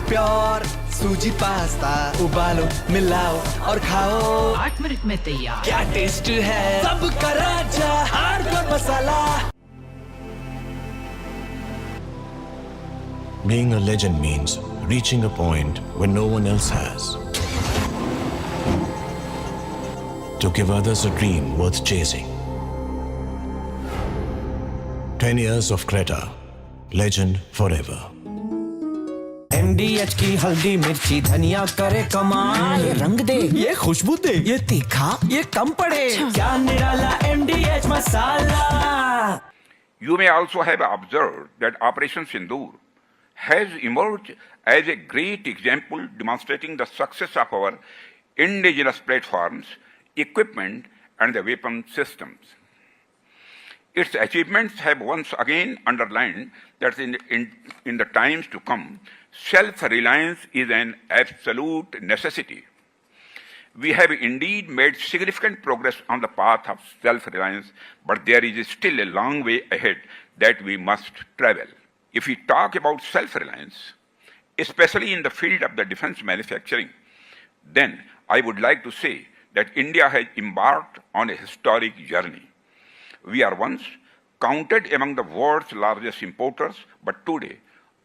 Pure सूजी pasta उबालो मिलाओ और खाओ 8 मिनट में तैयार। क्या टेस्ट है सबका राजा hardcore masala. Being a legend means reaching a point where no one else has. To give others a dream worth chasing. 10 years of Creta, legend forever. MDH की हल्दी मिर्ची धनिया करे कमाल। ये रंग दे, ये खुशबू दे, ये तीखा, ये कम पड़े। क्या निराला MDH masala. You may also have observed that Operation Sindoor has emerged as a great example demonstrating the success of our indigenous platforms, equipment, and the weapon systems. Its achievements have once again underlined that in the times to come, self-reliance is an absolute necessity. We have indeed made significant progress on the path of self-reliance, but there is still a long way ahead that we must travel. If we talk about self-reliance, especially in the field of the defense manufacturing, then I would like to say that India has embarked on a historic journey. We are once counted among the world's largest importers, but today,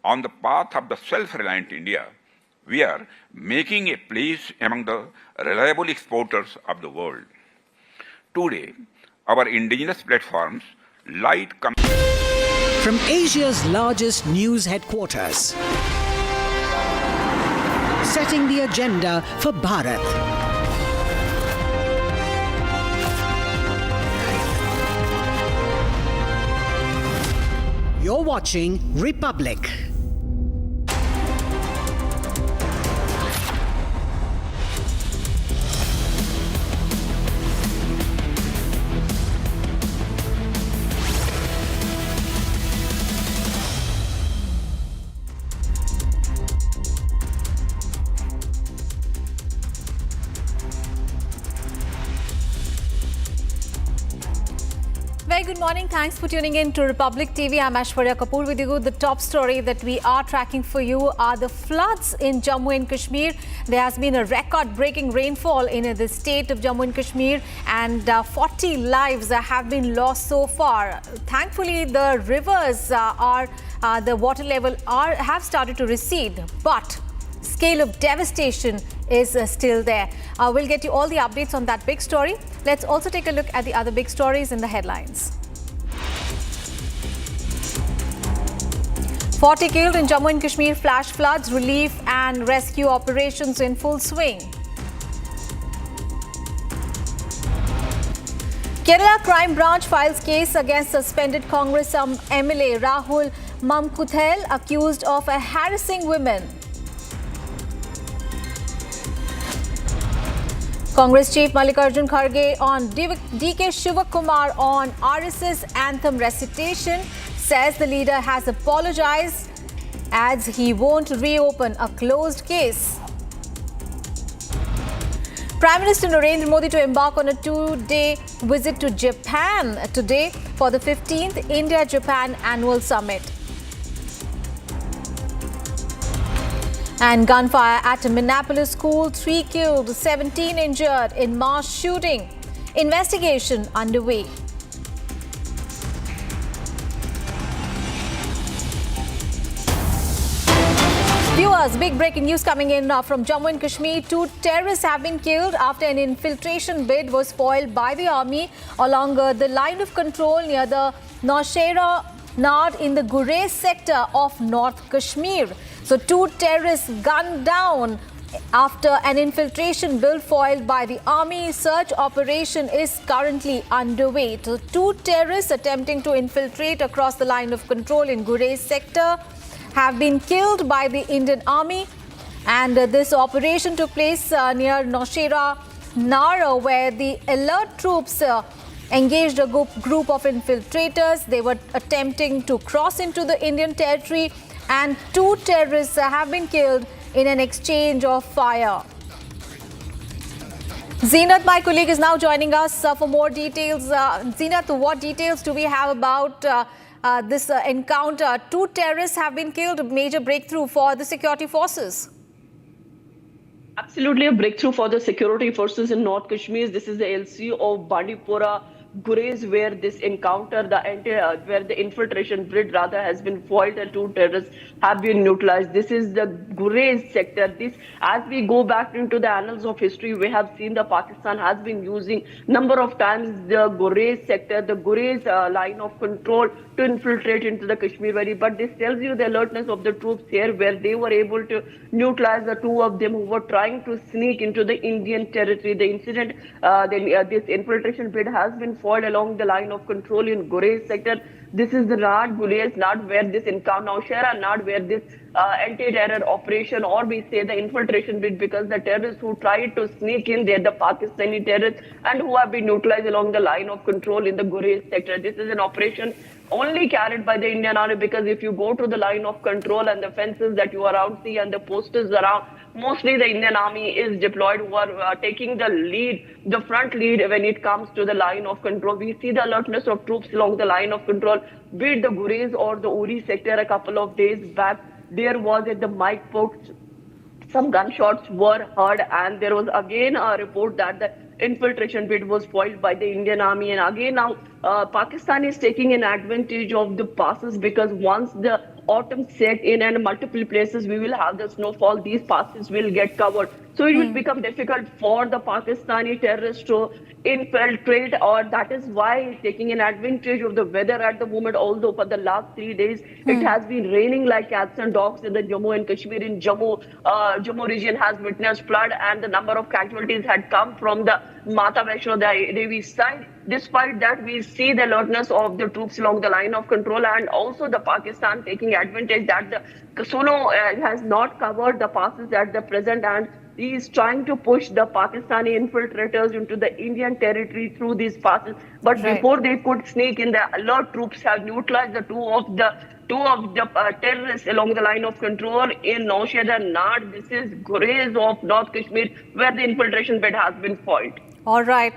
on the path of the self-reliant India, we are making a place among the reliable exporters of the world. Today, our indigenous platforms, light from Asia's largest news headquarters, setting the agenda for Bharat. You're watching Republic. Very good morning. Thanks for tuning in to Republic TV. I'm Aishwarya Kapoor with you. The top story that we are tracking for you are the floods in Jammu and Kashmir. There has been a record-breaking rainfall in the state of Jammu and Kashmir, and 40 lives have been lost so far. Thankfully, the rivers the water level have started to recede, but scale of devastation is still there. We'll get you all the updates on that big story. Let's also take a look at the other big stories in the headlines. 40 killed in Jammu and Kashmir flash floods, relief and rescue operations in full swing. Kerala Crime Branch files case against suspended Congress MLA Rahul Mamkuthel, accused of harassing women. Congress Chief Mallikarjun Kharge on DK Shivakumar on RSS anthem recitation, says the leader has apologized, adds he won't reopen a closed case. Prime Minister Narendra Modi to embark on a 2-day visit to Japan today for the 15th India-Japan Annual Summit. And gunfire at a Minneapolis school, 3 killed, 17 injured in mass shooting. Investigation underway. Viewers, big breaking news coming in from Jammu and Kashmir. 2 terrorists have been killed after an infiltration bid was foiled by the army along the line of control near the Naushera Nard in the Gurez sector of North Kashmir. So 2 terrorists gunned down after an infiltration bill foiled by the army. Search operation is currently underway. So 2 terrorists attempting to infiltrate across the line of control in Gurez sector have been killed by the Indian army, and this operation took place near Naushera Nara, where the alert troops engaged a group of infiltrators. They were attempting to cross into the Indian territory, and 2 terrorists have been killed in an exchange of fire. Zeenat, my colleague, is now joining us for more details. Zeenat, what details do we have about this encounter. 2 terrorists have been killed, a major breakthrough for the security forces. Absolutely a breakthrough for the security forces in North Kashmir. This is the LC of Bandipora Gurez, where this encounter, where the infiltration bid rather has been foiled and 2 terrorists have been neutralized. This is the Gurez sector. This, as we go back into the annals of history, we have seen that Pakistan has been using number of times the Gurez sector, the Gurez line of control to infiltrate into the Kashmir Valley. But this tells you the alertness of the troops here, where they were able to neutralize the 2 of them who were trying to sneak into the Indian territory. The incident, this infiltration bid has been foiled along the line of control in Gurez sector. This is not Gurez, not where this encounter, Nowshera, not where this anti-terror operation, or we say the infiltration bid, because the terrorists who tried to sneak in, they're the Pakistani terrorists and who have been neutralized along the line of control in the Gurez sector. This is an operation only carried by the Indian Army, because if you go to the line of control and the fences that you around see and the posters around, mostly the Indian Army is deployed, who are taking the lead, the front lead when it comes to the line of control. We see the alertness of troops along the line of control, be it the Gurez or the Uri sector. A couple of days back, there was at the Mike post, some gunshots were heard, and there was again a report that the infiltration bid was foiled by the Indian Army. And again now Pakistan is taking an advantage of the passes, because once the autumn set in and multiple places we will have the snowfall, these passes will get covered. So it will become difficult for the Pakistani terrorists to infiltrate, or that is why taking an advantage of the weather at the moment. Although for the last 3 days it has been raining like cats and dogs in the Jammu and Kashmir. In Jammu region has witnessed flood, and the number of casualties had come from the Mata Vaishno Devi side. Despite that, we see the alertness of the troops along the line of control, and also the Pakistan taking advantage that the Kasolo has not covered the passes at the present, and he is trying to push the Pakistani infiltrators into the Indian territory through these passes. But before they could sneak in, the alert troops have neutralized the two of the terrorists along the line of control in Nowshera Nard. This is Gurez of North Kashmir, where the infiltration bid has been foiled. All right,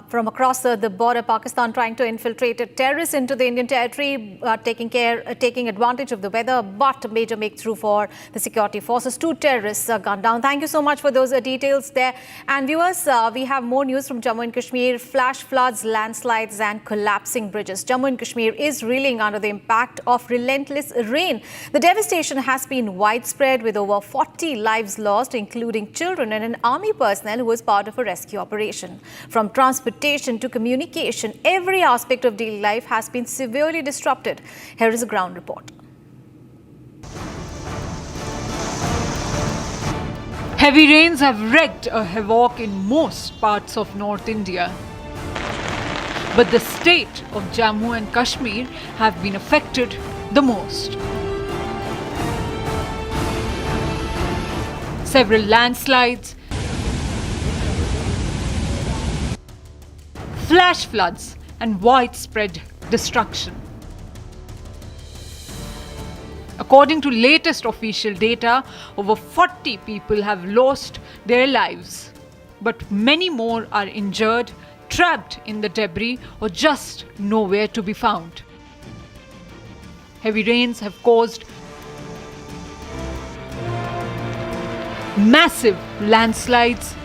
from across the border, Pakistan trying to infiltrate terrorists into the Indian territory, taking advantage of the weather, but a major breakthrough for the security forces. 2 terrorists gunned down. Thank you so much for those details there. And viewers, we have more news from Jammu and Kashmir. Flash floods, landslides and collapsing bridges. Jammu and Kashmir is reeling under the impact of relentless rain. The devastation has been widespread, with over 40 lives lost, including children and an army personnel who was part of a rescue operation. From transportation to communication, every aspect of daily life has been severely disrupted. Here is a ground report. Heavy rains have wreaked a havoc in most parts of North India. But the state of Jammu and Kashmir have been affected the most. Several landslides, flash floods and widespread destruction. According to latest official data, over 40 people have lost their lives, but many more are injured, trapped in the debris, or just nowhere to be found. Heavy rains have caused massive landslides,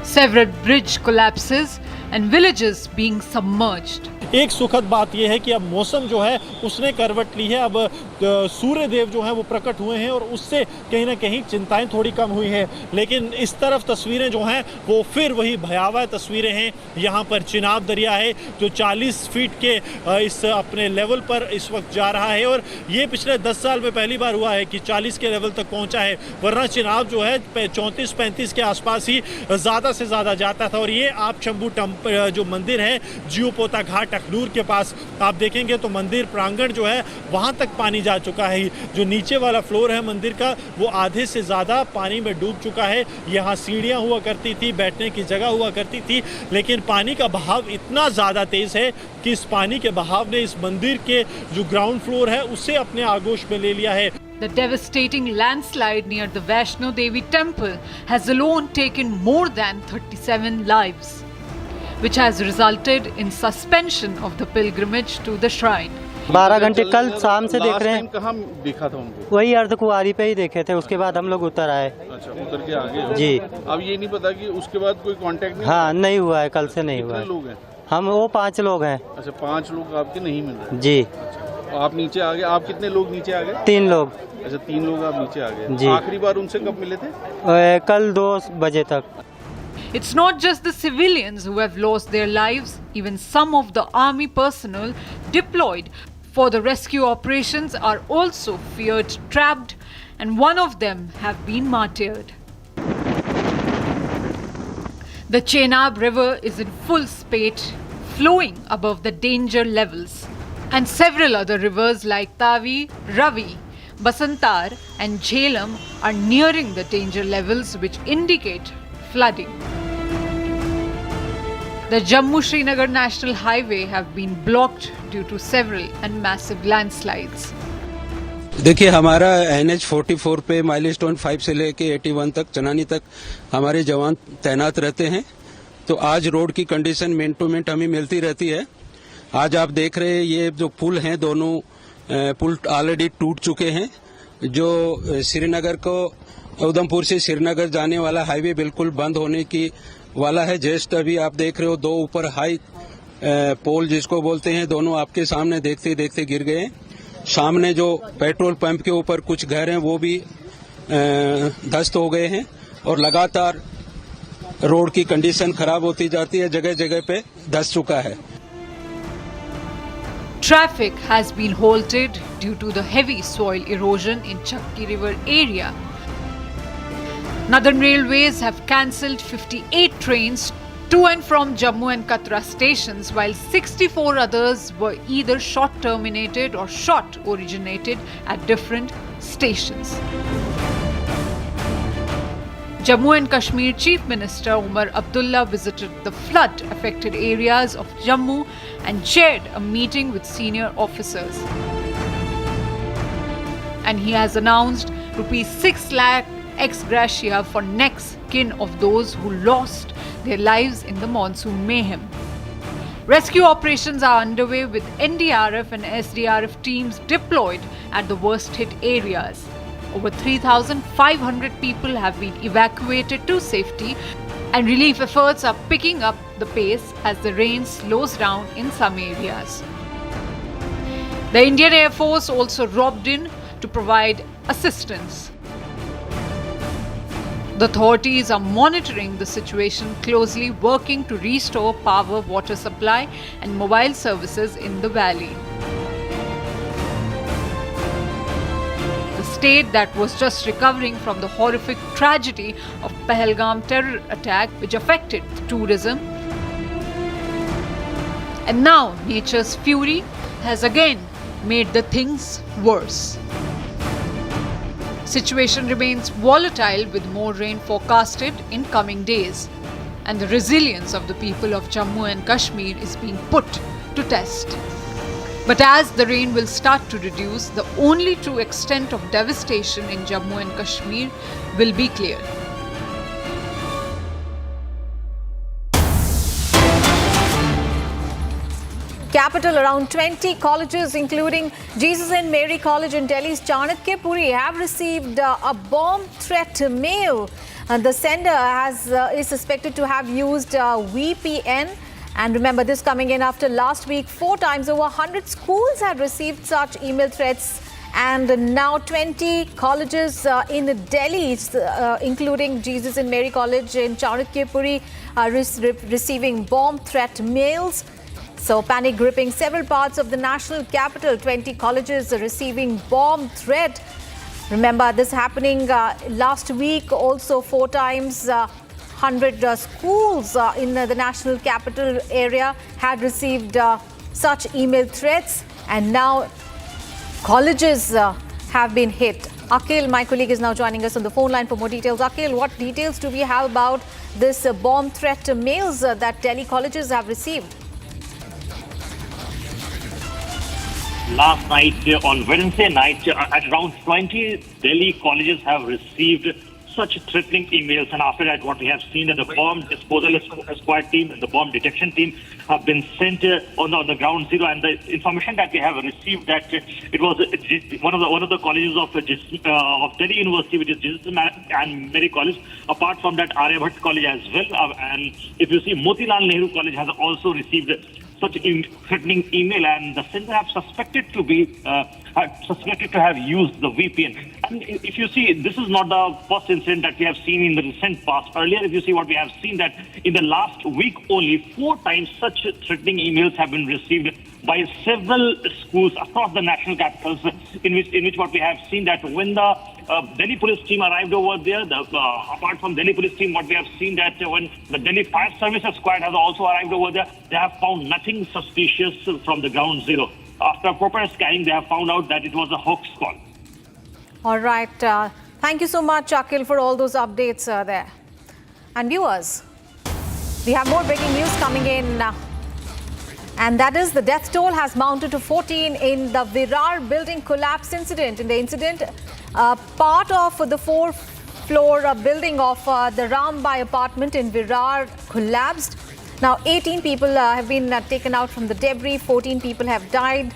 several bridge collapses and villages being submerged. एक सुखद बात यह है कि अब मौसम जो है उसने करवट ली है। अब सूर्य देव जो है वो प्रकट हुए हैं और उससे कहीं ना कहीं चिंताएं थोड़ी कम हुई हैं। लेकिन इस तरफ तस्वीरें जो हैं वो फिर वही भयावह तस्वीरें हैं। यहाँ पर चिनाब दरिया है जो 40 फीट के इस अपने लेवल पर इस वक्त जा रहा है, और ये पिछले 10 साल में पहली बार हुआ है कि 40 के लेवल तक पहुँचा है, वरना चिनाब जो है 34-35 के आसपास ही ज़्यादा से ज़्यादा जाता था। और ये आप शंभू जो मंदिर है जीवपोता घाट अखनूर के पास आप देखेंगे तो मंदिर प्रांगण जो है वहाँ तक पानी जा चुका है। जो नीचे वाला फ्लोर है मंदिर का वो आधे से ज़्यादा पानी में डूब चुका है। यहाँ सीढ़ियाँ हुआ करती थी, बैठने की जगह हुआ करती थी, लेकिन पानी का बहाव इतना ज़्यादा तेज़ है कि इस पानी के बहाव ने इस मंदिर के जो ग्राउंड फ्लोर है उसे अपने आगोश में ले लिया है। The devastating landslide near the Vaishno Devi temple has alone taken more than 37 lives. which has resulted in suspension of the pilgrimage to the shrine. 12 घंटे कल शाम से देख रहे हैं। कहाँ देखा था उनको? वही अर्धकुंवारी पे ही देखे थे, उसके बाद हम लोग उतर आए। अच्छा, उतर के आगे जी। अब ये नहीं पता कि उसके बाद कोई कांटेक्ट नहीं? हाँ, नहीं हुआ है, कल से नहीं हुआ है। कितने लोग हैं? हम वो 5 लोग हैं। अच्छा, 5 लोग आपके नहीं मिल रहे? जी। अच्छा, आप नीचे आ गए। आप कितने लोग नीचे आ गए? 3 लोग। अच्छा, 3 लोग आप नीचे आ गए। जी। आखिरी बार उनसे कब मिले थे? कल 2 बजे तक। It's not just the civilians who have lost their lives, even some of the army personnel deployed for the rescue operations are also feared trapped, and one of them have been martyred. The Chenab River is in full spate, flowing above the danger levels, and several other rivers like Tavi, Ravi, Basantar and Jhelum are nearing the danger levels, which indicate flooding. The Jammu-Srinagar National Highway have been blocked due to several and massive landslides. देखिए, हमारा NH 44 पे milestone 5 से लेके 81 तक चनानी तक हमारे जवान तैनात रहते हैं। तो आज रोड की कंडीशन मिनट टू मिनट हमें मिलती रहती है। आज आप देख रहे हैं ये जो पुल हैं, दोनों पुल ऑलरेडी टूट चुके हैं। जो श्रीनगर को उधमपुर से श्रीनगर जाने वाला हाईवे बिल्कुल बंद होने की वाला है। जस्ट अभी आप देख रहे हो 2 ऊपर हाई पोल जिसको बोलते हैं, दोनों आपके सामने देखते देखते गिर गए। सामने जो पेट्रोल पंप के ऊपर कुछ घर हैं वो भी ध्वस्त हो गए हैं और लगातार रोड की कंडीशन खराब होती जाती है, जगह जगह पे धंस चुका है। Traffic has been halted due to the heavy soil erosion in Chakki River area. Northern Railways have cancelled 58 trains to and from Jammu and Katra stations, while 64 others were either short terminated or short originated at different stations. Jammu and Kashmir Chief Minister Umar Abdullah visited the flood affected areas of Jammu and chaired a meeting with senior officers. And he has announced ₹6 lakh ex gratia for next kin of those who lost their lives in the monsoon mayhem. Rescue operations are underway with NDRF and SDRF teams deployed at the worst hit areas. Over 3,500 people have been evacuated to safety, and relief efforts are picking up the pace as the rain slows down in some areas. The Indian Air Force also robbed in to provide assistance. The authorities are monitoring the situation closely, working to restore power, water supply, and mobile services in the valley. The state that was just recovering from the horrific tragedy of Pahalgam terror attack, which affected tourism, and now nature's fury has again made the things worse. Situation remains volatile with more rain forecasted in coming days, and the resilience of the people of Jammu and Kashmir is being put to test. But as the rain will start to reduce, the only true extent of devastation in Jammu and Kashmir will be clear. Capital, around 20 colleges, including Jesus and Mary College in Delhi's Chanakyapuri, have received a bomb threat mail. The sender is suspected to have used VPN. And remember, this coming in after last week, 4 times over 100 schools had received such email threats. And now 20 colleges in Delhi, including Jesus and Mary College in Chanakyapuri, are receiving bomb threat mails. So panic gripping several parts of the national capital. 20 colleges are receiving bomb threat. Remember, this happening last week. Also 4 times 100 schools in the national capital area had received such email threats. And now colleges have been hit. Akhil, my colleague, is now joining us on the phone line for more details. Akhil, what details do we have about this bomb threat mails that Delhi colleges have received? Last night, on Wednesday night, at around 20 Delhi colleges have received such threatening emails, and after that what we have seen that the bomb disposal squad team and the bomb detection team have been sent on the ground zero, and the information that we have received that it was one of the colleges of Delhi University, which is Jesus and Mary College. Apart from that, Aryabhat College as well, and if you see Motilal Nehru College has also received such threatening email, and the center have suspected to have used the VPN. And if you see, this is not the first incident that we have seen in the recent past. Earlier, if you see what we have seen, that in the last week only 4 times such threatening emails have been received by several schools across the national capitals, in which what we have seen that when the Delhi police team arrived over there, apart from Delhi police team, what we have seen that when the Delhi Fire Services Squad has also arrived over there, they have found nothing suspicious from the ground zero. After proper scanning, they have found out that it was a hoax call. All right. Thank you so much, Akhil, for all those updates there. And viewers, we have more breaking news coming in. And that is the death toll has mounted to 14 in the Virar building collapse incident. In the incident, part of the 4th-floor building of the Rambai apartment in Virar collapsed. Now, 18 people have been taken out from the debris. 14 people have died.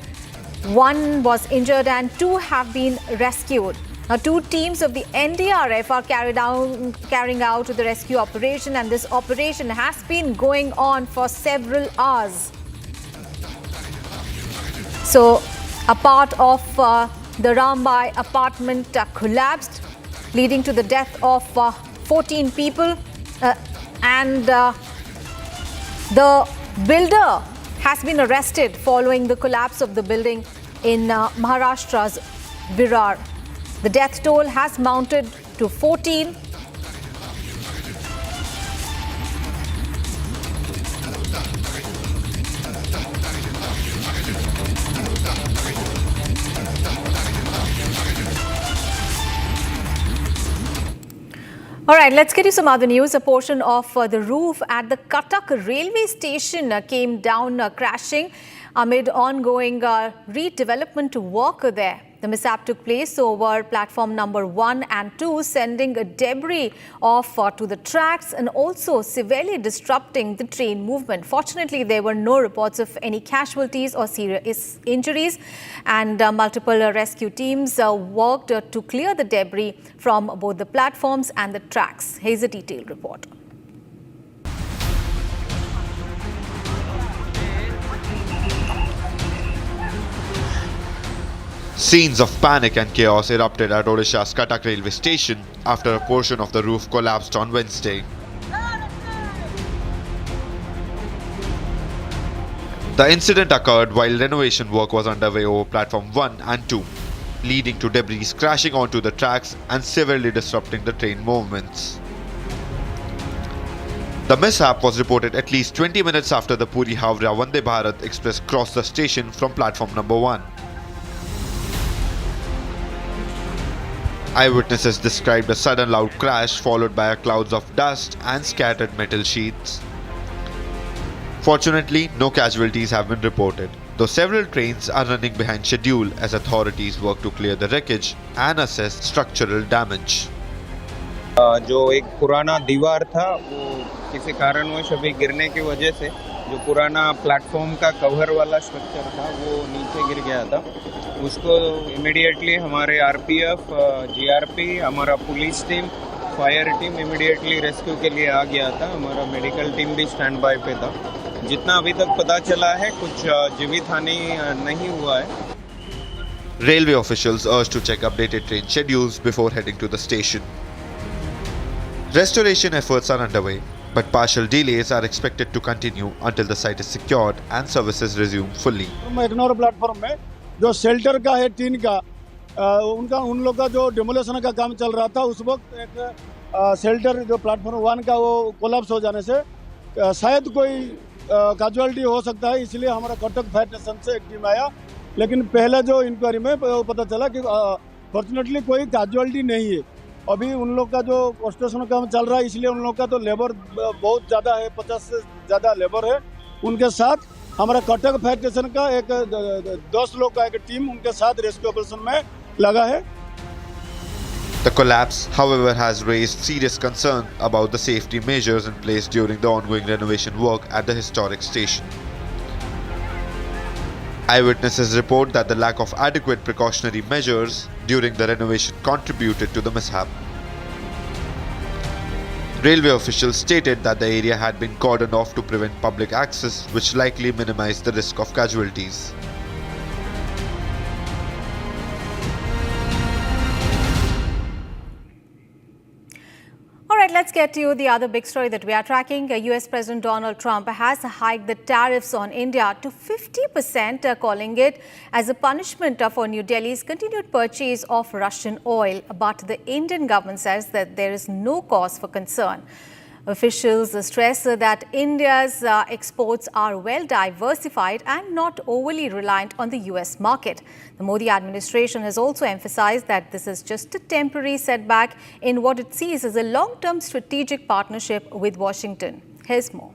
1 was injured and 2 have been rescued. Now, 2 teams of the NDRF are carrying out the rescue operation, and this operation has been going on for several hours. So, a part of the Rambai apartment collapsed, leading to the death of 14 people. And the builder has been arrested following the collapse of the building in Maharashtra's Virar. The death toll has mounted to 14. All right, let's get you some other news. A portion of the roof at the Cuttack railway station came down crashing amid ongoing redevelopment work there. The mishap took place over platform number 1 and 2, sending debris off to the tracks and also severely disrupting the train movement. Fortunately, there were no reports of any casualties or serious injuries, and multiple rescue teams worked to clear the debris from both the platforms and the tracks. Here's a detailed report. Scenes of panic and chaos erupted at Odisha's Cuttack railway station after a portion of the roof collapsed on Wednesday. The incident occurred while renovation work was underway over platform 1 and 2, leading to debris crashing onto the tracks and severely disrupting the train movements. The mishap was reported at least 20 minutes after the Puri-Howrah Vande Bharat Express crossed the station from platform number 1. Eyewitnesses described a sudden loud crash followed by clouds of dust and scattered metal sheets. Fortunately, no casualties have been reported, though several trains are running behind schedule as authorities work to clear the wreckage and assess structural damage. जो एक पुराना दीवार था वो किसी कारणवश अभी गिरने की वजह से जो पुराना प्लेटफॉर्म का कवर वाला स्ट्रक्चर था वो नीचे गिर गया था. उसको इमीडिएटली हमारे आरपीएफ, जीआरपी, हमारा police team, fire team immediately rescue के लिए आ गया था. हमारा मेडिकल टीम भी स्टैंड बाय पे था. जितना अभी तक पता चला है कुछ जीवित हानि नहीं हुआ है. Railway officials urged to check updated train schedules before heading to the station. Restoration efforts are underway, but partial delays are expected to continue until the site is secured and services resume fully. Ignore platform में जो shelter का है tin का उन लोग का जो demolition का काम चल रहा था उस वक्त एक शेल्टर जो प्लेटफॉर्म 1 का वो कोलैप्स हो जाने से शायद कोई कैजुअलिटी हो सकता है, इसलिए हमारा कटक फायर स्टेशन से एक टीम आया. लेकिन पहले जो इंक्वायरी में पता चला कि फॉर्चुनेटली कोई कैजुअलिटी नहीं है. अभी उन लोग का जो कंस्ट्रक्शन का काम चल रहा है इसलिए उन लोग का तो लेबर बहुत ज़्यादा है, 50 से ज़्यादा लेबर है. उनके साथ हमारा कटक फायर स्टेशन का एक 10 लोग का एक टीम उनके साथ रेस्क्यू ऑपरेशन में लगा है. The collapse, however, has raised serious concern about the safety measures in place during the ongoing renovation work at the historic station. Eyewitnesses report that the lack of adequate precautionary measures during the renovation contributed to the mishap. Railway officials stated that the area had been cordoned off to prevent public access, which likely minimized the risk of casualties. All right, let's get to the other big story that we are tracking. US President Donald Trump has hiked the tariffs on India to 50%, calling it as a punishment for New Delhi's continued purchase of Russian oil. But the Indian government says that there is no cause for concern. Officials stress that India's exports are well diversified and not overly reliant on the US market. The Modi administration has also emphasized that this is just a temporary setback in what it sees as a long-term strategic partnership with Washington. Here's more.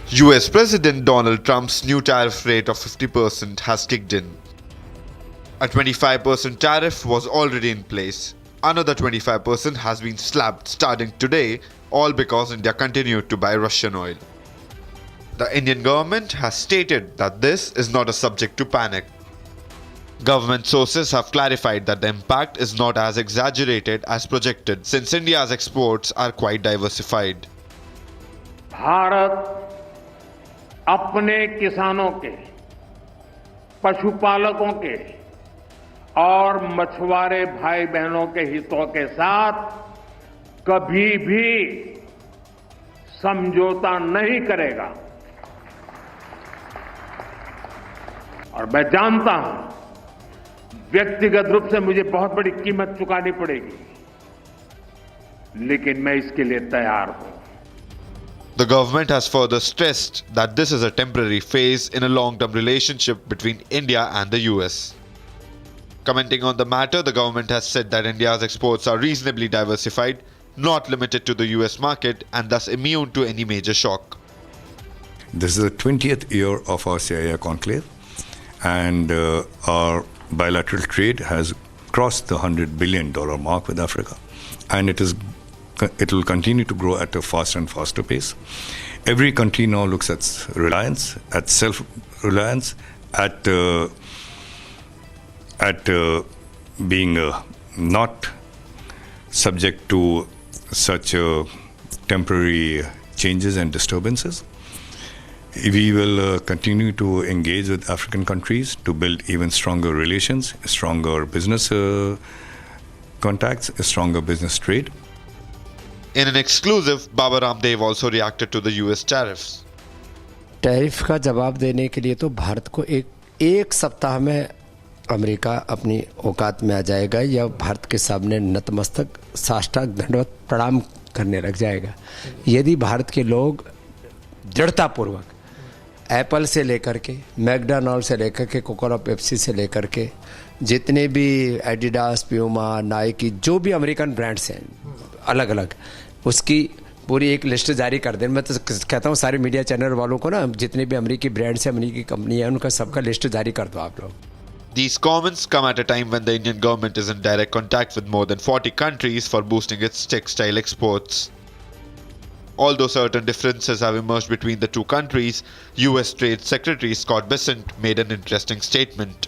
US President Donald Trump's new tariff rate of 50% has kicked in. A 25% tariff was already in place. Another 25% has been slapped starting today, all because India continued to buy Russian oil. The Indian government has stated that this is not a subject to panic. Government sources have clarified that the impact is not as exaggerated as projected, since India's exports are quite diversified. Bharat अपने किसानों के, पशुपालकों के और मछुआरे भाई बहनों के हितों के साथ कभी भी समझौता नहीं करेगा। और मैं जानता हूं व्यक्तिगत रूप से मुझे बहुत बड़ी कीमत चुकानी पड़ेगी, लेकिन मैं इसके लिए तैयार हूं। The government has further stressed that this is a temporary phase in a long-term relationship between India and the US. Commenting on the matter, the government has said that India's exports are reasonably diversified, not limited to the US market, and thus immune to any major shock. This is the 20th year of our CIA conclave, and our bilateral trade has crossed the $100 billion mark with Africa, and it will continue to grow at a faster and faster pace. Every country now looks at reliance, at self-reliance, at being not subject to such temporary changes and disturbances. We will continue to engage with African countries to build even stronger relations, stronger business contacts, a stronger business trade. In an exclusive, Baba Ramdev also reacted to the US tariffs. Tariff का जवाब देने के लिए तो भारत को एक सप्ताह में अमेरिका अपनी औकात में आ जाएगा या भारत के सामने नतमस्तक साष्टांग दंडवत प्रणाम करने लग जाएगा। यदि भारत के लोग दृढ़तापूर्वक एप्पल से लेकर के मैकडॉनल्ड से लेकर के कोका पेप्सी से लेकर के जितने भी एडिडास, प्यूमा, नाइकी, जो भी अमेरिकन ब्रांड्स हैं अलग अलग, उसकी पूरी एक लिस्ट जारी कर दें। मैं तो कहता हूँ सारे मीडिया चैनल वालों को ना, जितने भी अमेरिकी ब्रांड्स हैं, अमेरिकी कंपनी है, उनका सबका लिस्ट जारी कर दो आप लोग। These comments come at a time when the Indian government is in direct contact with more than 40 countries for boosting its textile exports. Although certain differences have emerged between the two countries, US Trade Secretary Scott Bessent made an interesting statement.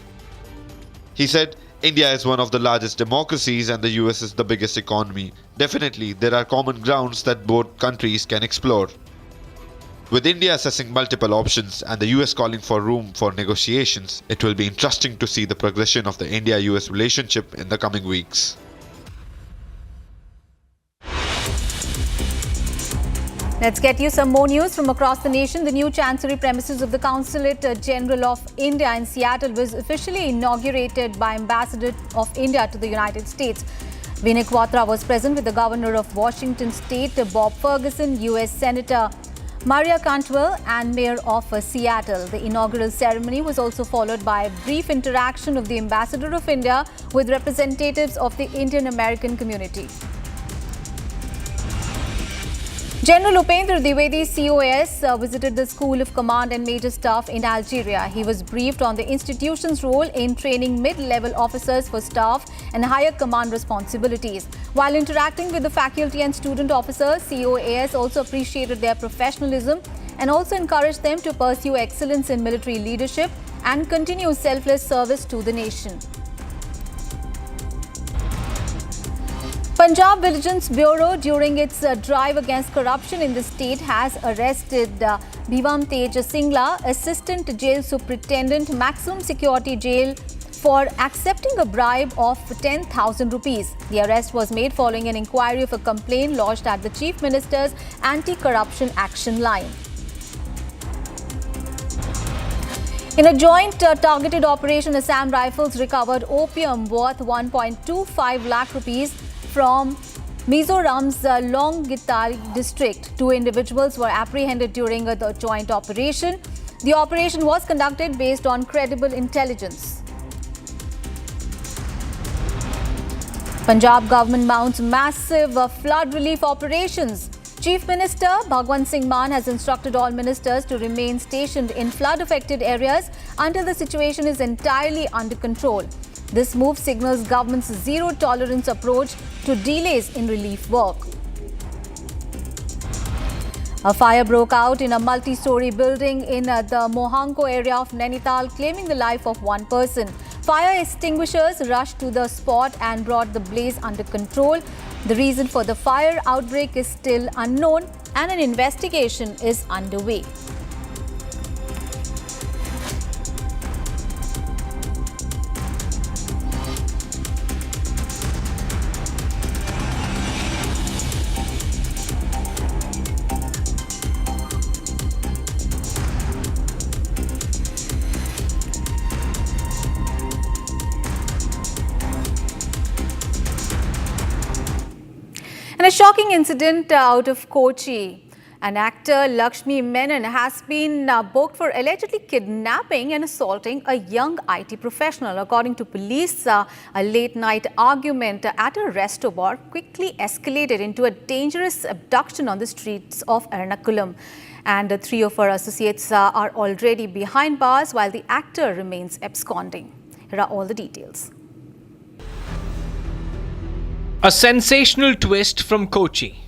He said, India is one of the largest democracies and the US is the biggest economy. Definitely, there are common grounds that both countries can explore. With India assessing multiple options and the US calling for room for negotiations, it will be interesting to see the progression of the India-US relationship in the coming weeks. Let's get you some more news from across the nation. The new chancery premises of the Consulate General of India in Seattle was officially inaugurated by Ambassador of India to the United States. Vinay Quatra was present with the Governor of Washington State, Bob Ferguson, US Senator Maria Cantwell, and Mayor of Seattle. The inaugural ceremony was also followed by a brief interaction of the Ambassador of India with representatives of the Indian American community. General Upendra Dwivedi, COS, visited the School of Command and Major Staff in Algeria. He was briefed on the institution's role in training mid-level officers for staff and higher command responsibilities. While interacting with the faculty and student officers, COAS also appreciated their professionalism and also encouraged them to pursue excellence in military leadership and continue selfless service to the nation. Punjab Vigilance Bureau, during its drive against corruption in the state, has arrested Bhivam Tej Singla, Assistant Jail Superintendent, Maximum Security Jail, for accepting a bribe of 10,000 rupees. The arrest was made following an inquiry of a complaint lodged at the Chief Minister's Anti-Corruption Action Line. In a joint targeted operation, Assam Rifles recovered opium worth 1.25 lakh rupees from Mizoram's Longgitai district. 2 individuals were apprehended during the joint operation. The operation was conducted based on credible intelligence. Punjab government mounts massive flood relief operations. Chief Minister Bhagwant Singh Mann has instructed all ministers to remain stationed in flood-affected areas until the situation is entirely under control. This move signals government's zero-tolerance approach to delays in relief work. A fire broke out in a multi-story building in the Mohanko area of Nainital, claiming the life of one person. Fire extinguishers rushed to the spot and brought the blaze under control. The reason for the fire outbreak is still unknown and an investigation is underway. And a shocking incident out of Kochi. An actor, Lakshmi Menon, has been booked for allegedly kidnapping and assaulting a young IT professional. According to police, a late-night argument at a resto bar quickly escalated into a dangerous abduction on the streets of Ernakulam. And 3 of her associates are already behind bars while the actor remains absconding. Here are all the details. A sensational twist from Kochi.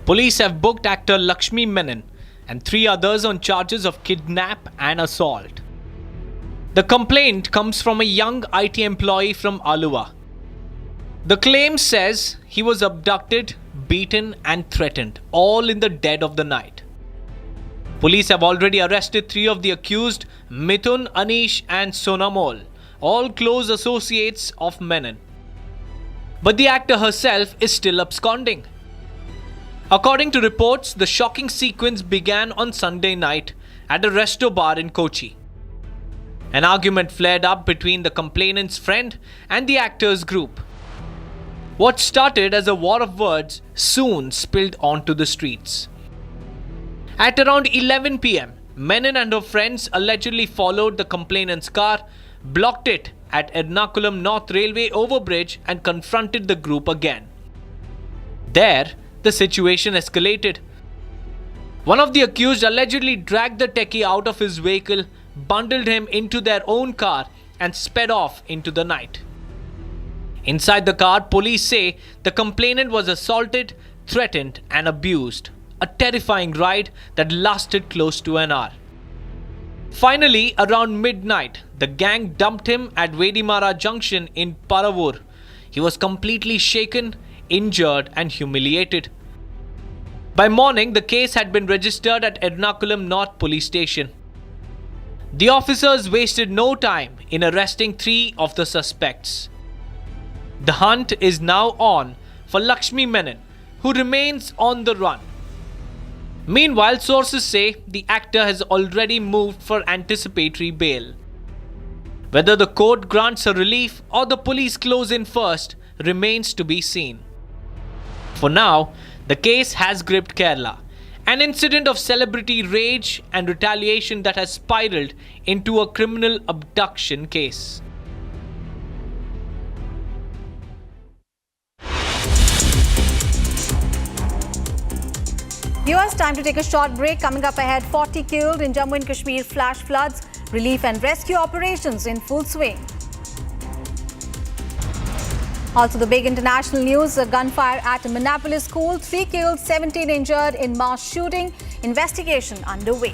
Police have booked actor Lakshmi Menon and 3 others on charges of kidnap and assault. The complaint comes from a young IT employee from Alua. The claim says he was abducted, beaten and threatened, all in the dead of the night. Police have already arrested 3 of the accused, Mithun, Anish and Sonamol, all close associates of Menon. But the actor herself is still absconding. According to reports, the shocking sequence began on Sunday night at a resto bar in Kochi. An argument flared up between the complainant's friend and the actor's group. What started as a war of words soon spilled onto the streets. At around 11 p.m., Menon and her friends allegedly followed the complainant's car, blocked it at Ernakulam North Railway overbridge and confronted the group again. There, the situation escalated. One of the accused allegedly dragged the techie out of his vehicle, bundled him into their own car and sped off into the night. Inside the car, police say the complainant was assaulted, threatened and abused. A terrifying ride that lasted close to an hour. Finally, around midnight, the gang dumped him at Vedimara Junction in Paravur. He was completely shaken, injured and humiliated. By morning, the case had been registered at Ernakulam North Police Station. The officers wasted no time in arresting 3 of the suspects. The hunt is now on for Lakshmi Menon, who remains on the run. Meanwhile, sources say the actor has already moved for anticipatory bail. Whether the court grants her relief or the police close in first remains to be seen. For now, the case has gripped Kerala, an incident of celebrity rage and retaliation that has spiraled into a criminal abduction case. Viewers, time to take a short break. Coming up ahead, 40 killed in Jammu and Kashmir flash floods. Relief and rescue operations in full swing. Also, the big international news, a gunfire at a Minneapolis school. 3 killed, 17 injured in mass shooting. Investigation underway.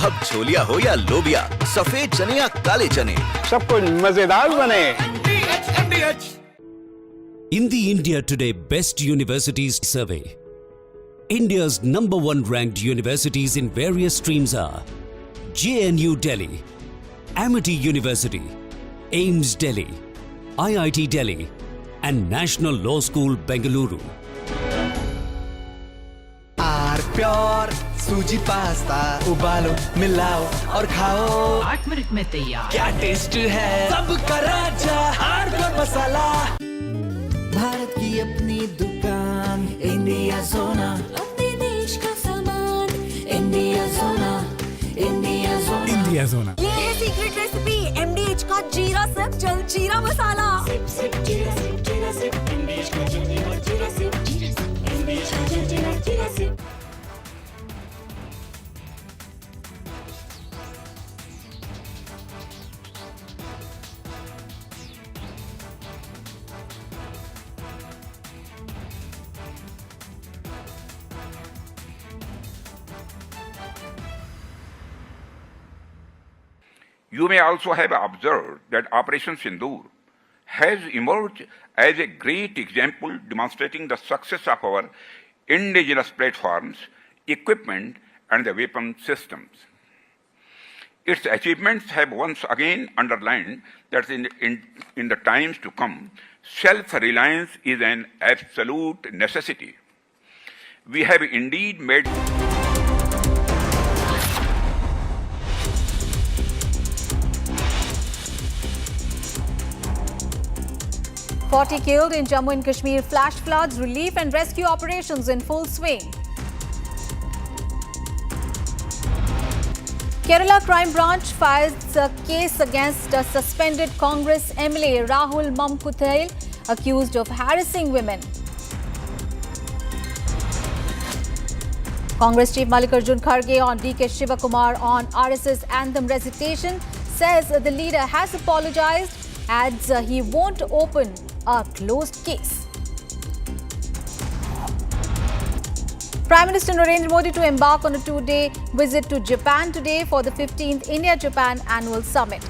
अब छोलिया हो या लोबिया, सफेद चने या काले चने, सब कुछ मजेदार बने। In the India Today Best Universities Survey, India's #1 ranked universities in various streams are JNU Delhi, Amity University, AIMS Delhi, IIT Delhi and National Law School Bengaluru. Pure सूजी पास्ता उबालो मिलाओ और खाओ 8 मिनट में तैयार। क्या टेस्ट है सबका राजा आरप्योर मसाला। भारत की अपनी दुकान इंडिया सोना, अपने देश का सामान इंडिया सोना, इंडिया सोना, इंडिया सोना। ये है सीक्रेट रेसिपी MDH का जीरा सिप जल जीरा मसाला। सिप सिप जीरा सिप MDH का जल जीरा सिप MDH का जल जीरा SIP. You may also have observed that Operation Sindoor has emerged as a great example demonstrating the success of our indigenous platforms, equipment, and the weapon systems. Its achievements have once again underlined that in the times to come, self-reliance is an absolute necessity. We have indeed made 40 killed in Jammu and Kashmir flash floods. Relief and rescue operations in full swing. Kerala Crime Branch files a case against a suspended Congress MLA Rahul Mamkuthail, accused of harassing women. Congress Chief Mallikarjun Kharge on DK Shivakumar on RSS anthem recitation says the leader has apologized, adds he won't open a closed case. Prime Minister Narendra Modi to embark on a 2-day visit to Japan today for the 15th India-Japan Annual Summit.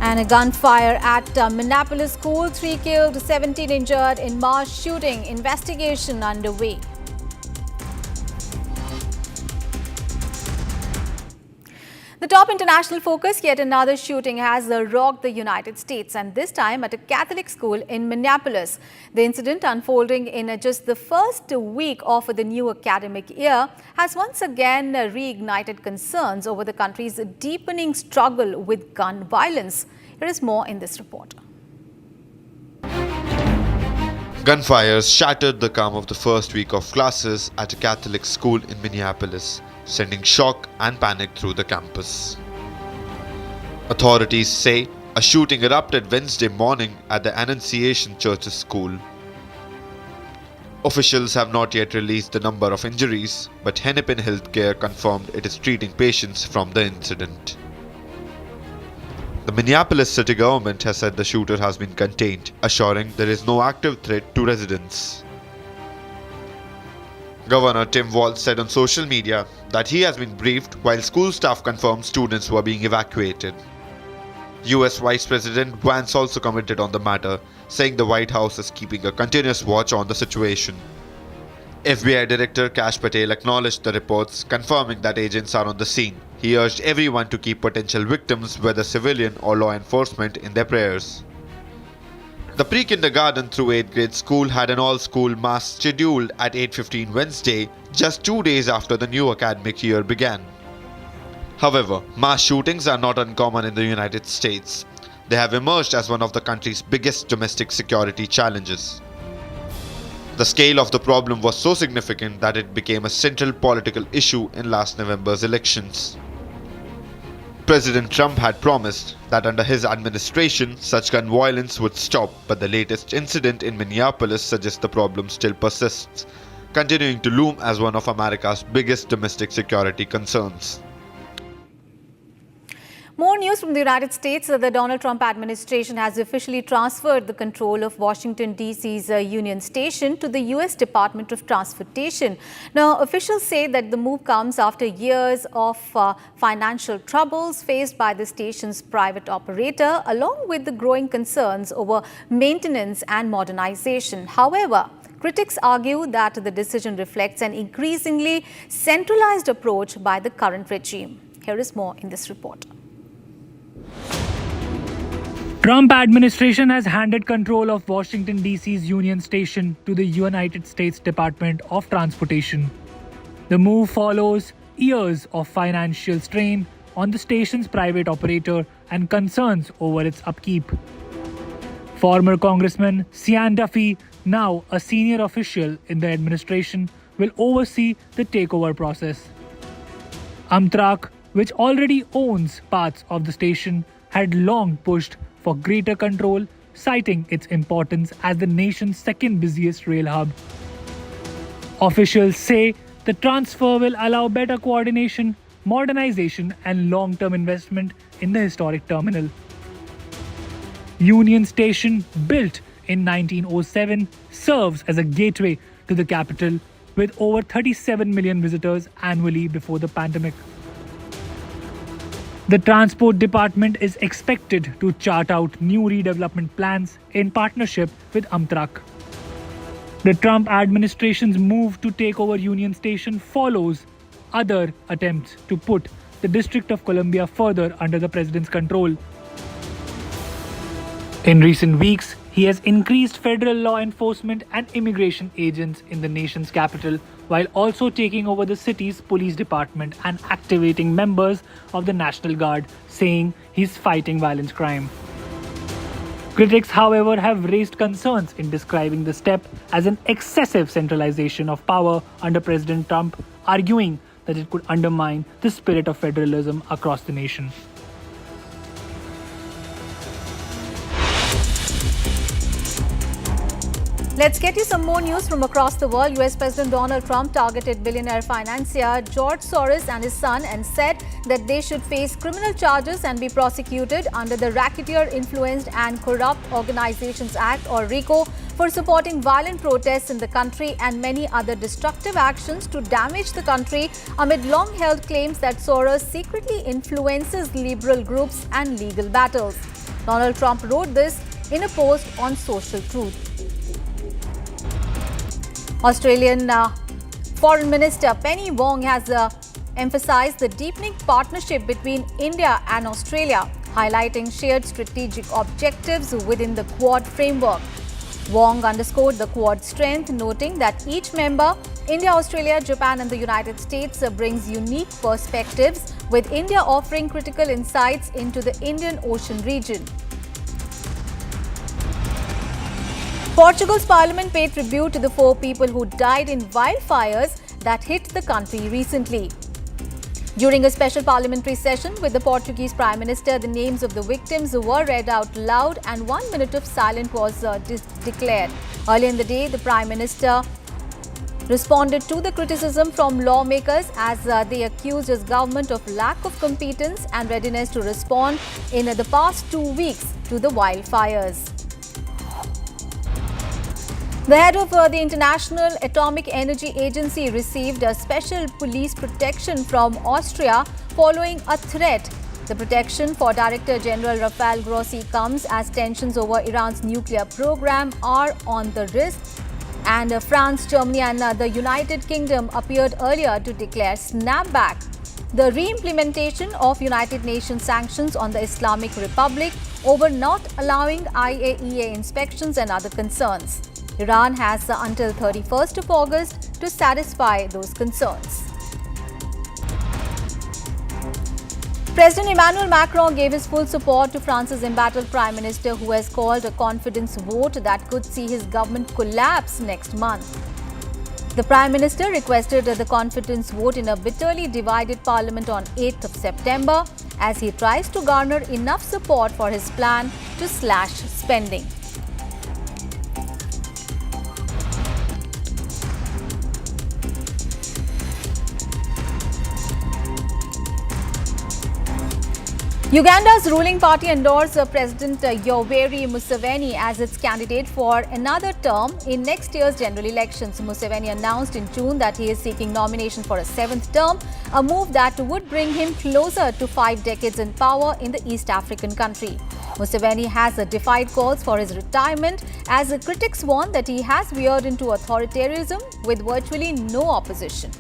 And a gunfire at Minneapolis school, 3 killed, 17 injured in mass shooting. Investigation underway. The top international focus, yet another shooting has rocked the United States, and this time at a Catholic school in Minneapolis. The incident, unfolding in just the first week of the new academic year, has once again reignited concerns over the country's deepening struggle with gun violence. There is more in this report. Gunfires shattered the calm of the first week of classes at a Catholic school in Minneapolis, sending shock and panic through the campus. Authorities say a shooting erupted Wednesday morning at the Annunciation Church's school. Officials have not yet released the number of injuries, but Hennepin Healthcare confirmed it is treating patients from the incident. The Minneapolis city government has said the shooter has been contained, assuring there is no active threat to residents. Governor Tim Walz said on social media that he has been briefed while school staff confirmed students were being evacuated. US Vice President Vance also commented on the matter, saying the White House is keeping a continuous watch on the situation. FBI Director Kash Patel acknowledged the reports, confirming that agents are on the scene. He urged everyone to keep potential victims, whether civilian or law enforcement, in their prayers. The pre-kindergarten through 8th grade school had an all-school mass scheduled at 8:15 Wednesday, just 2 days after the new academic year began. However, mass shootings are not uncommon in the United States. They have emerged as one of the country's biggest domestic security challenges. The scale of the problem was so significant that it became a central political issue in last November's elections. President Trump had promised that under his administration such gun violence would stop, but the latest incident in Minneapolis suggests the problem still persists, continuing to loom as one of America's biggest domestic security concerns. More news from the United States. The Donald Trump administration has officially transferred the control of Washington, D.C.'s Union Station to the U.S. Department of Transportation. Now, officials say that the move comes after years of financial troubles faced by the station's private operator, along with the growing concerns over maintenance and modernization. However, critics argue that the decision reflects an increasingly centralized approach by the current regime. Here is more in this report. Trump administration has handed control of Washington, D.C.'s Union Station to the United States Department of Transportation. The move follows years of financial strain on the station's private operator and concerns over its upkeep. Former Congressman Sean Duffy, now a senior official in the administration, will oversee the takeover process. Amtrak, which already owns parts of the station, had long pushed for greater control, citing its importance as the nation's second busiest rail hub. Officials say the transfer will allow better coordination, modernization, and long-term investment in the historic terminal. Union Station, built in 1907, serves as a gateway to the capital with over 37 million visitors annually before the pandemic. The Transport Department is expected to chart out new redevelopment plans in partnership with Amtrak. The Trump administration's move to take over Union Station follows other attempts to put the District of Columbia further under the president's control. In recent weeks, he has increased federal law enforcement and immigration agents in the nation's capital, while also taking over the city's police department and activating members of the National Guard, saying he's fighting violent crime. Critics, however, have raised concerns in describing the step as an excessive centralization of power under President Trump, arguing that it could undermine the spirit of federalism across the nation. Let's get you some more news from across the world. US President Donald Trump targeted billionaire financier George Soros and his son and said that they should face criminal charges and be prosecuted under the Racketeer Influenced and Corrupt Organizations Act, or RICO, for supporting violent protests in the country and many other destructive actions to damage the country amid long-held claims that Soros secretly influences liberal groups and legal battles. Donald Trump wrote this in a post on Social Truth. Australian Foreign Minister Penny Wong has emphasized the deepening partnership between India and Australia, highlighting shared strategic objectives within the Quad framework. Wong underscored the Quad strength, noting that each member, India, Australia, Japan and the United States, brings unique perspectives, with India offering critical insights into the Indian Ocean region. Portugal's parliament paid tribute to the 4 people who died in wildfires that hit the country recently. During a special parliamentary session with the Portuguese Prime Minister, the names of the victims were read out loud and 1 minute of silence was declared. Earlier in the day, the Prime Minister responded to the criticism from lawmakers as they accused his government of lack of competence and readiness to respond in the past 2 weeks to the wildfires. The head of the International Atomic Energy Agency received a special police protection from Austria following a threat. The protection for Director General Rafael Grossi comes as tensions over Iran's nuclear program are on the rise, and France, Germany and the United Kingdom appeared earlier to declare snapback. The re-implementation of United Nations sanctions on the Islamic Republic over not allowing IAEA inspections and other concerns. Iran has until 31st of August to satisfy those concerns. President Emmanuel Macron gave his full support to France's embattled Prime Minister, who has called a confidence vote that could see his government collapse next month. The Prime Minister requested the confidence vote in a bitterly divided Parliament on 8th of September as he tries to garner enough support for his plan to slash spending. Uganda's ruling party endorsed President Yoweri Museveni as its candidate for another term in next year's general elections. Museveni announced in June that he is seeking nomination for a 7th term, a move that would bring him closer to 5 decades in power in the East African country. Museveni has defied calls for his retirement as critics warn that he has veered into authoritarianism with virtually no opposition.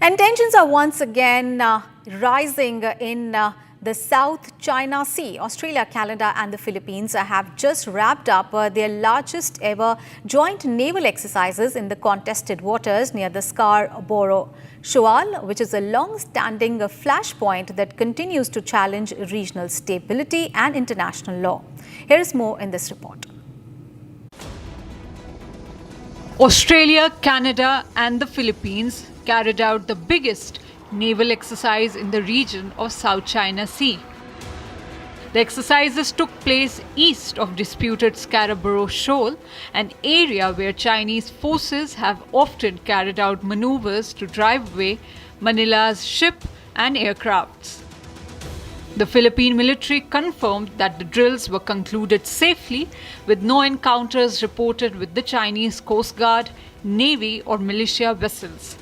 And tensions are once again rising in the South China Sea. Australia, Canada and the Philippines have just wrapped up their largest ever joint naval exercises in the contested waters near the Scarborough Shoal, which is a long-standing flashpoint that continues to challenge regional stability and international law. Here is more in this report. Australia, Canada and the Philippines carried out the biggest naval exercise in the region of South China Sea. The exercises took place east of disputed Scarborough Shoal, an area where Chinese forces have often carried out maneuvers to drive away Manila's ship and aircrafts. The Philippine military confirmed that the drills were concluded safely, with no encounters reported with the Chinese Coast Guard, Navy or militia vessels.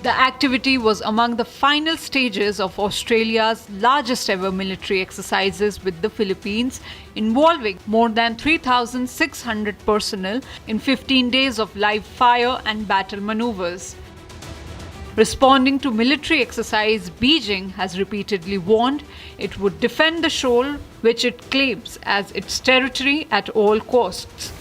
The activity was among the final stages of Australia's largest ever military exercises with the Philippines, involving more than 3,600 personnel in 15 days of live fire and battle maneuvers. Responding to military exercise, Beijing has repeatedly warned it would defend the shoal, which it claims as its territory at all costs.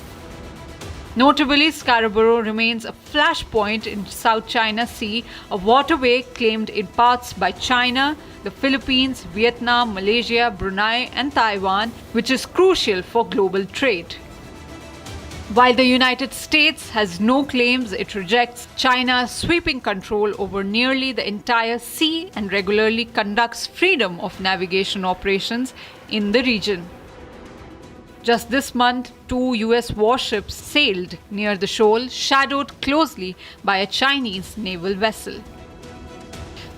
Notably, Scarborough remains a flashpoint in South China Sea, a waterway claimed in parts by China, the Philippines, Vietnam, Malaysia, Brunei and Taiwan, which is crucial for global trade. While the United States has no claims, it rejects China's sweeping control over nearly the entire sea and regularly conducts freedom of navigation operations in the region. Just this month, 2 US warships sailed near the shoal, shadowed closely by a Chinese naval vessel.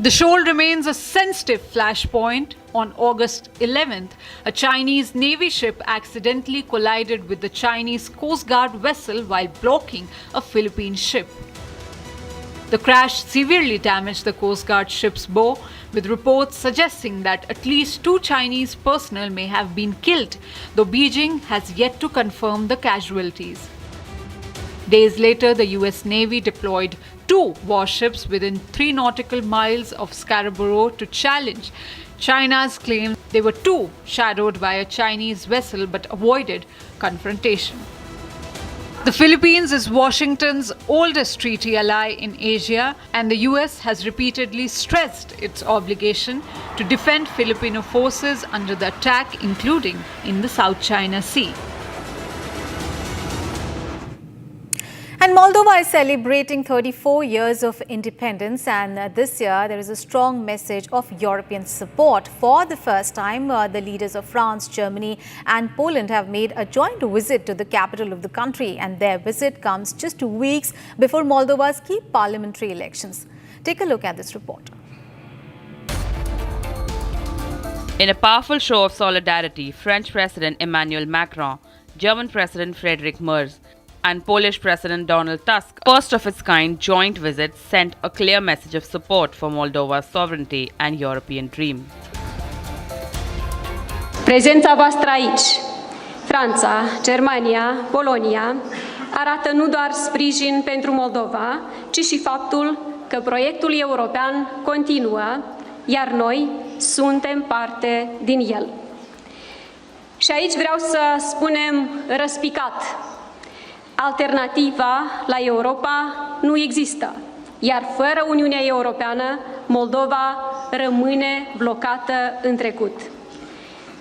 The shoal remains a sensitive flashpoint. On August 11th, a Chinese Navy ship accidentally collided with the Chinese Coast Guard vessel while blocking a Philippine ship. The crash severely damaged the Coast Guard ship's bow, with reports suggesting that at least 2 Chinese personnel may have been killed, though Beijing has yet to confirm the casualties. Days later, the US Navy deployed 2 warships within 3 nautical miles of Scarborough to challenge China's claim they were too shadowed by a Chinese vessel but avoided confrontation. The Philippines is Washington's oldest treaty ally in Asia, and the US has repeatedly stressed its obligation to defend Filipino forces under the attack, including in the South China Sea. And Moldova is celebrating 34 years of independence, and this year there is a strong message of European support. For the first time, the leaders of France, Germany and Poland have made a joint visit to the capital of the country, and their visit comes just 2 weeks before Moldova's key parliamentary elections. Take a look at this report. In a powerful show of solidarity, French President Emmanuel Macron, German President Friedrich Merz and Polish President Donald Tusk, first of its kind joint visit, sent a clear message of support for Moldova's sovereignty and European dream. Prezența voastră aici, Franța, Germania, Polonia, arată nu doar sprijin pentru Moldova, ci și faptul că proiectul european continuă iar noi suntem parte din el. Și aici vreau să spunem răspicat, alternativa la Europa nu există, iar fără Uniunea Europeană, Moldova rămâne blocată în trecut.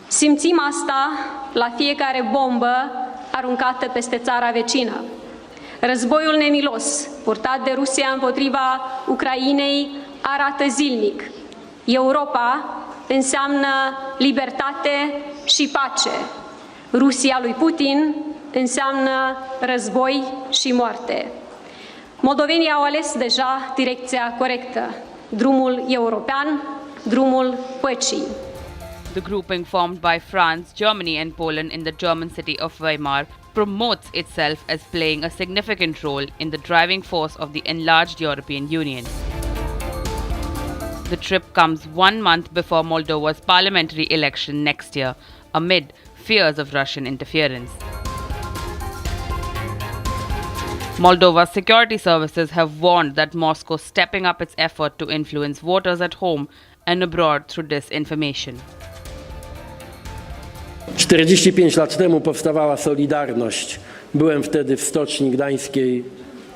Simțim asta la fiecare bombă aruncată peste țara vecină. Războiul nemilos purtat de Rusia împotriva Ucrainei arată zilnic. Europa înseamnă libertate și pace. Rusia lui Putin înseamnă război și moarte. Moldovenii au ales deja direcția corectă, drumul european, drumul păcii. The grouping formed by France, Germany and Poland in the German city of Weimar promotes itself as playing a significant role in the driving force of the enlarged European Union. The trip comes 1 month before Moldova's parliamentary election next year, amid fears of Russian interference. Moldova's security services have warned that Moscow is stepping up its effort to influence voters at home and abroad through disinformation. 45 lat temu powstawała Solidarność. Byłem wtedy w Stoczni Gdańskiej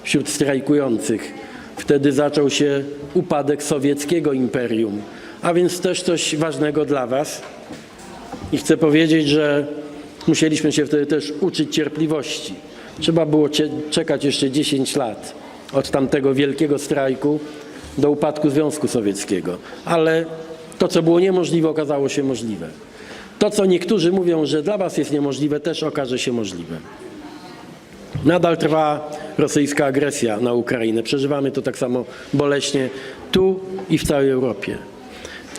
wśród strajkujących. Wtedy zaczął się upadek sowieckiego imperium, a więc też coś ważnego dla Was. I chcę powiedzieć, że musieliśmy się wtedy też uczyć cierpliwości. Trzeba było czekać jeszcze 10 lat od tamtego wielkiego strajku do upadku Związku Sowieckiego. Ale to, co było niemożliwe, okazało się możliwe. To, co niektórzy mówią, że dla Was jest niemożliwe, też okaże się możliwe. Nadal trwa rosyjska agresja na Ukrainę. Przeżywamy to tak samo boleśnie tu i w całej Europie.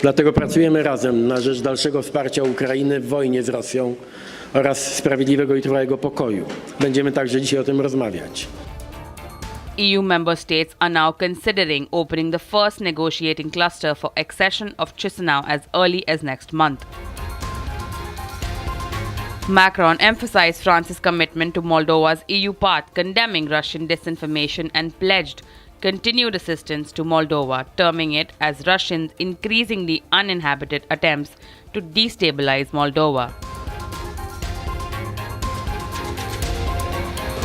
Dlatego pracujemy razem na rzecz dalszego wsparcia Ukrainy w wojnie z Rosją oraz sprawiedliwego i trwałego pokoju. Będziemy także dzisiaj o tym rozmawiać. EU member states are now considering opening the first negotiating cluster for accession of Chisinau as early as next month. Macron emphasized France's commitment to Moldova's EU path, condemning Russian disinformation and pledged continued assistance to Moldova, terming it as Russians' increasingly uninhabited attempts to destabilize Moldova.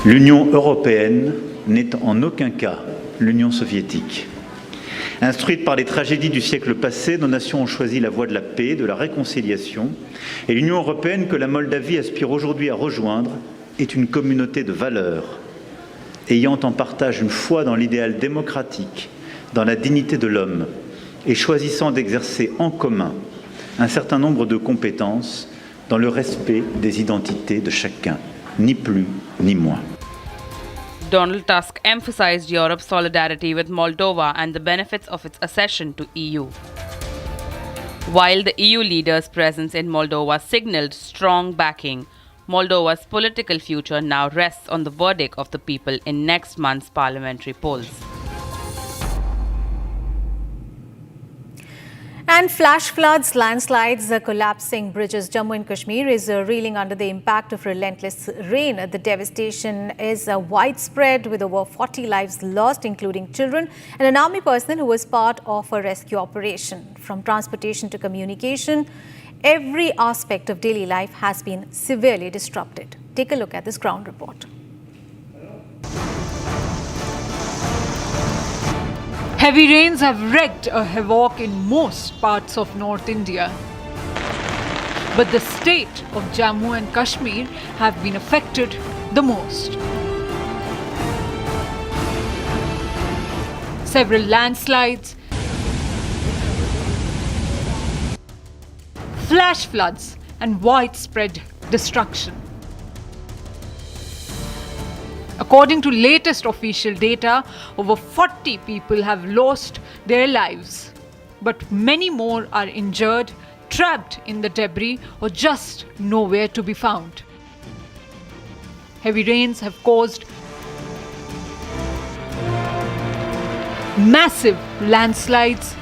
L'Union européenne n'est en aucun cas l'Union soviétique. Instruites par les tragédies du siècle passé, nos nations ont choisi la voie de la paix, de la réconciliation, et l'Union européenne que la Moldavie aspire aujourd'hui à rejoindre est une communauté de valeurs, ayant en partage une foi dans l'idéal démocratique, dans la dignité de l'homme, et choisissant d'exercer en commun un certain nombre de compétences dans le respect des identités de chacun, ni plus ni moins. Donald Tusk emphasized Europe's solidarity with Moldova and the benefits of its accession to EU. While the EU leaders' presence in Moldova signaled strong backing, Moldova's political future now rests on the verdict of the people in next month's parliamentary polls. And flash floods, landslides, collapsing bridges. Jammu and Kashmir is reeling under the impact of relentless rain. The devastation is widespread with over 40 lives lost, including children and an army personnel who was part of a rescue operation. From transportation to communication, every aspect of daily life has been severely disrupted. Take a look at this ground report. Heavy rains have wreaked a havoc in most parts of North India. But the state of Jammu and Kashmir have been affected the most. Several landslides, flash floods and widespread destruction. According to latest official data, over 40 people have lost their lives, but many more are injured, trapped in the debris, or just nowhere to be found. Heavy rains have caused massive landslides,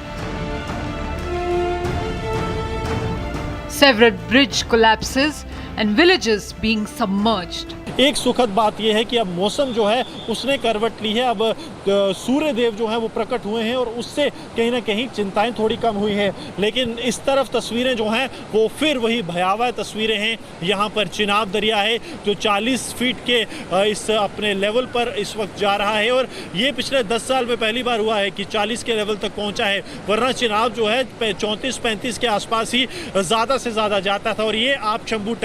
several bridge collapses, and villages being submerged. एक सुखद बात यह है कि अब मौसम जो है उसने करवट ली है। अब सूर्य देव जो है वो प्रकट हुए हैं और उससे कहीं ना कहीं चिंताएं थोड़ी कम हुई हैं। लेकिन इस तरफ तस्वीरें जो हैं वो फिर वही भयावह तस्वीरें हैं। यहाँ पर चिनाब दरिया है जो 40 फीट के इस अपने लेवल पर इस वक्त जा रहा है और ये पिछले 10 साल में पहली बार हुआ है कि 40 के लेवल तक पहुँचा है, वरना चिनाब जो है 34-35 के आसपास ही ज़्यादा से ज़्यादा जाता था। और ये आप शंभू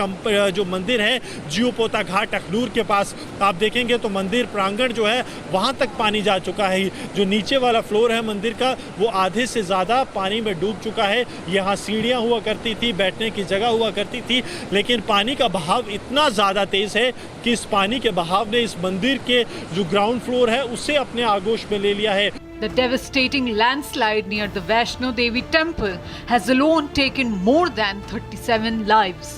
जो मंदिर है जियोपोता घाट अखनूर के पास आप देखेंगे तो मंदिर प्रांगण जो है वहाँ तक पानी जा चुका है। जो नीचे वाला फ्लोर है मंदिर का वो आधे से ज़्यादा पानी में डूब चुका है। यहाँ सीढ़ियाँ हुआ करती थी, बैठने की जगह हुआ करती थी, लेकिन पानी का बहाव इतना ज़्यादा तेज़ है कि इस पानी के बहाव ने इस मंदिर के जो ग्राउंड फ्लोर है उसे अपने आगोश में ले लिया है। The devastating landslide near the Vaishno Devi temple has alone taken more than 37 lives,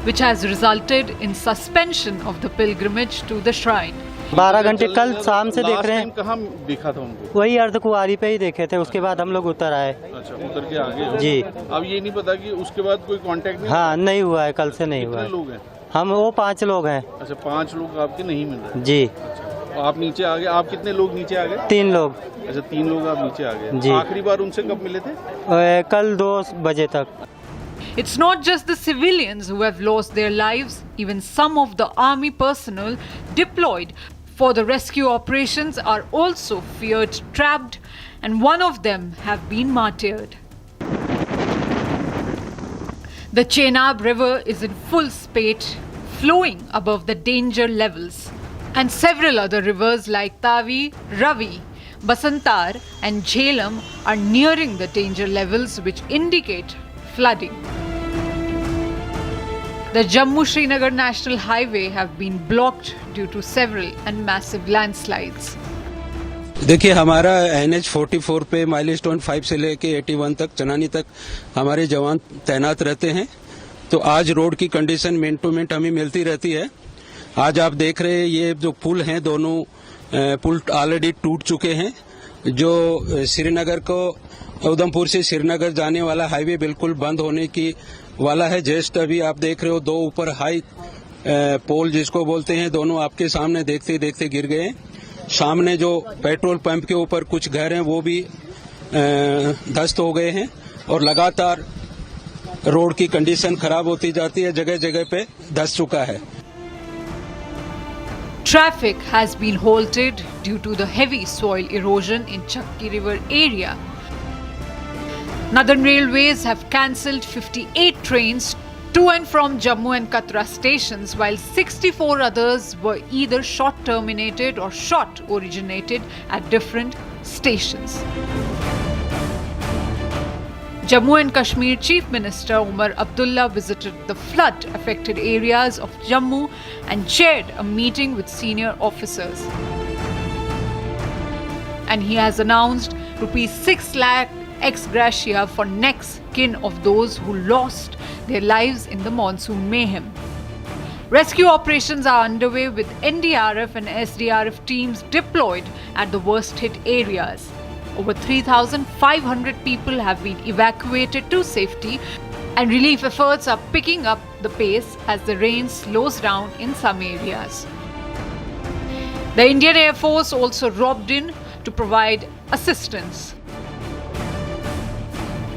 which has resulted in suspension of the pilgrimage to the shrine. 12 घंटे कल शाम से देख रहे हैं। कहाँ देखा था उनको? वही अर्धकुंवारी पे ही देखे थे, उसके बाद हम लोग उतर आए। अच्छा, उतर के आगे हो? जी। अब ये नहीं पता कि उसके बाद कोई कांटेक्ट नहीं? हाँ, नहीं हुआ है, कल से नहीं हुआ है। कितने लोग हैं? हम वो 5 लोग हैं। अच्छा, 5 लोग आपके नहीं मिल रहे? जी। अच्छा, आप नीचे आ गए। आप कितने लोग नीचे आ गए? 3 लोग। अच्छा, 3 लोग आप नीचे आ गए। जी। आखिरी बार उनसे कब मिले थे? कल 2 बजे तक। It's not just the civilians who have lost their lives, even some of the army personnel deployed for the rescue operations are also feared trapped, and one of them have been martyred. The Chenab River is in full spate, flowing above the danger levels, and several other rivers like Tavi, Ravi, Basantar and Jhelum are nearing the danger levels which indicate flooding. The Jammu-Srinagar National Highway have been blocked due to several and massive landslides. देखिए, हमारा NH 44 पे milestone 5 से लेके 81 तक चनानी तक हमारे जवान तैनात रहते हैं। तो आज रोड की कंडीशन मिनट टू मिनट हमें मिलती रहती है। आज आप देख रहे हैं ये जो पुल हैं, दोनों पुल ऑलरेडी टूट चुके हैं। जो श्रीनगर को उधमपुर से श्रीनगर जाने वाला हाईवे बिल्कुल बंद होने की वाला है। जस्ट अभी आप देख रहे हो 2 ऊपर हाई पोल जिसको बोलते हैं, दोनों आपके सामने देखते देखते गिर गए। सामने जो पेट्रोल पंप के ऊपर कुछ घर हैं वो भी ध्वस्त हो गए हैं और लगातार रोड की कंडीशन खराब होती जाती है, जगह जगह पे धंस चुका है। Traffic has been halted due to the heavy soil erosion in Chakki River area. Northern Railways have cancelled 58 trains to and from Jammu and Katra stations, while 64 others were either short terminated or short originated at different stations. Jammu and Kashmir Chief Minister Umar Abdullah visited the flood affected areas of Jammu and chaired a meeting with senior officers. And he has announced ₹6 lakh ex gratia for next kin of those who lost their lives in the monsoon mayhem. Rescue operations are underway with NDRF and SDRF teams deployed at the worst hit areas. Over 3,500 people have been evacuated to safety, and relief efforts are picking up the pace as the rain slows down in some areas. The Indian Air Force also robbed in to provide assistance.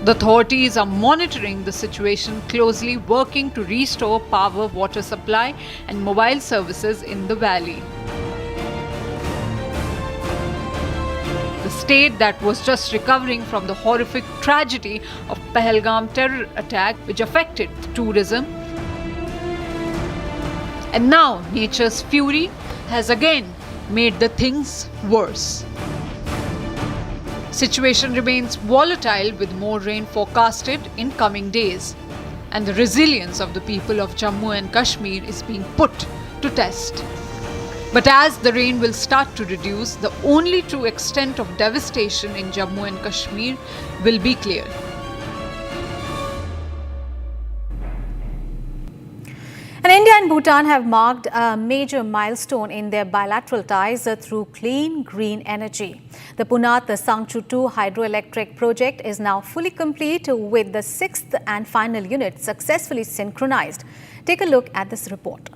The authorities are monitoring the situation closely, working to restore power, water supply, and mobile services in the valley. The state that was just recovering from the horrific tragedy of Pahalgam terror attack, which affected tourism, and now nature's fury has again made the things worse. Situation remains volatile with more rain forecasted in coming days, and the resilience of the people of Jammu and Kashmir is being put to test. But as the rain will start to reduce, the only true extent of devastation in Jammu and Kashmir will be clear. And India and Bhutan have marked a major milestone in their bilateral ties through clean green energy. The Punat Sangchu 2 hydroelectric project is now fully complete with the 6th and final unit successfully synchronized. Take a look at this report.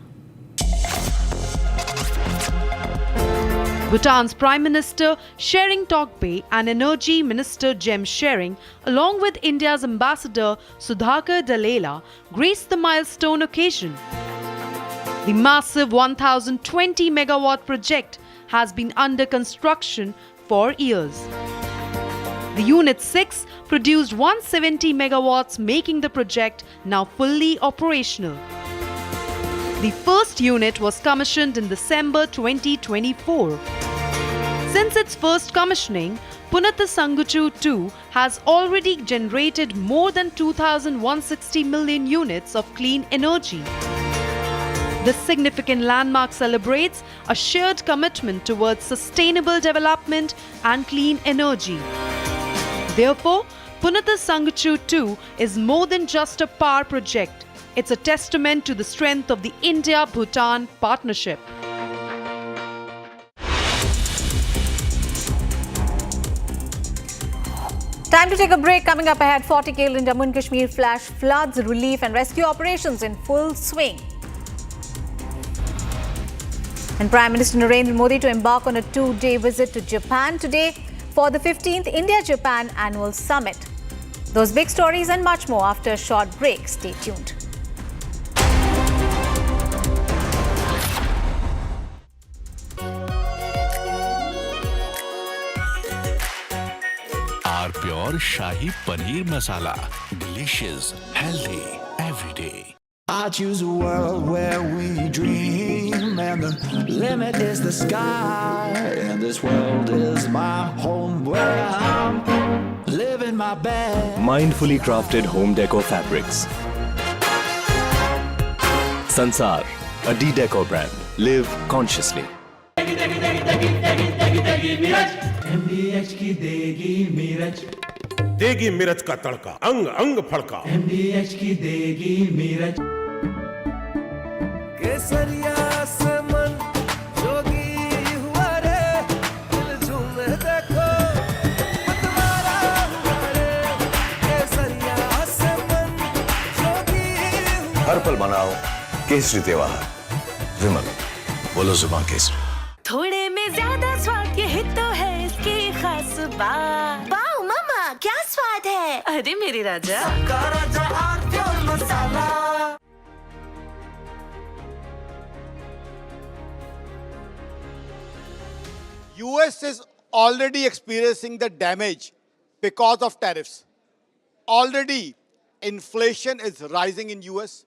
Bhutan's Prime Minister Tshering Tokbe and Energy Minister Gem Tshering, along with India's Ambassador Sudhakar Dalela, graced the milestone occasion. The massive 1020 megawatt project has been under construction for years. The Unit 6 produced 170 megawatts, making the project now fully operational. The first unit was commissioned in December 2024. Since its first commissioning, Punatha Sanguchu 2 has already generated more than 2,160 million units of clean energy. This significant landmark celebrates a shared commitment towards sustainable development and clean energy. Therefore, Punatha Sanguchu 2 is more than just a power project. It's a testament to the strength of the India-Bhutan partnership. Time to take a break. Coming up ahead, 40 killed in Jammu and Kashmir flash floods, relief and rescue operations in full swing. And Prime Minister Narendra Modi to embark on a 2-day visit to Japan today for the 15th India-Japan Annual Summit. Those big stories and much more after a short break. Stay tuned. Our pure Shahi Paneer Masala. Delicious, healthy, every day. I choose a world where we dream, and the limit is the sky. And this world is my home where I'm living my best. Mindfully crafted home decor fabrics. Sansar, a D-Decor brand. Live consciously. MDH की देगी मीरज, देगी मिर्च का तड़का, अंग अंग फड़का। MDH की देगी मीरज, केसरिया से मन जोगी हुआ रे, दिल झूमे देखो मतवारा हुआ रे, केसरिया से मन जोगी हुआ। हर पल मनाओ केसरी त्योहार। विमल, बोलो जुबान केसरी। थोड़े में ज्यादा स्वाद, यही तो है इसकी खास बात। वाओ मामा, क्या स्वाद है। अरे मेरे राजा, राजा और pure masala. US is already experiencing the damage because of tariffs. Already inflation is rising in US.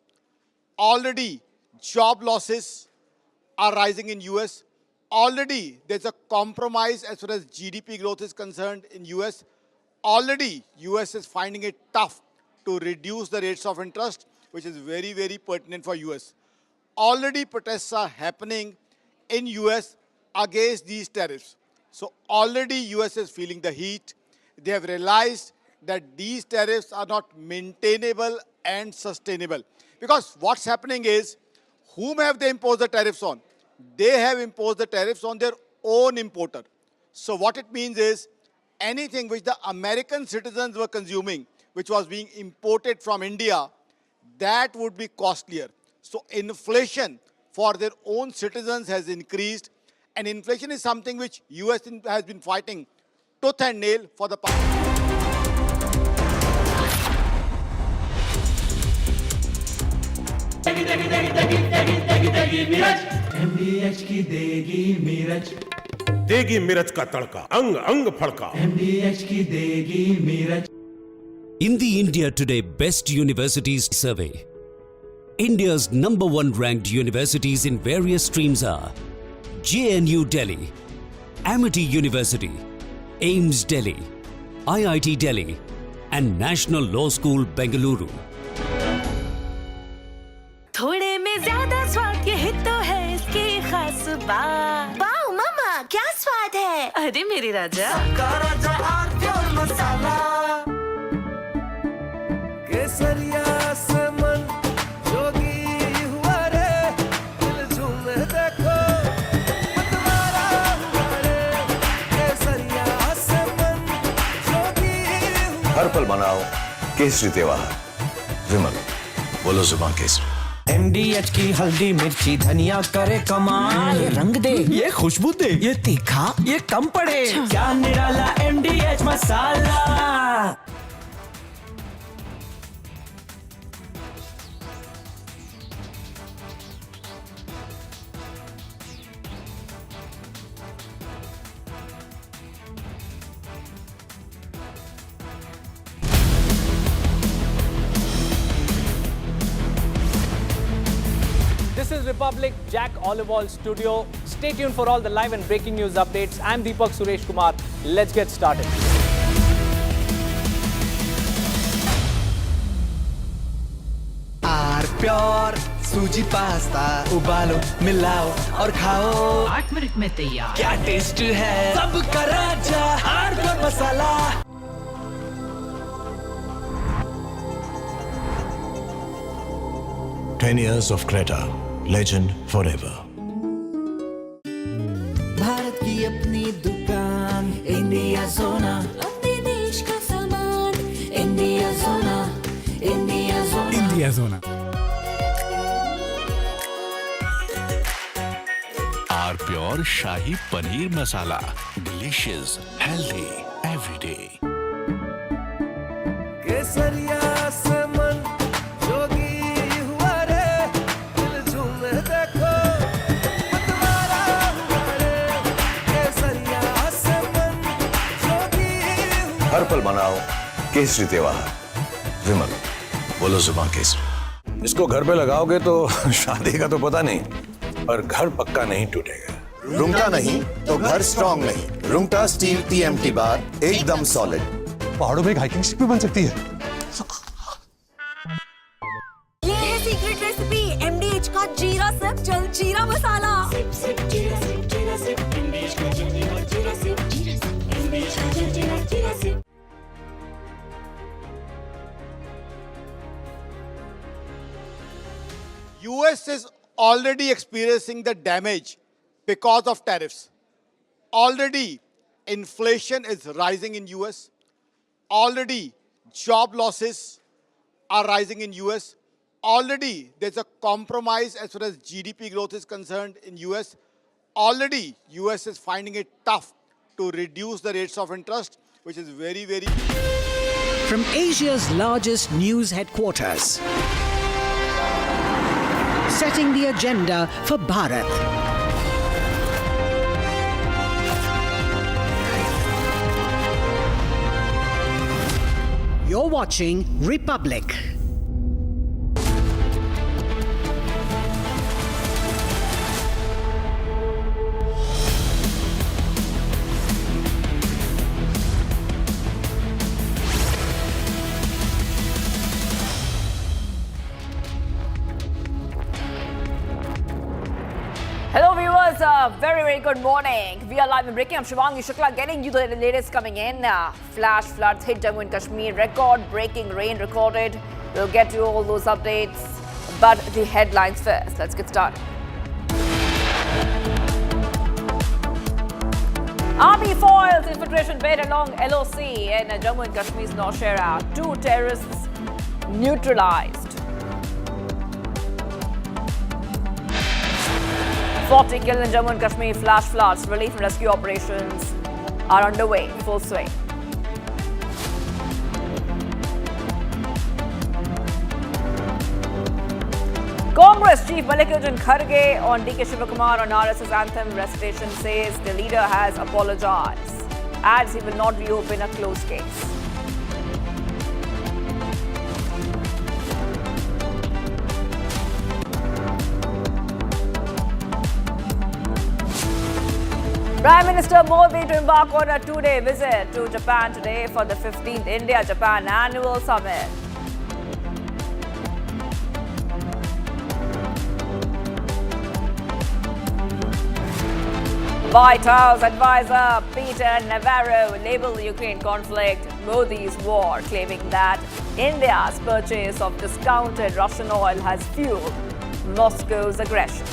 Already job losses are rising in US. Already there's a compromise as far as GDP growth is concerned in US. Already US is finding it tough to reduce the rates of interest, which is very, very pertinent for US. Already protests are happening in US against these tariffs. So already US is feeling the heat. They have realized that these tariffs are not maintainable and sustainable. Because what's happening is, whom have they imposed the tariffs on? They have imposed the tariffs on their own importer. So what it means is, anything which the American citizens were consuming, which was being imported from India, that would be costlier. So inflation for their own citizens has increased, and inflation is something which US has been fighting tooth and nail for the past. MDH की देगी मीरज, देगी मिर्च का तड़का, अंग अंग फड़का। MDH की देगी Miraj. In the India Today Best Universities Survey, India's #1 ranked universities in various streams are JNU Delhi, Amity University, AIMS Delhi, IIT Delhi, and National Law School Bengaluru. थोड़े में ज्यादा स्वाद, यही तो है इसकी खास बात। वाओ मामा, क्या स्वाद है। अरे मेरे राजा, राजा और प्योर मसाला। केसरिया से मन जोगी हुआ रे, दिल झूमे देखो मतवारा हुआ रे, केसरिया से मन जोगी हुआ। हर पल मनाओ केसरी त्योहार। विमल, बोलो जुबान केसरी। MDH की हल्दी मिर्ची धनिया करे कमाल, ये रंग दे, ये खुशबू दे, ये तीखा, ये कम पड़े, क्या निराला MDH masala. This is Republic Jack Olival Studio. Stay tuned for all the live and breaking news updates. I'm Deepak Suresh Kumar. Let's get started. Pure सूजी पास्ता उबालो मिलाओ और खाओ 8 मिनट में तैयार। क्या टेस्ट है सबका राजा R pure masala. Ten years of Creta, legend forever. Bharat की अपनी दुकान इंडिया सोना, अपने देश का सामान इंडिया सोना, इंडिया सोना, इंडिया सोना। आर प्योर शाही paneer masala, delicious, healthy, everyday. केसरिया से मन जोगी हुआ रे, दिल झूमे देखो मतवारा हुआ रे, केसरिया से मन जोगी हुआ। हर पल मनाओ केसरी त्योहार। विमल, बोलो जुबान केसरी। इसको घर पे लगाओगे तो शादी का तो पता नहीं, पर घर पक्का नहीं टूटेगा। रुंगटा नहीं तो घर स्ट्रॉन्ग नहीं। रुंगटा स्टील TMT बार एकदम सॉलिड। पहाड़ों में एक हाइकिंग स्टिक भी बन सकती है। ये है सीक्रेट रेसिपी MDH का जीरा सिप जलजीरा मसाला। सिप सिप जीरा सिप जीरा सिप MDH का जलजीरा सिप जीरा सिप MDH का जलजीरा जीरा SIP. US is already experiencing the damage because of tariffs. Already inflation is rising in US. Already job losses are rising in US. Already there's a compromise as far as GDP growth is concerned in US. Already US is finding it tough to reduce the rates of interest, which is very, very... From Asia's largest news headquarters, setting the agenda for Bharat. You're watching Republic. Hello viewers, very good morning. We are live and breaking. I'm Shivangi Shukla getting you the latest coming in. Flash floods hit Jammu and Kashmir. Record-breaking rain recorded. We'll get you all those updates. But the headlines first. Let's get started. Army foils infiltration bid along LOC in Jammu and Kashmir's Nowshera. 2 terrorists neutralized. 40 killed in Jammu and Kashmir, flash floods, relief and rescue operations are underway, full swing. Congress Chief Mallikarjun Kharge on DK Shivakumar on RSS anthem recitation says the leader has apologized, adds he will not reopen a closed case. Prime Minister Modi to embark on a 2-day visit to Japan today for the 15th India-Japan Annual Summit. White House advisor Peter Navarro labelled the Ukraine conflict Modi's war, claiming that India's purchase of discounted Russian oil has fueled Moscow's aggression.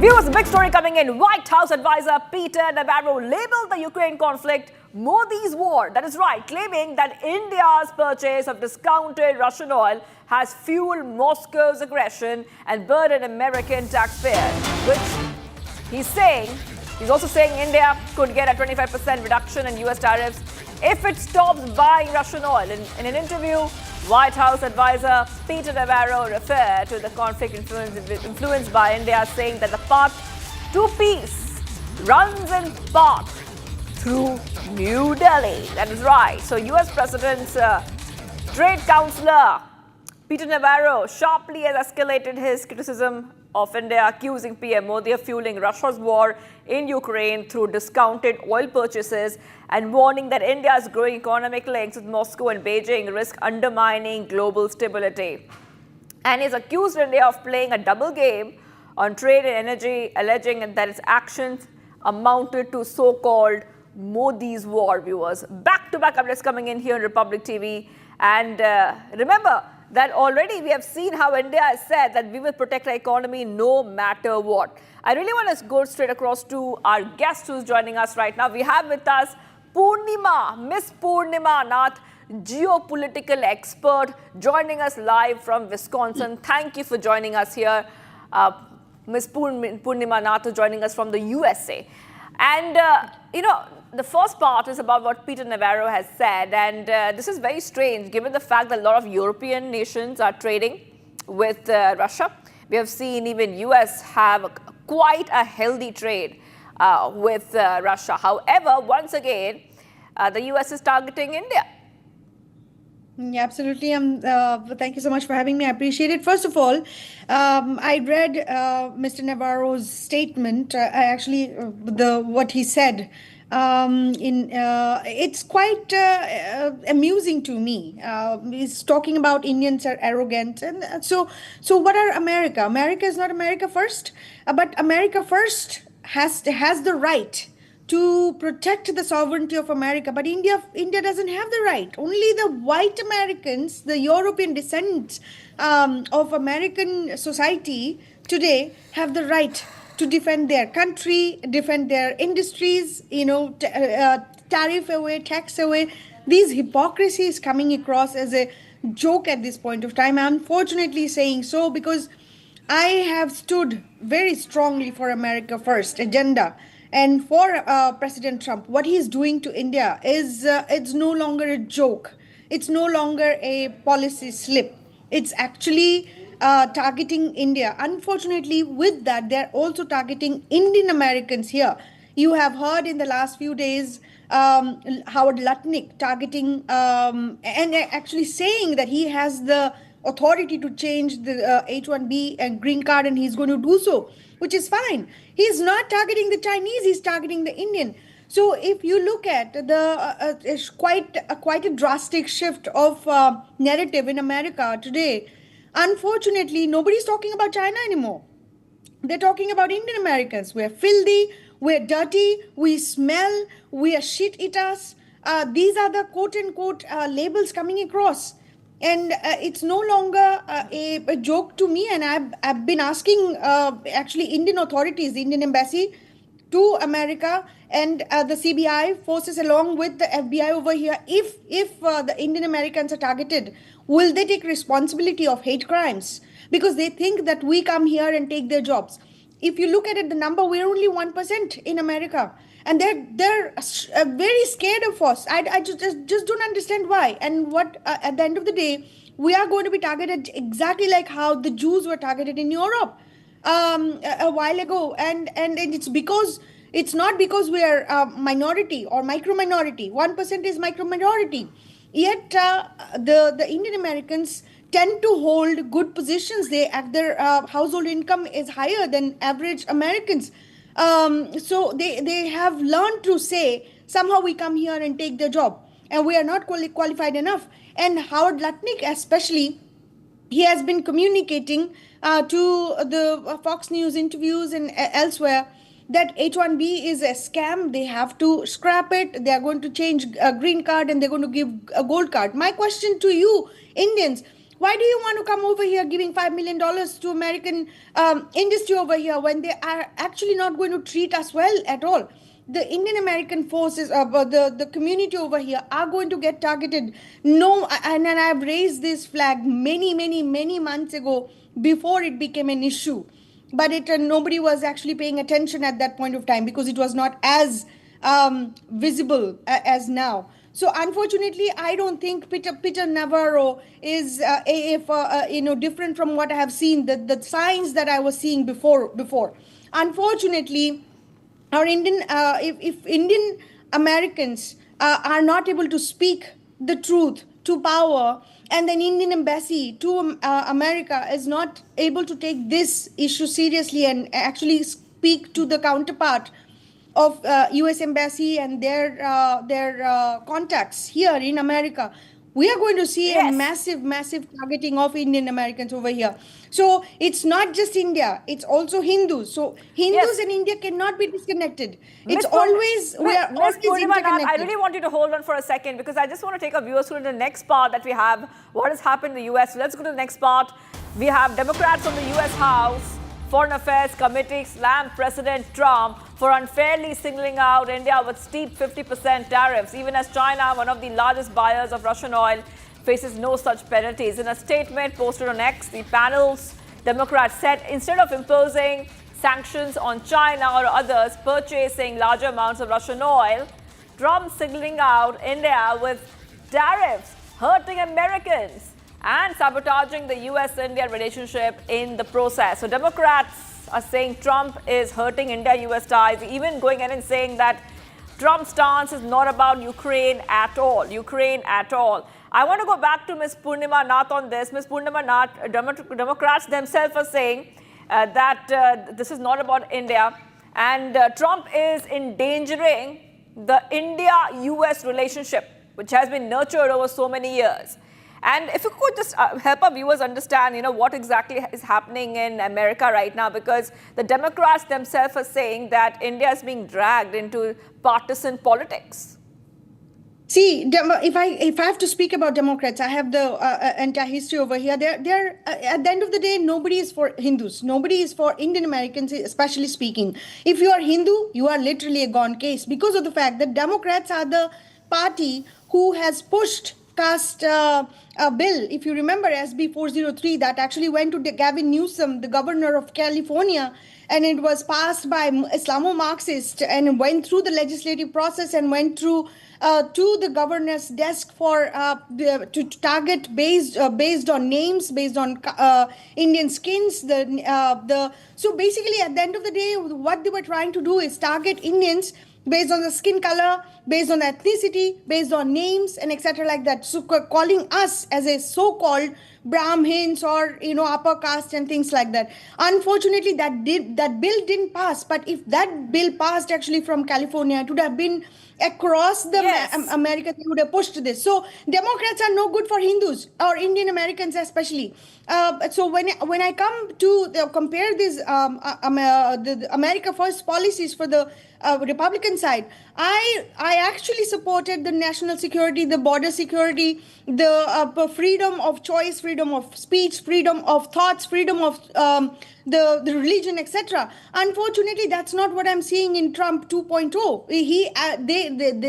Viewers, a big story coming in. White House advisor Peter Navarro labeled the Ukraine conflict Modi's war. That is right, claiming that India's purchase of discounted Russian oil has fueled Moscow's aggression and burdened American taxpayers, which he's also saying India could get a 25% reduction in US tariffs if it stops buying Russian oil. In an interview, White House advisor Peter Navarro referred to the conflict influenced by India, saying that the path to peace runs in part through New Delhi. That is right. So US President's trade counselor Peter Navarro sharply has escalated his criticism of India, accusing PM Modi of fueling Russia's war in Ukraine through discounted oil purchases and warning that India's growing economic links with Moscow and Beijing risk undermining global stability. And he's accused India of playing a double game on trade and energy, alleging that its actions amounted to so-called Modi's war. Viewers, back-to-back updates coming in here on Republic TV. And remember that already we have seen how India has said that we will protect our economy no matter what. I really want to go straight across to our guest who's joining us right now. We have with us Purnima, Miss Purnima Nath, geopolitical expert, joining us live from Wisconsin. Thank you for joining us here. Miss Purnima Nath is joining us from the USA. And, the first part is about what Peter Navarro has said, and this is very strange given the fact that a lot of European nations are trading with Russia. We have seen even US have quite a healthy trade with Russia. However, once again, the US is targeting India. Yeah, absolutely. Thank you so much for having me. I appreciate it. First of all, I read Mr. Navarro's statement. What he said. It's quite amusing to me. He's talking about Indians are arrogant, and so what are America? America is not America first, but America first has the right to protect the sovereignty of America, but India doesn't have the right. Only the white Americans, the European descendants of American society today have the right to defend their country, defend their industries, tariff away, tax away. These hypocrisy is coming across as a joke at this point of time. I'm unfortunately saying so because I have stood very strongly for America First agenda. And for President Trump, what he's doing to India is it's no longer a joke. It's no longer a policy slip. It's actually targeting India. Unfortunately, with that, they're also targeting Indian Americans here. You have heard in the last few days Howard Lutnick targeting and actually saying that he has the authority to change the H-1B and green card, and he's going to do so, which is fine. He's not targeting the Chinese, he's targeting the Indian. So if you look at it's quite a drastic shift of narrative in America today. Unfortunately, nobody's talking about China anymore. They're talking about Indian Americans. We're filthy, we're dirty, we smell, we are shit eaters. These are the quote-unquote labels coming across. And it's no longer a joke to me. And I've been asking actually Indian authorities, the Indian embassy to America and the CBI forces along with the FBI over here, if the Indian Americans are targeted, will they take responsibility of hate crimes? Because they think that we come here and take their jobs. If you look at it, the number, we're only 1% in America. And they're very scared of us. I just don't understand why. And what at the end of the day, we are going to be targeted exactly like how the Jews were targeted in Europe a while ago. And it's not because we are a minority or micro-minority. 1% is micro-minority. Yet the Indian Americans tend to hold good positions. Their household income is higher than average Americans. So they have learned to say, somehow we come here and take their job. And we are not qualified enough. And Howard Lutnick especially, he has been communicating to the Fox News interviews and elsewhere that H-1B is a scam. They have to scrap it. They are going to change a green card and they're going to give a gold card. My question to you, Indians, Why do you want to come over here giving $5 million to American industry over here when they are actually not going to treat us well at all? The Indian American forces, the community over here are going to get targeted. No, and I've raised this flag many months ago before it became an issue. But nobody was actually paying attention at that point of time because it was not as visible as now. So unfortunately, I don't think Peter Navarro is different from what I have seen, the signs that I was seeing before. Unfortunately, our if Indian Americans are not able to speak the truth to power, and then Indian embassy to America is not able to take this issue seriously and actually speak to the counterpart of U.S. embassy and their contacts here in America, we are going to see a massive targeting of Indian Americans over here. So it's not just India, it's also Hindus. So Hindus and India cannot be disconnected. It's always, we are always interconnected. I really want you to hold on for a second because I just want to take our viewers through the next part that we have, what has happened in the US. So let's go to the next part. We have Democrats from the US House Foreign Affairs Committee slammed President Trump for unfairly singling out India with steep 50% tariffs, even as China, one of the largest buyers of Russian oil, faces no such penalties. In a statement posted on X, the panel's Democrats said instead of imposing sanctions on China or others purchasing larger amounts of Russian oil, Trump singling out India with tariffs, hurting Americans and sabotaging the US-India relationship in the process. So Democrats are saying Trump is hurting India-US ties, even going ahead and saying that Trump's stance is not about Ukraine at all. I want to go back to Ms. Purnima Nath on this. Ms. Purnima Nath, Democrats themselves are saying that this is not about India, and Trump is endangering the India-US relationship, which has been nurtured over so many years. And if you could just help our viewers understand, what exactly is happening in America right now, because the Democrats themselves are saying that India is being dragged into partisan politics. See, if I have to speak about Democrats, I have the entire history over here. They're at the end of the day, nobody is for Hindus. Nobody is for Indian Americans, especially speaking. If you are Hindu, you are literally a gone case because of the fact that Democrats are the party who has pushed cast a bill, if you remember, SB 403, that actually went to Gavin Newsom, the governor of California, and it was passed by Islamo-Marxists and went through the legislative process and went through to the governor's desk for to target based on names, based on Indian skins. So basically, at the end of the day, what they were trying to do is target Indians based on the skin color, based on ethnicity, based on names, and etc. like that. So calling us as a so-called Brahmins or upper caste and things like that. Unfortunately, that bill didn't pass. But if that bill passed actually from California, it would have been across the America. They would have pushed this. So Democrats are no good for Hindus or Indian Americans especially. So when I come to compare these the America First policies for the Republican side, I actually supported the national security, the border security, the freedom of choice, freedom of speech, freedom of thoughts, freedom of the religion, etc. Unfortunately, that's not what I'm seeing in Trump 2.0.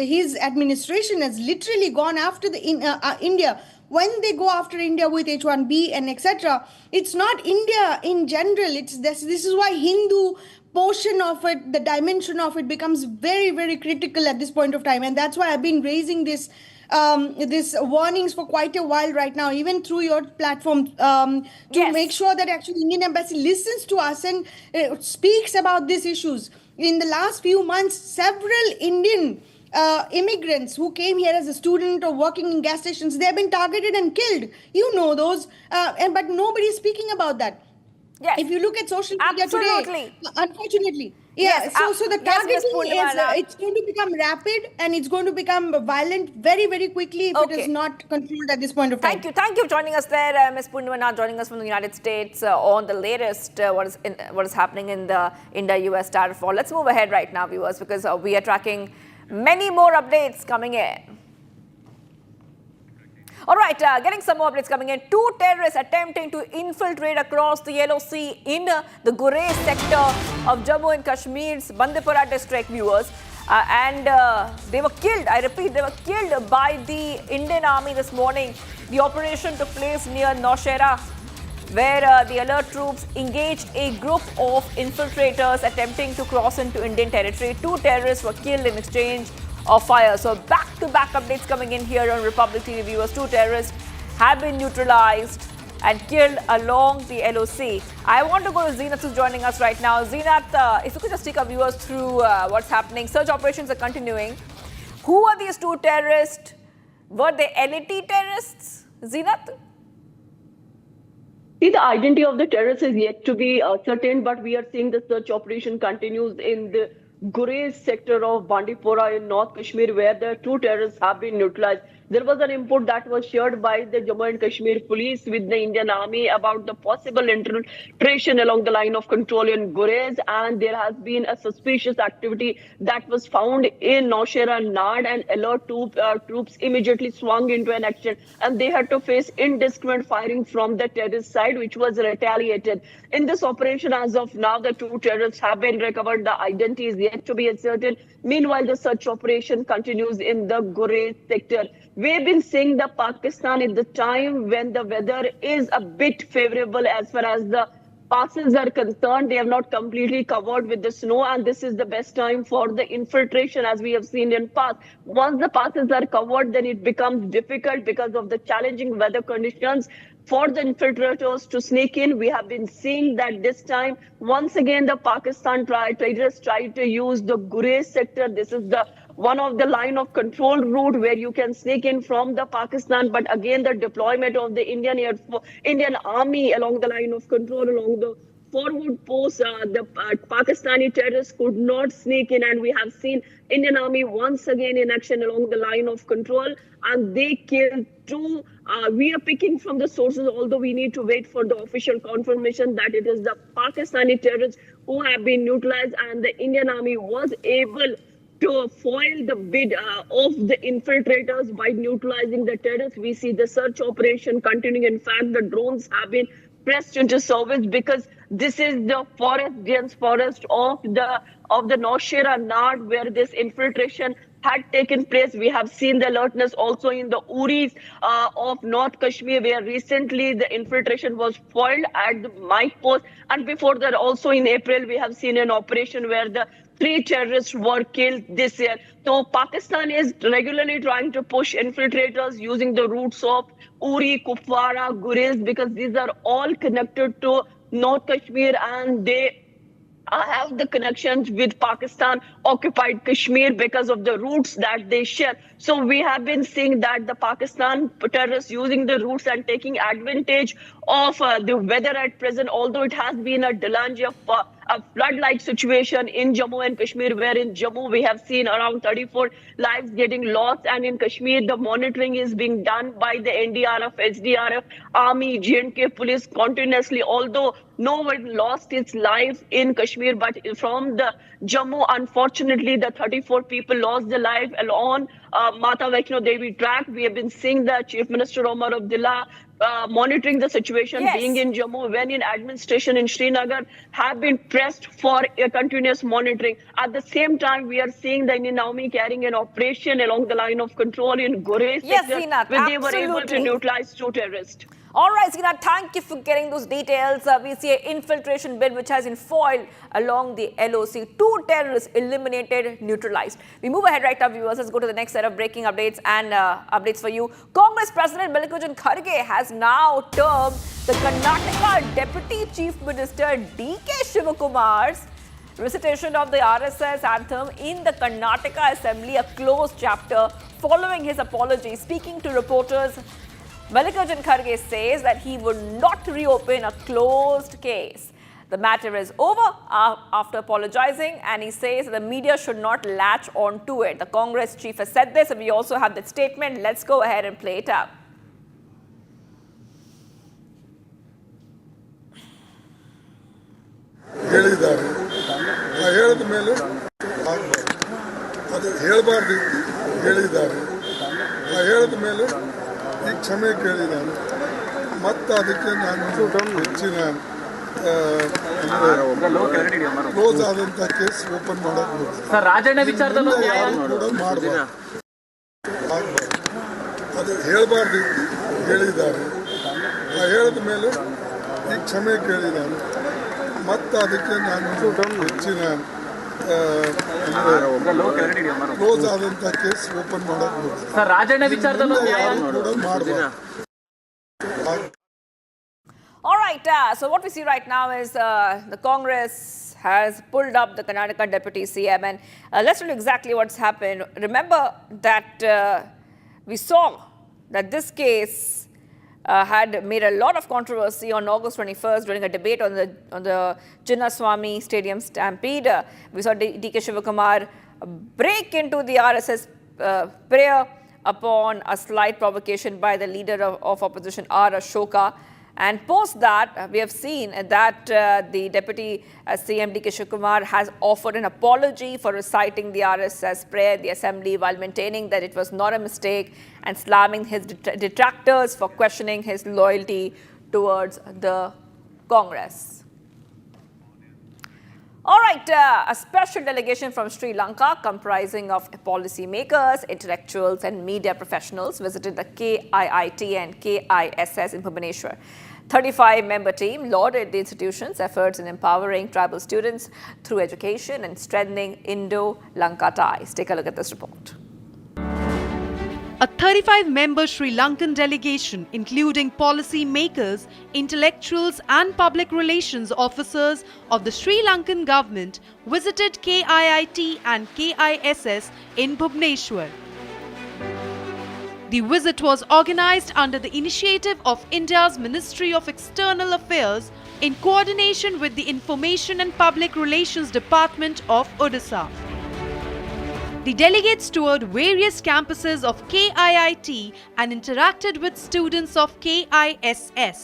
His administration has literally gone after India. When they go after India with H1B and etc., it's not India in general. It's this is why Hindu portion of it, the dimension of it, becomes very, very critical at this point of time. And that's why I've been raising this warnings for quite a while right now, even through your platform, to make sure that actually Indian Embassy listens to us and speaks about these issues. In the last few months, several Indian immigrants who came here as a student or working in gas stations, they have been targeted and killed. You know those, but nobody is speaking about that. Yes. If you look at social media today, unfortunately, so the targeting it's going to become rapid and it's going to become violent very, very quickly if it is not controlled at this point of time. Thank you for joining us there, Ms. Purnima Nath, joining us from the United States on the latest what is happening in the India-US tariff war. Let's move ahead right now, viewers, because we are tracking many more updates coming in. All right, getting some more updates coming in. 2 terrorists attempting to infiltrate across the LOC in the Gurez sector of Jammu and Kashmir's Bandipora district, viewers. And they were killed, I repeat, they were killed by the Indian Army this morning. The operation took place near Nowshera, where the alert troops engaged a group of infiltrators attempting to cross into Indian territory. 2 terrorists were killed in exchange of fire. So back-to-back updates coming in here on Republic TV, viewers. 2 terrorists have been neutralized and killed along the LOC. I want to go to Zeenat, who's joining us right now. Zeenat, if you could just take our viewers through what's happening. Search operations are continuing. Who are these 2 terrorists? Were they LAT terrorists? Zeenat? See, the identity of the terrorists is yet to be certain, but we are seeing the search operation continues in the Gurez sector of Bandipora in North Kashmir, where the 2 terrorists have been neutralized. There was an input that was shared by the Jammu and Kashmir police with the Indian Army about the possible infiltration along the line of control in Gurez, and there has been a suspicious activity that was found in Nowshera Nard, and alert troops immediately swung into an action, and they had to face indiscriminate firing from the terrorist side, which was retaliated. In this operation, as of now, the 2 terrorists have been recovered. The identity is yet to be ascertained. Meanwhile, the search operation continues in the Gurez sector. We've been seeing the Pakistan at the time when the weather is a bit favorable as far as the passes are concerned. They have not completely covered with the snow, and this is the best time for the infiltration, as we have seen in past. Once the passes are covered, then it becomes difficult because of the challenging weather conditions for the infiltrators to sneak in. We have been seeing that this time, once again, the Pakistan terrorists tried to use the Gurez sector. This is the one of the line of control route where you can sneak in from the Pakistan, but again the deployment of the Indian Army along the line of control, along the forward post, the Pakistani terrorists could not sneak in, and we have seen Indian Army once again in action along the line of control, and they killed 2. We are picking from the sources, although we need to wait for the official confirmation that it is the Pakistani terrorists who have been neutralized, and the Indian Army was able to foil the bid of the infiltrators by neutralizing the terrorists. We see the search operation continuing. In fact, the drones have been pressed into service because this is the forest, dense forest of the Nowshera Nard, where this infiltration had taken place. We have seen the alertness also in the Uris of North Kashmir, where recently the infiltration was foiled at the Mike post. And before that, also in April, we have seen an operation where the 3 terrorists were killed this year. So Pakistan is regularly trying to push infiltrators using the routes of Uri, Kupwara, Gurez, because these are all connected to North Kashmir, and they have the connections with Pakistan occupied Kashmir because of the routes that they share. So we have been seeing that the Pakistan terrorists using the routes and taking advantage of the weather at present, although it has been a deluge of a flood-like situation in Jammu and Kashmir, where in Jammu we have seen around 34 lives getting lost, and in Kashmir the monitoring is being done by the NDRF, SDRF, Army, J&K police continuously, although no one lost its life in Kashmir, but from the Jammu, unfortunately, the 34 people lost their life on Mata Vaishno Devi track. We have been seeing the Chief Minister Omar Abdullah monitoring the situation, being in Jammu, when in administration in Srinagar have been pressed for a continuous monitoring. At the same time, we are seeing the Indian Army carrying an operation along the line of control in Gurez sector, Zeenat, where they were able to neutralize 2 terrorists. All right, Zeenat, thank you for getting those details. We see an infiltration bid which has been foiled along the LOC. 2 terrorists eliminated, neutralized. We move ahead right now, viewers. Let's go to the next set of breaking updates and updates for you. Congress President Mallikarjun Kharge has now termed the Karnataka Deputy Chief Minister D.K. Shivakumar's recitation of the RSS anthem in the Karnataka Assembly a closed chapter following his apology. Speaking to reporters, Mallikarjun Kharge says that he would not reopen a closed case. The matter is over after apologizing, and he says the media should not latch on to it. The Congress chief has said this, and we also have that statement. Let's go ahead and play it out. ಈಗ ಕ್ಷಮೆ ಕೇಳಿದ್ದಾನೆ. ಮತ್ತು ಅದಕ್ಕೆ ನಾನು ಹೆಚ್ಚಿನ close ಆದಂಥ case open ಮಾಡೋದು sir Rajanna ವಿಚಾರದಲ್ಲಿ ಕೂಡ ಮಾಡಬಾರ್ದು. ಅದು ಹೇಳಬಾರ್ದು ಹೇಳಿದ್ದಾರೆ. ಹೇಳಿದ ಮೇಲೆ ಈಗ ಕ್ಷಮೆ ಕೇಳಿದ್ದಾನೆ. ಮತ್ತು ಅದಕ್ಕೆ ನಾನು ಹೆಚ್ಚಿನ ಕ್ಲೋಸ್ ಆದಂಥ ಕೇಸ್ ಓಪನ್ ಮಾಡೋದು ಸರ್ ರಾಜಣ್ಣ ವಿಚಾರದಲ್ಲಿ ಕೂಡ ಮಾಡಬಾರ್ದು. All right, so what we see right now is the Congress has pulled up the Karnataka Deputy CM, and let's tell you exactly what's happened. Remember that we saw that this case had made a lot of controversy on August 21st during a debate on the Chinnaswamy Stadium stampede. We saw D.K. Shivakumar break into the RSS prayer upon a slight provocation by the leader of opposition R. Ashoka. And post that, we have seen that the Deputy CM D.K. Shivakumar has offered an apology for reciting the RSS prayer at the assembly while maintaining that it was not a mistake and slamming his detractors for questioning his loyalty towards the Congress. All right, a special delegation from Sri Lanka comprising of policymakers, intellectuals and media professionals visited the KIIT and KISS in Bhubaneswar. 35-member team lauded the institution's efforts in empowering tribal students through education and strengthening Indo-Lanka ties. Take a look at this report. A 35-member Sri Lankan delegation, including policy makers, intellectuals and public relations officers of the Sri Lankan government, visited KIIT and KISS in Bhubaneswar. The visit was organized under the initiative of India's Ministry of External Affairs in coordination with the Information and Public Relations Department of Odisha. The delegates toured various campuses of KIIT and interacted with students of KISS.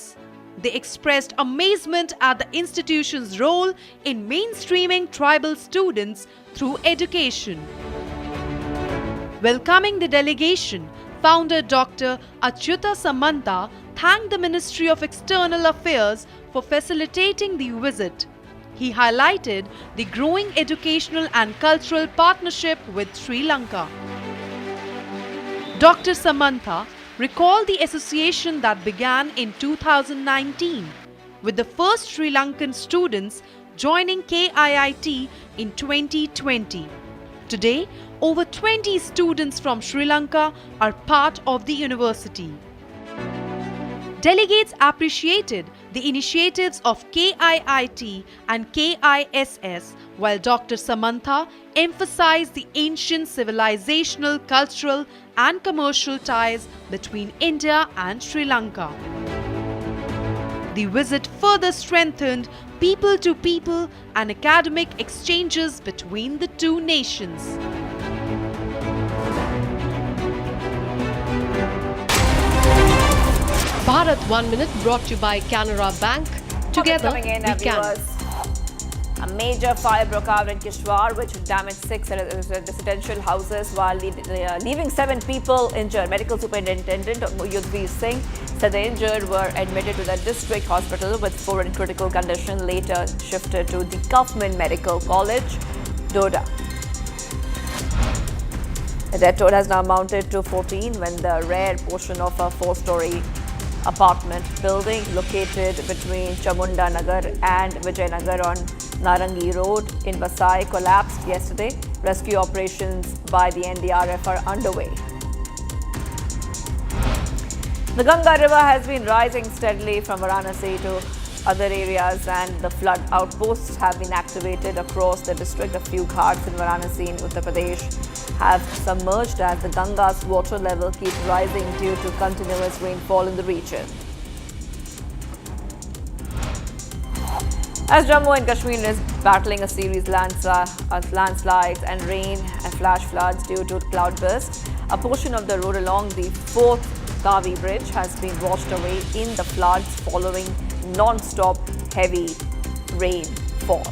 They expressed amazement at the institution's role in mainstreaming tribal students through education. Welcoming the delegation, Founder Dr. Achyuta Samanta thanked the Ministry of External Affairs for facilitating the visit. He highlighted the growing educational and cultural partnership with Sri Lanka. Dr. Samanta recalled the association that began in 2019, with the first Sri Lankan students joining KIIT in 2020. Today, over 20 students from Sri Lanka are part of the university. Delegates appreciated the initiatives of KIIT and KISS, while Dr. Samantha emphasized the ancient civilizational, cultural and commercial ties between India and Sri Lanka. The visit further strengthened people-to-people and academic exchanges between the two nations. Bharat 1 Minute brought to you by Canara Bank. Together Coming in, we can. A major fire broke out in Kishtwar, which damaged 6 residential houses while leaving 7 people injured. Medical Superintendent Yudhveer Singh said the injured were admitted to the district hospital with 4 in critical condition, later shifted to the Government Medical College, Doda. The death toll has now mounted to 14 when the rear portion of a 4-story apartment building located between Chamunda Nagar and Vijayanagar on Narangi Road in Vasai collapsed yesterday. Rescue operations by the NDRF are underway. The Ganga River has been rising steadily from Varanasi to other areas, and the flood outposts have been activated across the district. A few ghats in Varanasi in Uttar Pradesh have submerged as the Ganga's water level keeps rising due to continuous rainfall in the region. As Jammu and Kashmir is battling a series of landslides and rain and flash floods due to cloudburst, a portion of the road along the 4th Kavi Bridge has been washed away in the floods following non-stop heavy rainfall.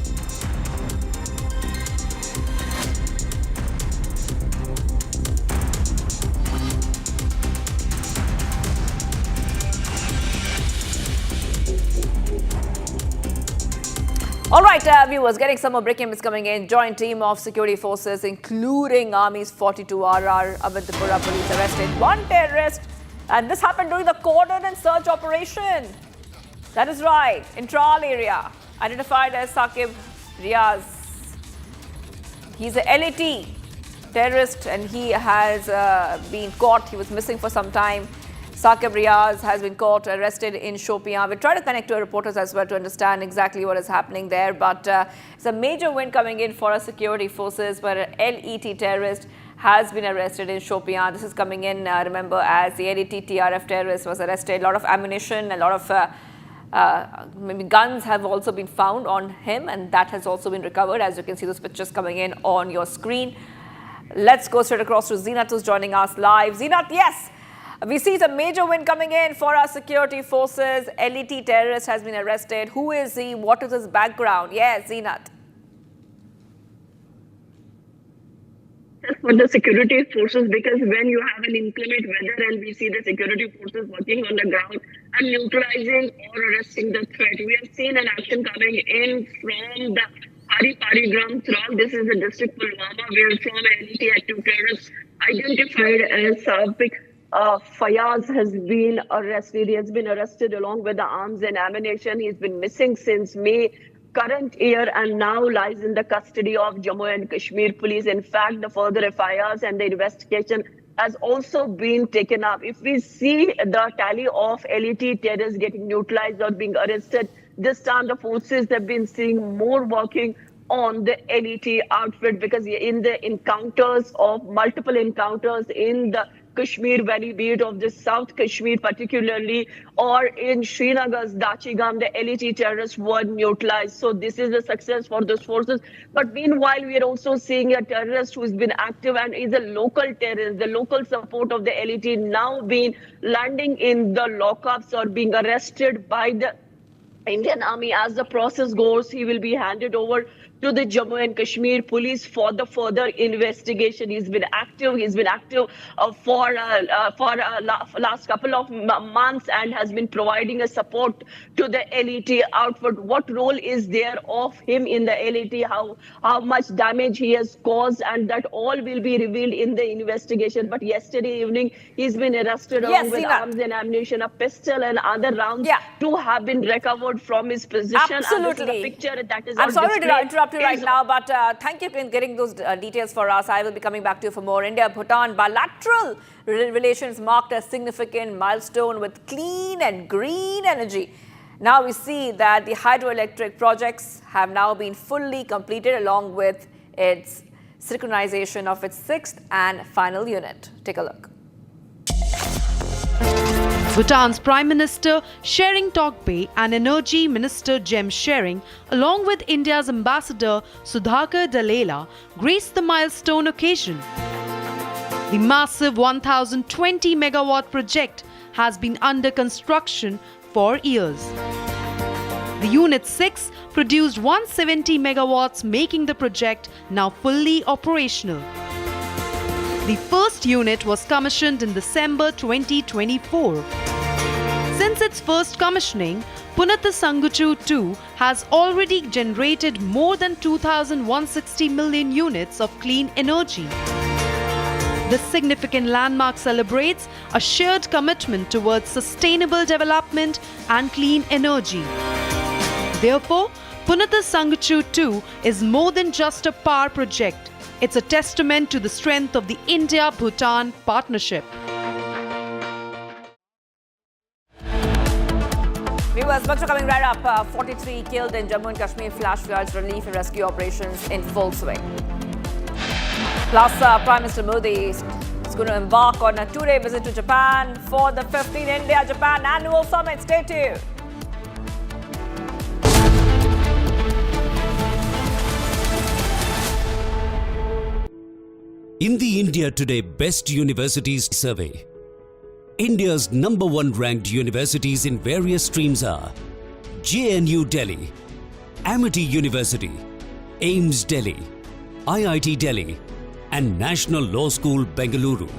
Right, viewers, getting some more breaking news coming in. Joint team of security forces, including Army's 42RR, Avantipura police arrested one terrorist. And this happened during the cordon and search operation. That is right, in Tral area, identified as Saqib Riaz. He's a LAT terrorist and he has been caught. He was missing for some time. Saqib Riaz has been caught, arrested in Shopian. We'll try to connect to our reporters as well to understand exactly what is happening there. But it's a major win coming in for our security forces, where an LET terrorist has been arrested in Shopian. This is coming in, remember, as the LET TRF terrorist was arrested. A lot of ammunition, a lot of maybe guns have also been found on him, and that has also been recovered. As you can see those pictures coming in on your screen. Let's go straight across to Zeenat, who's joining us live. Zeenat, yes, we see a major win coming in for our security forces. LET terrorist has been arrested. Who is he? What is his background? Yes, Zeenat. For the security forces, because when you have an inclement weather and we see the security forces working on the ground and neutralizing or arresting the threat, we have seen an action coming in from the Pari Gram Tral. This is the district Pulwama, where from LET active terrorists identified as Sabiq Fayaz has been arrested. He has been arrested along with the arms and ammunition. He's been missing since May current year and now lies in the custody of Jammu and Kashmir police. In fact, the further FIRs and the investigation has also been taken up. If we see the tally of LET terrorists getting neutralized or being arrested, this time the forces have been seeing more working on the LET outfit, because in the encounters of multiple encounters in the Kashmir Valley, be it of the South Kashmir particularly, or in Srinagar's Dachigam, the LET terrorists were neutralized. So this is a success for those forces. But meanwhile, we are also seeing a terrorist who has been active and is a local terrorist. The local support of the LET now being landing in the lockups or being arrested by the Indian Army. As the process goes, he will be handed over to the Jammu and Kashmir police for the further investigation. He's been active. He's been active for last couple of months and has been providing a support to the LET outfit. What role is there of him in the LET? How much damage he has caused, and that all will be revealed in the investigation. But yesterday evening, he's been arrested along with arms and ammunition, a pistol and other rounds to have been recovered from his position. Absolutely. Picture that is I'm sorry to interrupt you right is now, but thank you for getting those details for us. I will be coming back to you for more. India-Bhutan bilateral relations marked a significant milestone with clean and green energy. Now we see that the hydroelectric projects have now been fully completed, along with its synchronization of its 6th and final unit. Take a look. Bhutan's Prime Minister Shering Tokbe and Energy Minister Jem Shering, along with India's Ambassador Sudhakar Dalela, graced the milestone occasion. The massive 1020 megawatt project has been under construction for years. The Unit 6 produced 170 megawatts, making the project now fully operational. The first unit was commissioned in December 2024. Since its first commissioning, Punatha Sanguchu 2 has already generated more than 2,160 million units of clean energy. This significant landmark celebrates a shared commitment towards sustainable development and clean energy. Therefore, Punatha Sanguchu 2 is more than just a power project. It's a testament to the strength of the India-Bhutan partnership. Viewers, much coming right up. 43 killed in Jammu and Kashmir flash floods, relief and rescue operations in full swing. Plus, Prime Minister Modi is going to embark on a 2-day visit to Japan for the 15th India-Japan Annual Summit. Stay tuned. In the India Today Best Universities Survey, India's #1 ranked universities in various streams are JNU Delhi, Amity University, AIIMS Delhi, IIT Delhi, and National Law School Bengaluru.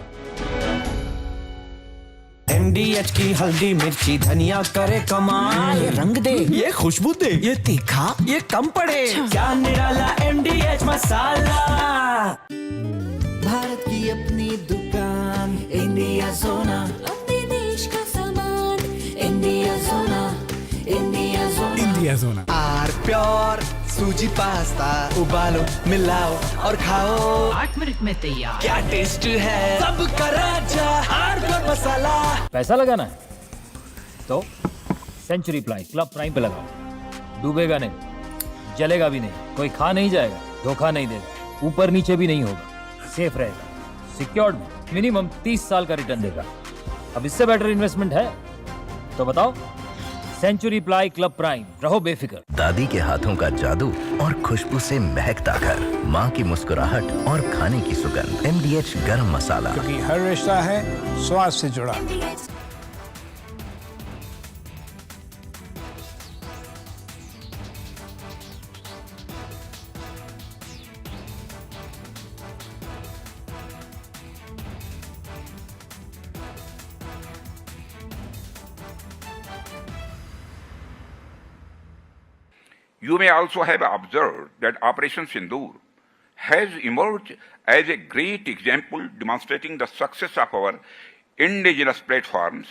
MDH की हल्दी मिर्ची धनिया करे कमाल, ये रंग दे, ये खुशबू दे, ये तीखा, ये कम पड़े, क्या निराला MDH मसाला। भारत की अपनी दुकान इंडिया सोना, अपने देश का सामान इंडिया सोना, इंडिया सोना, इंडिया सोना। आर प्योर सूजी पास्ता, उबालो मिलाओ और खाओ, 8 मिनट में तैयार। क्या टेस्ट है, सबका राजा आर प्योर मसाला। पैसा लगाना है तो सेंचुरी प्लाई क्लब प्राइम पे लगाओ, डूबेगा नहीं, जलेगा भी नहीं, कोई खा नहीं जाएगा, धोखा नहीं देगा, ऊपर नीचे भी नहीं होगा, सेफ रहेगा, सिक्योर्ड, मिनिमम 30 साल का रिटर्न देगा। अब इससे बेटर इन्वेस्टमेंट है तो बताओ। सेंचुरी प्लाई क्लब प्राइम, रहो बेफिक्र। दादी के हाथों का जादू और खुशबू से महकता घर, माँ की मुस्कुराहट और खाने की सुगंध। MDH गरम मसाला, क्योंकि हर रिश्ता है स्वाद से जुड़ा। You may also have observed that Operation Sindoor has emerged as a great example demonstrating the success of our indigenous platforms.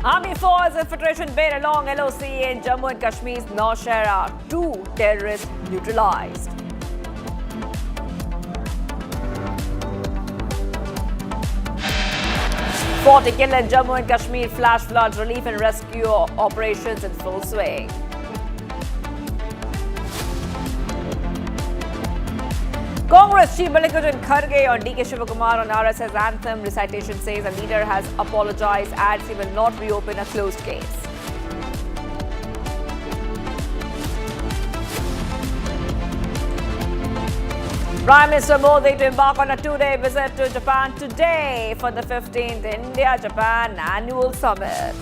Army force infiltration bid along LOC in Jammu and Kashmir's Nowshera. 2 terrorists neutralized. Forty killed in Jammu and Kashmir, flash flood relief and rescue operations in full swing. Congress Chief Mallikarjun Kharge on DK Shivakumar on RSS anthem recitation says a leader has apologized, adds he will not reopen a closed case. Prime Minister Modi to embark on a 2-day visit to Japan today for the 15th India-Japan Annual Summit.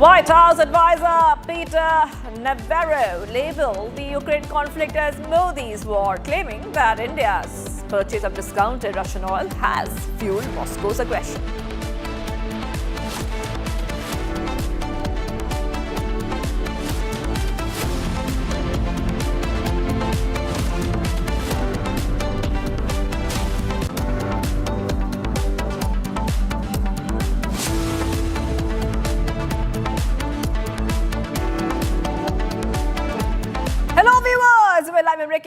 White House advisor Peter Navarro labelled the Ukraine conflict as Modi's war, claiming that India's purchase of discounted Russian oil has fueled Moscow's aggression.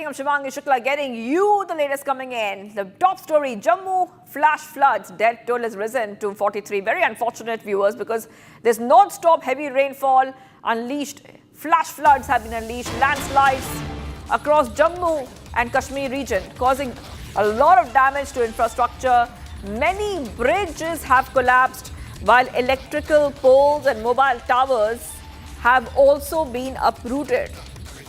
I'm Shivangi Shukla getting you the latest coming in. The top story, Jammu flash floods. Death toll has risen to 43. Very unfortunate, viewers, because there's non-stop heavy rainfall unleashed. Flash floods have been unleashed. Landslides across Jammu and Kashmir region, causing a lot of damage to infrastructure. Many bridges have collapsed, while electrical poles and mobile towers have also been uprooted,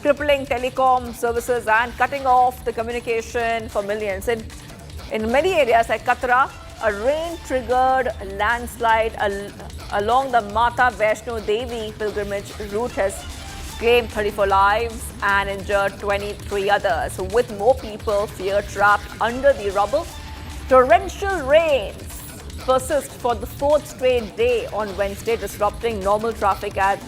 crippling telecom services and cutting off the communication for millions. In many areas like Katra, a rain-triggered landslide along the Mata Vaishno Devi pilgrimage route has claimed 34 lives and injured 23 others, with more people fear trapped under the rubble. Torrential rains persist for the 4th straight day on Wednesday, disrupting normal traffic as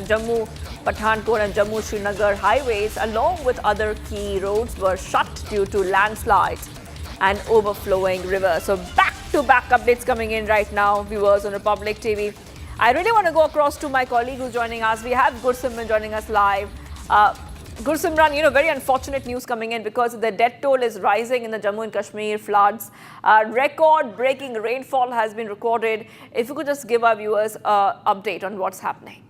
Jammu Pathankot and Jammu Srinagar highways, along with other key roads, were shut due to landslides and overflowing rivers. So back-to-back updates coming in right now, viewers on Republic TV. I really want to go across to my colleague who's joining us. We have Gursimran joining us live. Gursimran, very unfortunate news coming in because the death toll is rising in the Jammu and Kashmir floods. Record-breaking rainfall has been recorded. If you could just give our viewers an update on what's happening.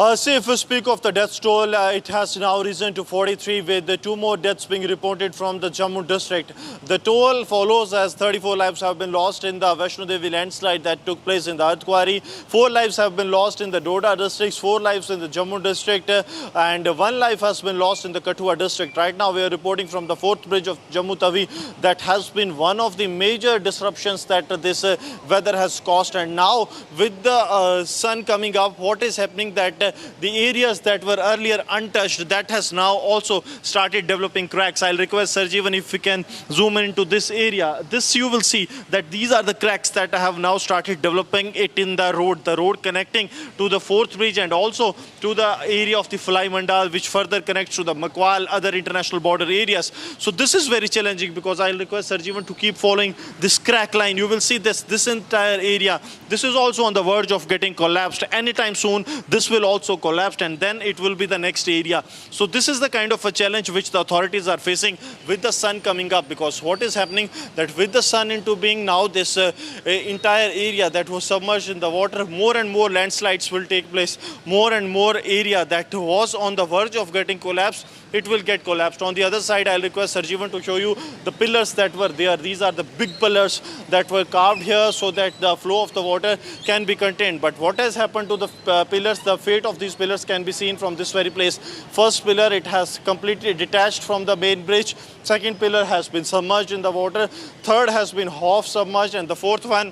See, if we speak of the death toll, it has now risen to 43, with 2 more deaths being reported from the Jammu district. The toll follows as 34 lives have been lost in the Vaishno Devi landslide that took place in the Arnab. 4 lives have been lost in the Doda districts, 4 lives in the Jammu district, and 1 life has been lost in the Kathua district. Right now, we are reporting from the 4th bridge of Jammu Tawi. That has been one of the major disruptions that this weather has caused. And now, with the sun coming up, what is happening that the areas that were earlier untouched, that has now also started developing cracks. I'll request Sarjeevan if we can zoom into this area. This you will see that these are the cracks that have now started developing it in the road connecting to the 4th bridge and also to the area of the Falai Mandal, which further connects to the Makwal, other international border areas. So this is very challenging, because I'll request Sarjeevan to keep following this crack line. You will see this entire area. This is also on the verge of getting collapsed. Anytime soon, this will also collapse, and then it will be the next area. So this is the kind of a challenge which the authorities are facing with the sun coming up, because what is happening that with the sun into being, now this entire area that was submerged in the water, more and more landslides will take place. More and more area that was on the verge of getting collapsed, it will get collapsed. On the other side, I'll request Sarjeevan to show you the pillars that were there. These are the big pillars that were carved here so that the flow of the water can be contained. But what has happened to the pillars, the fate of these pillars can be seen from this very place. First pillar, it has completely detached from the main bridge. Second pillar has been submerged in the water. Third has been half submerged, and the fourth one,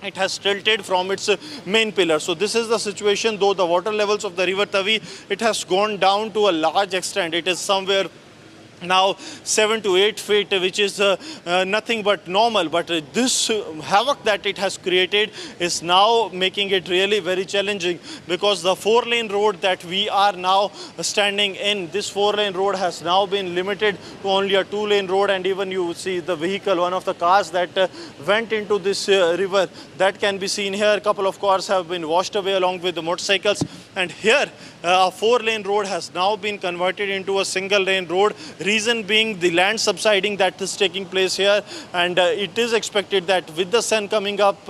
it has tilted from its main pillar. So this is the situation. Though the water levels of the river Tavi, it has gone down to a large extent. It is somewhere now 7 to 8 feet, which is nothing but normal. But this havoc that it has created is now making it really very challenging, because the 4-lane road that we are now standing in, this 4-lane road has now been limited to only a 2-lane road. And even you see the vehicle, one of the cars that went into this river, that can be seen here. A couple of cars have been washed away along with the motorcycles. And here, a 4-lane road has now been converted into a single-lane road. Reason being the land subsiding that is taking place here, and it is expected that with the sun coming up,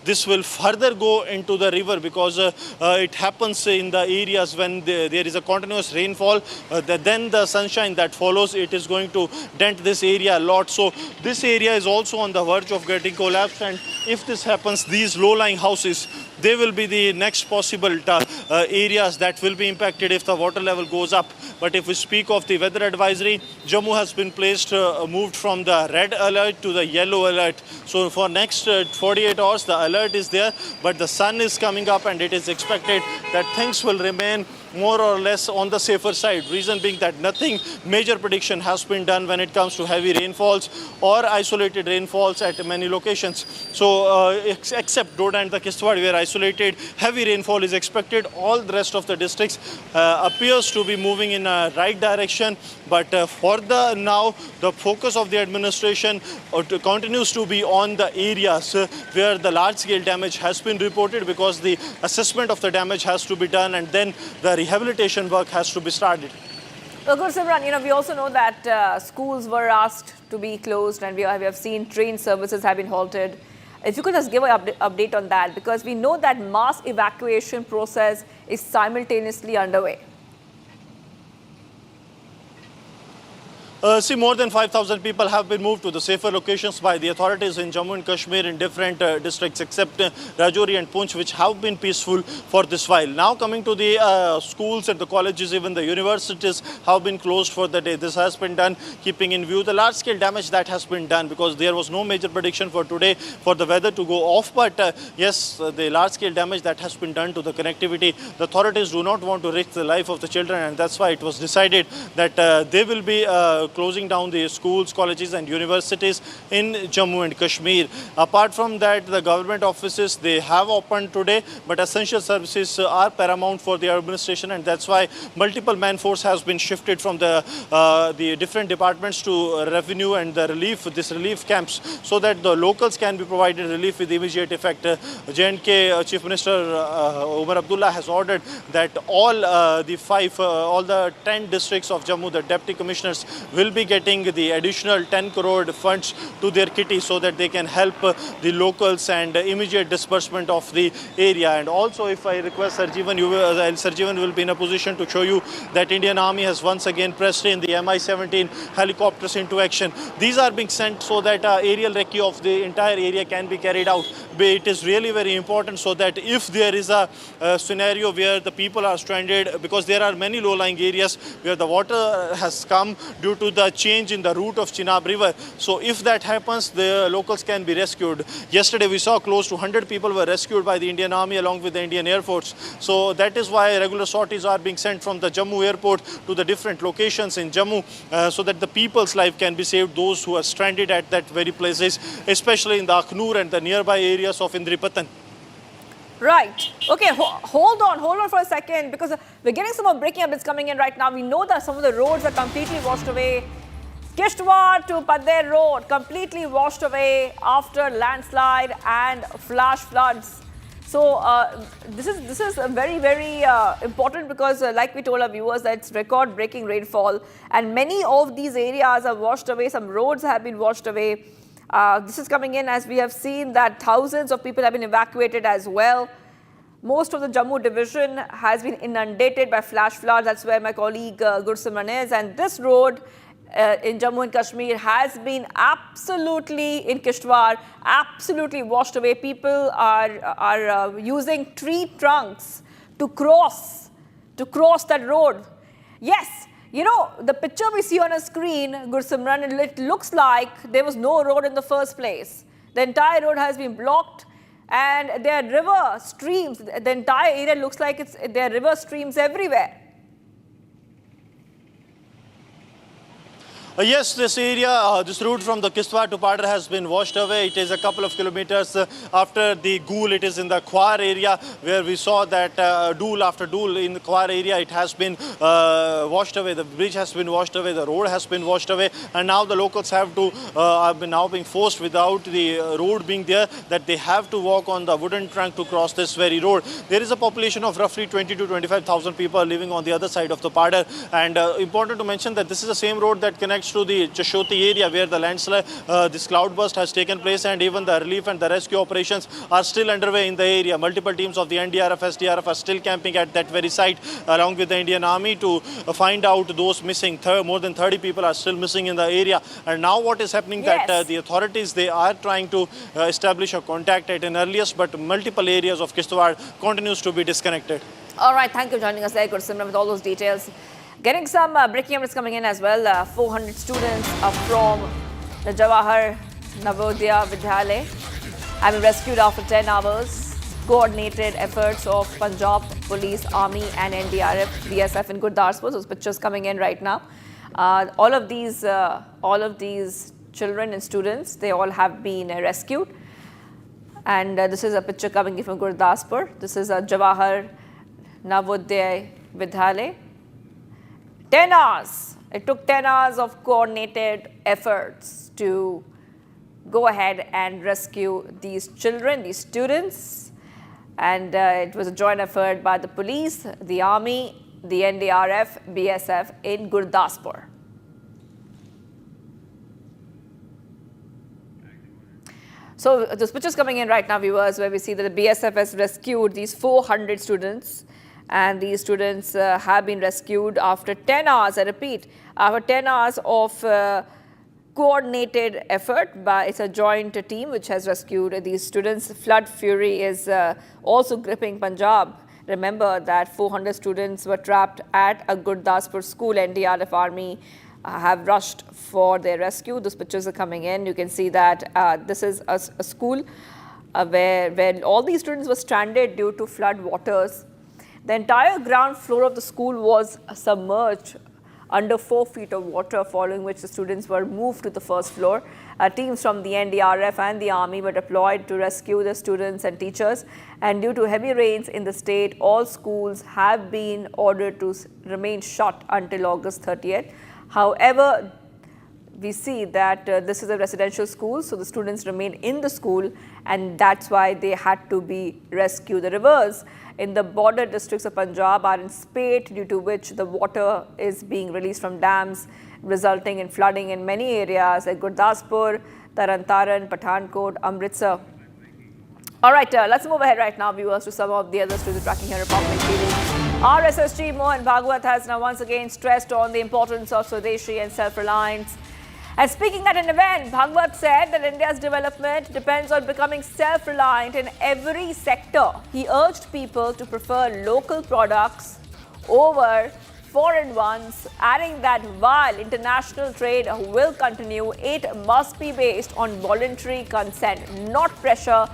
this will further go into the river, because it happens in the areas when there is a continuous rainfall. Then the sunshine that follows, it is going to dent this area a lot. So this area is also on the verge of getting collapsed, and if this happens, these low-lying houses, they will be the next possible areas that will be impacted if the water level goes up. But if we speak of the weather advisory, Jammu has been moved from the red alert to the yellow alert. So for next 48 hours, the alert is there, but the sun is coming up, and it is expected that things will remain more or less on the safer side. Reason being that nothing major prediction has been done when it comes to heavy rainfalls or isolated rainfalls at many locations. So except Doda and the Kishtwar, where isolated heavy rainfall is expected, all the rest of the districts appears to be moving in a right direction. But for the now, the focus of the administration continues to be on the areas where the large-scale damage has been reported, because the assessment of the damage has to be done, and then the rehabilitation work has to be started. Well, Simran, we also know that schools were asked to be closed, and we have seen train services have been halted. If you could just give an update on that, because we know that mass evacuation process is simultaneously underway. See, more than 5,000 people have been moved to the safer locations by the authorities in Jammu and Kashmir in different districts, except Rajouri and Poonch, which have been peaceful for this while. Now coming to the schools and the colleges, even the universities have been closed for the day. This has been done keeping in view the large-scale damage that has been done, because there was no major prediction for today for the weather to go off. But yes, the large-scale damage that has been done to the connectivity, the authorities do not want to risk the life of the children, and that's why it was decided that they will be closing down the schools, colleges and universities in Jammu and Kashmir. Apart from that, the government offices, they have opened today, but essential services are paramount for the administration, and that's why multiple man-force has been shifted from the different departments to revenue and the relief camps, so that the locals can be provided relief with immediate effect. J&K Chief Minister Umar Abdullah has ordered that all the 10 districts of Jammu, the deputy commissioners, will be getting the additional 10 crore funds to their kitty so that they can help the locals and immediate disbursement of the area. And also, if I request Sarjeevan, Sarjeevan will be in a position to show you that Indian Army has once again pressed in the Mi-17 helicopters into action. These are being sent so that aerial recce of the entire area can be carried out. It is really very important so that if there is a scenario where the people are stranded, because there are many low-lying areas where the water has come due to the change in the route of Chenab River. So if that happens, the locals can be rescued. Yesterday we saw close to 100 people were rescued by the Indian Army along with the Indian Air Force. So that is why regular sorties are being sent from the Jammu airport to the different locations in Jammu so that the people's life can be saved, those who are stranded at that very places, especially in the Akhnur and the nearby areas of Indripatan. Right. Okay, hold on for a second, because we're getting some more breaking updates coming in right now. We know that some of the roads are completely washed away. Kishtwar to Pader Road completely washed away after landslide and flash floods. So this is very, very important because like we told our viewers, that it's record-breaking rainfall and many of these areas are washed away. Some roads have been washed away. This is coming in as we have seen that thousands of people have been evacuated as well. Most of the Jammu division has been inundated by flash floods. That's where my colleague Gursimran is. And this road in Jammu and Kashmir has been absolutely, in Kishtwar, absolutely washed away. People are using tree trunks to cross that road. Yes, you know, the picture we see on a screen, Gursimran, it looks like there was no road in the first place. The entire road has been blocked and there are river streams. The entire area looks like there are river streams everywhere. Yes, this area, this route from the Kishtwar to Padar has been washed away. It is a couple of kilometers after the Gool. It is in the Khwar area where we saw that Dool after Dool in the Khwar area, it has been washed away. The bridge has been washed away. The road has been washed away. And now the locals have to, now being forced without the road being there, that they have to walk on the wooden trunk to cross this very road. There is a population of roughly 20 to 25,000 people living on the other side of the Padar. And important to mention that this is the same road that connects to the Chashoti area where the landslide, this cloudburst has taken place, and even the relief and the rescue operations are still underway in the area. Multiple teams of the NDRF, SDRF are still camping at that very site along with the Indian Army to find out those missing. More than 30 people are still missing in the area. And now what is happening, that the authorities, they are trying to establish a contact at an earliest, but multiple areas of Kishtwar continues to be disconnected. All right, thank you for joining us there, Gursimran, with all those details. Getting some breaking updates coming in as well. 400 students from the Jawahar Navodaya Vidyalaya have been rescued after 10 hours. Coordinated efforts of Punjab Police, Army and NDRF, BSF in Gurdaspur. Those pictures coming in right now. All of these children and students, they all have been rescued. And this is a picture coming in from Gurdaspur. This is a Jawahar Navodaya Vidyalaya. 10 hours. It took 10 hours of coordinated efforts to go ahead and rescue these children, these students. And it was a joint effort by the police, the army, the NDRF, BSF in Gurdaspur. So those pictures coming in right now, viewers, where we see that the BSF has rescued these 400 students. And these students have been rescued after 10 hours, I repeat, after 10 hours of coordinated effort. It's a joint team which has rescued these students. Flood fury is also gripping Punjab. Remember that 400 students were trapped at a Gurdaspur school. NDRF Army have rushed for their rescue. Those pictures are coming in. You can see that this is a school where all these students were stranded due to flood waters. The entire ground floor of the school was submerged under 4 feet of water, following which the students were moved to the first floor. Teams from the NDRF and the Army were deployed to rescue the students and teachers. And due to heavy rains in the state, all schools have been ordered to remain shut until August 30th. However, we see that this is a residential school, so the students remain in the school, and that's why they had to be rescued. The rivers in the border districts of Punjab are in spate, due to which the water is being released from dams resulting in flooding in many areas like Gurdaspur, Taran, Pathankot, Amritsar. All right, let's move ahead right now, viewers, to some of the other stories tracking here. Republic TV. Our SSG Mohan Bhagwat has now once again stressed on the importance of Swadeshi and self-reliance. And speaking at an event, Bhagwat said that India's development depends on becoming self-reliant in every sector. He urged people to prefer local products over foreign ones, adding that while international trade will continue, it must be based on voluntary consent, not pressure.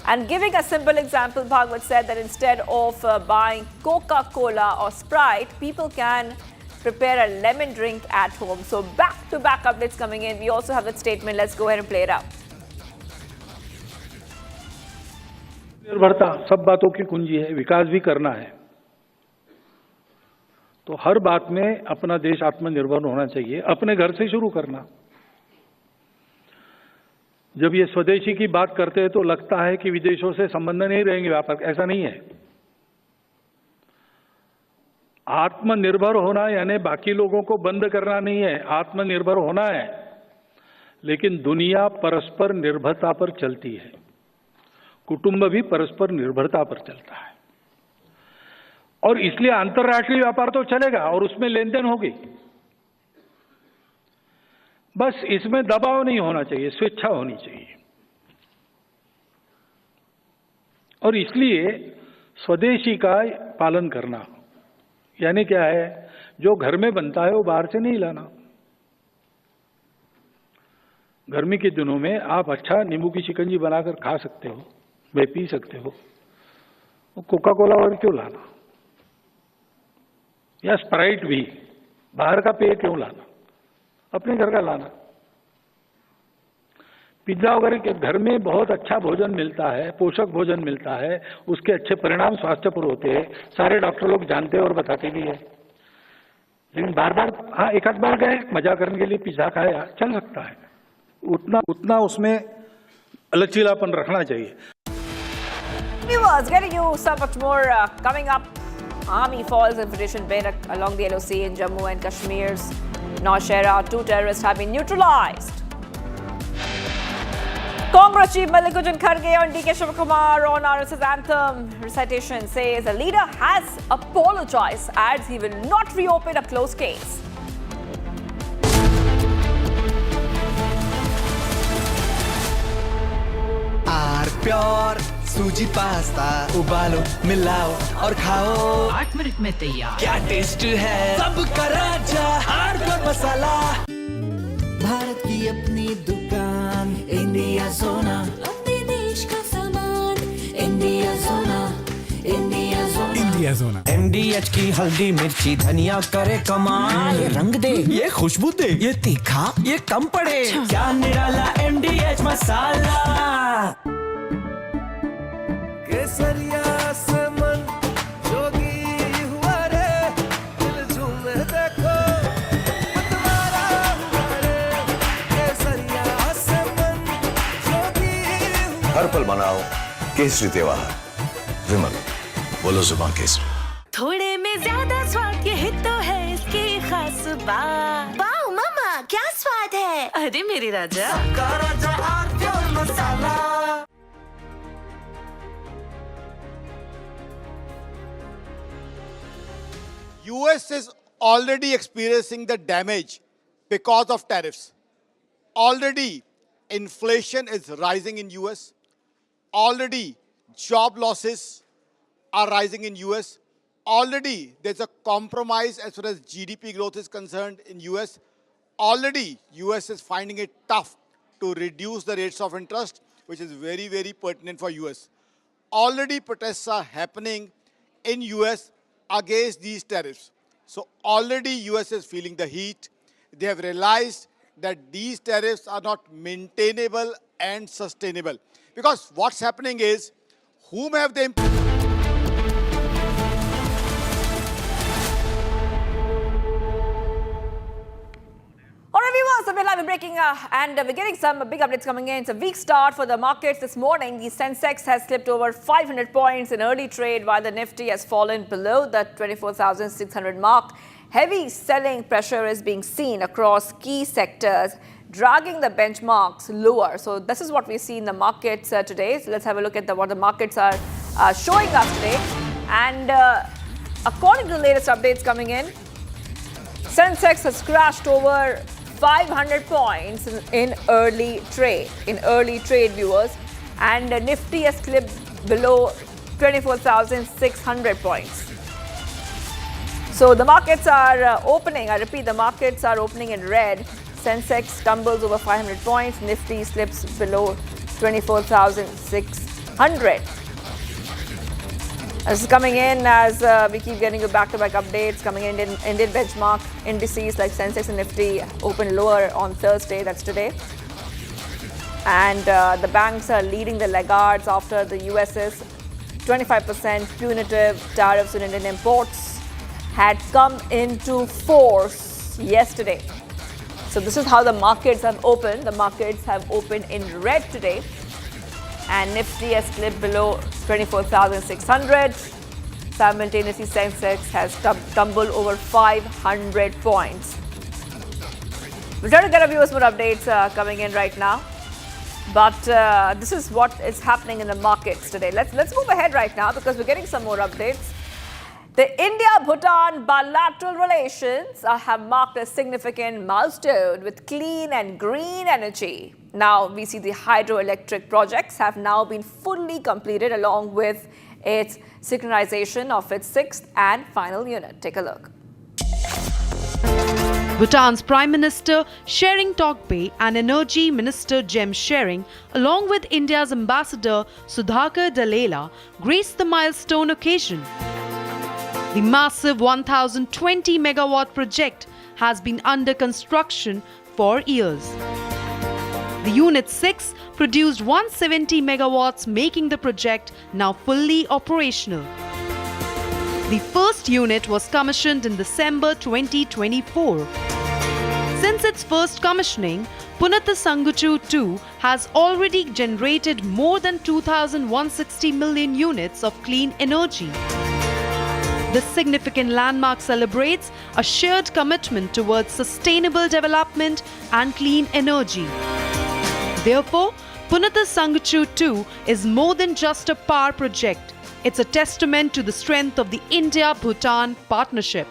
And giving a simple example, Bhagwat said that instead of buying Coca-Cola or Sprite, people can prepare a lemon drink at home. So back-to-back updates coming in. We also have that statement. Let's go ahead and play it out. निर्भरता सब बातों की कुंजी है, विकास भी करना है, तो हर बात में अपना देश आत्मनिर्भर होना चाहिए, अपने घर से शुरू करना। जब ये स्वदेशी की बात करते हैं तो लगता है कि विदेशों से संबंध नहीं रहेंगे व्यापार, ऐसा नहीं है। आत्मनिर्भर होना यानी बाकी लोगों को बंद करना नहीं है, आत्मनिर्भर होना है, लेकिन दुनिया परस्पर निर्भरता पर चलती है, कुटुंब भी परस्पर निर्भरता पर चलता है, और इसलिए अंतर्राष्ट्रीय व्यापार तो चलेगा और उसमें लेन देन होगी, बस इसमें दबाव नहीं होना चाहिए, स्वेच्छा होनी चाहिए। और इसलिए स्वदेशी का पालन करना यानी क्या है, जो घर में बनता है वो बाहर से नहीं लाना। गर्मी के दिनों में आप अच्छा नींबू की शिकंजी बनाकर खा सकते हो, वे पी सकते हो, कोका कोला और क्यों लाना, या स्प्राइट भी बाहर का पेय क्यों लाना, अपने घर का लाना। पिज्जा वगैरह के घर में बहुत अच्छा भोजन मिलता है, पोषक भोजन मिलता है, उसके अच्छे परिणाम स्वास्थ्य पर होते हैं, सारे डॉक्टर लोग जानते हैं और बताते भी है। लेकिन बार बार हाँ एक आध बार गए मजा करने के लिए पिज्जा खाया, चल सकता है, उतना उसमें लचीलापन रखना चाहिए। Viewers, getting you so much more coming up. Army falls infiltration bid along the LOC in Jammu and Kashmir's Nowshera. 2 terrorists have been neutralized. Congress Chief Mallikarjun Kharge on DK Shivakumar on RSS anthem recitation says the leader has apologized, adds he will not reopen a closed case. Pure सूजी pasta उबालो मिलाओ और खाओ, 8 minute में तैयार। क्या taste है सबका राजा हार्डवेयर मसाला। भारत की अपनी दुकान इंडिया सोना, अपने देश का सामान इंडिया सोना, इंडिया सोना, इंडिया सोना। MDH की हल्दी मिर्ची धनिया करे कमाल, ये रंग दे ये खुशबू दे ये तीखा ये कम पड़े, क्या निराला MDH मसाला। केसरिया से मन जोगी हुआ रे, दिल झूमे देखो तुम्हारा हुआ रे, केसरिया से मन जोगी हुआ। हर पल मनाओ केसरी त्योहार, विमल बोलो जुबान केसरी। थोड़े में ज्यादा स्वाद, ये तो है इसकी खास बात। वाओ मामा क्या स्वाद है, अरे मेरे राजा सबका राजा hardware masala. US is already experiencing the damage because of tariffs. Already inflation is rising in US. Already job losses are rising in US. Already there's a compromise as far as GDP growth is concerned in US. Already US is finding it tough to reduce the rates of interest, which is very, very pertinent for US. Already protests are happening in US against these tariffs. So already US is feeling the heat. They have realized that these tariffs are not maintainable and sustainable. Because what's happening is, whom have they... So we're live breaking and we're getting some big updates coming in. It's a weak start for the markets this morning. The Sensex has slipped over 500 points in early trade while the Nifty has fallen below the 24,600 mark. heavy selling pressure is being seen across key sectors, dragging the benchmarks lower. So this is what we see in the markets today. So let's have a look at what the markets are showing us today. And according to the latest updates coming in, Sensex has crashed over 500 points in early trade, viewers, and Nifty has slipped below 24,600 points. So the markets are opening, I repeat, the markets are opening in red. Sensex tumbles over 500 points, Nifty slips below 24,600. This is coming in as we keep getting you back-to-back updates coming in. Indian benchmark indices like Sensex and Nifty open lower on Thursday, that's today. And the banks are leading the laggards after the US's 25% punitive tariffs on Indian imports had come into force yesterday. So this is how the markets have opened. The markets have opened in red today. And Nifty has slipped below 24,600. Simultaneously, Sensex has tumbled over 500 points. We'll try to get our viewers more updates coming in right now. But this is what is happening in the markets today. Let's move ahead right now because we're getting some more updates. The India-Bhutan bilateral relations have marked a significant milestone with clean and green energy. Now, we see the hydroelectric projects have now been fully completed along with its synchronization of its 6th and final unit. Take a look. Bhutan's Prime Minister Tshering Tokbe and Energy Minister Jem Tshering, along with India's Ambassador Sudhakar Dalela, graced the milestone occasion. The massive 1,020 megawatt project has been under construction for years. The Unit 6 produced 170 megawatts, making the project now fully operational. The first unit was commissioned in December 2024. Since its first commissioning, Punatha Sanguchu 2 has already generated more than 2,160 million units of clean energy. This significant landmark celebrates a shared commitment towards sustainable development and clean energy. Therefore, Punatha Sanguchu 2 is more than just a power project. It's a testament to the strength of the India-Bhutan partnership.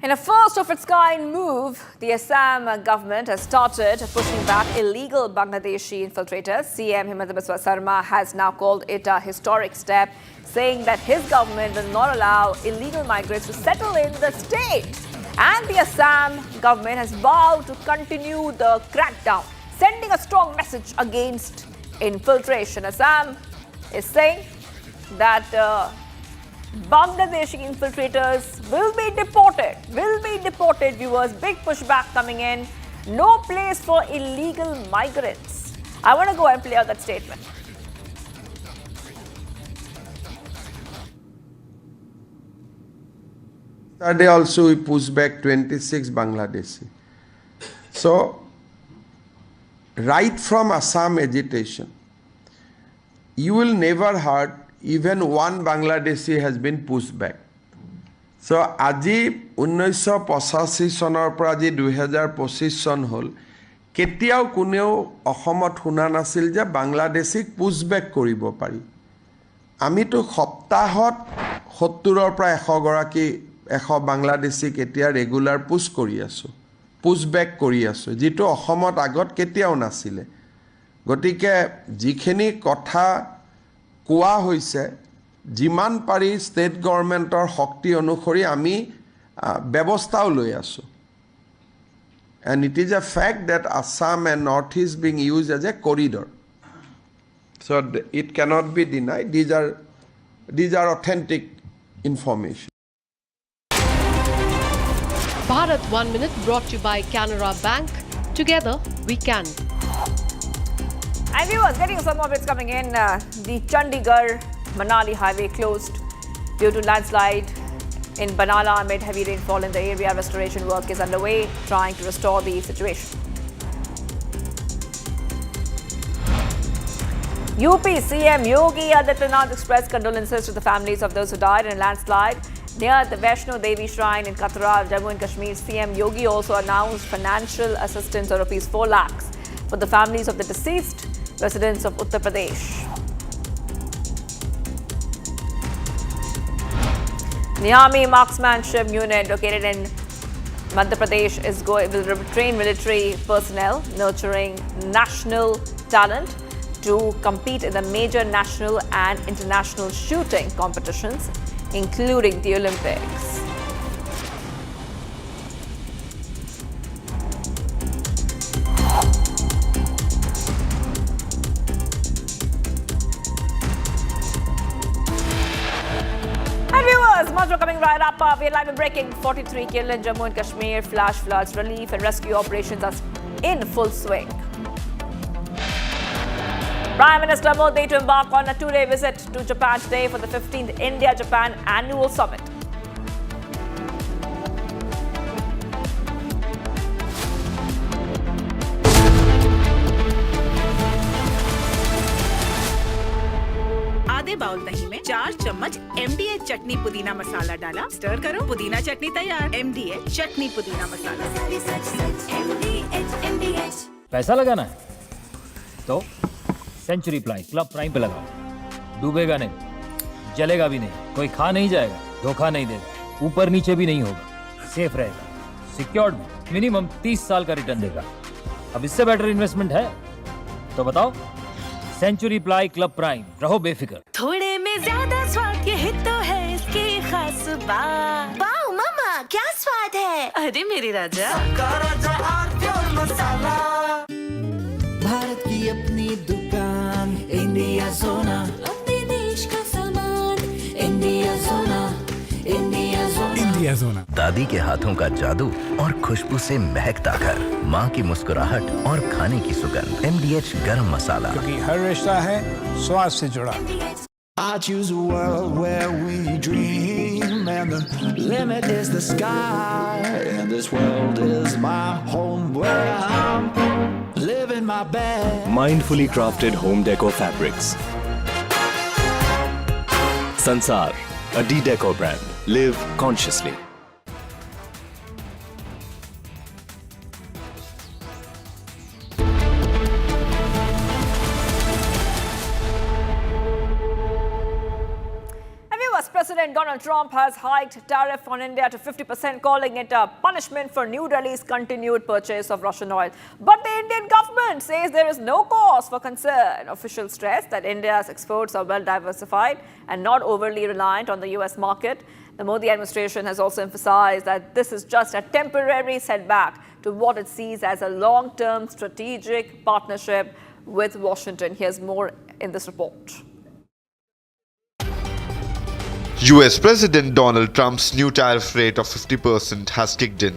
In a first-of-its-kind move, the Assam government has started pushing back illegal Bangladeshi infiltrators. CM Himanta Biswa Sarma has now called it a historic step, saying that his government will not allow illegal migrants to settle in the state. And the Assam government has vowed to continue the crackdown, sending a strong message against infiltration. Assam is saying that Bangladeshi infiltrators will be deported, viewers. Big pushback coming in. No place for illegal migrants. I want to go and play out that statement. Yesterday also we pushed back 26 Bangladeshi. So, right from Assam agitation, you will never heard even one Bangladeshi has been pushed back. So, আজি 1985 চনৰ পৰা আজি 2025 চন হল কেতিয়াও কোনেও অসমত শুনা নাছিল যে বাংলাদেশীক পুশ বেক কৰিব পাৰি। আমিতো সপ্তাহত 70ৰ পৰা 100 গৰাকী 100 বাংলাদেশীক এতিয়া ৰেগুলাৰ পুশ কৰি আছো, পুশ বেক কৰি আছো, যেটো অসমত আগত কেতিয়াও নাছিলে। গতিকে যিখিনি কথা কোৱা হৈছে যিমান পাৰি ষ্টেট গভৰ্ণমেণ্টৰ শক্তি অনুসৰি আমি ব্যৱস্থাও লৈ আছো। And it is a fact that Assam and Northeast being used as a corridor. So it cannot be denied. These are authentic information. Bharat 1 Minute brought to you by Canara Bank. Together we can. And viewers, getting some more bits coming in. The Chandigarh-Manali highway closed due to landslide in Banala amid heavy rainfall in the area. Restoration work is underway, trying to restore the situation. UP CM Yogi Adityanath expressed condolences to the families of those who died in a landslide near the Vaishno Devi shrine in Katra, Jammu and Kashmir. CM Yogi also announced financial assistance of rupees 4 lakhs for the families of the deceased residents of Uttar Pradesh. The Army Marksmanship Unit located in Madhya Pradesh will train military personnel, nurturing national talent to compete in the major national and international shooting competitions, including the Olympics. And viewers, much more coming right up. We're live and breaking. 43 killed in Jammu and Kashmir. Flash floods, relief and rescue operations are in full swing. Prime Minister Modi to embark on a two-day visit to Japan today for the 15th India-Japan Annual Summit. आधे bowl दही में 4 चम्मच MDH चटनी पुदीना मसाला डाला, stir करो, पुदीना चटनी तैयार। MDH चटनी पुदीना मसाला। पैसा लगाना है तो सेंचुरी प्लाई क्लब प्राइम पे लगाओ, डूबेगा नहीं, जलेगा भी नहीं, कोई खा नहीं जाएगा, धोखा नहीं देगा, ऊपर नीचे भी नहीं होगा, सेफ रहेगा, सिक्योर्ड, मिनिमम 30 साल का रिटर्न देगा। अब इससे बेटर इन्वेस्टमेंट है तो बताओ। सेंचुरी प्लाई क्लब प्राइम, रहो बेफिक्र। थोड़े में ज्यादा स्वाद, यही तो है इसकी खास बात। वाओ मामा, क्या स्वाद है? अरे मेरे राजा, भारत की अपनी दुकान, इंडिया सोना, अपने देश का सामान, इंडिया सोना, इंडिया सोना, इंडिया सोना। दादी के हाथों का जादू और खुशबू से महकता घर, माँ की मुस्कुराहट और खाने की सुगंध। MDH गरम मसाला, क्योंकि हर रिश्ता है स्वाद से जुड़ा। I choose a world where we dream, and the limit is the sky, and this world is my home where I'm living my best. Mindfully crafted home decor fabrics. Sansar, a D-Decor brand. Live consciously. President Donald Trump has hiked tariff on India to 50%, calling it a punishment for New Delhi's continued purchase of Russian oil. But the Indian government says there is no cause for concern. Officials stress that India's exports are well diversified and not overly reliant on the US market. The Modi administration has also emphasized that this is just a temporary setback to what it sees as a long-term strategic partnership with Washington. Here's more in this report. US President Donald Trump's new tariff rate of 50% has kicked in.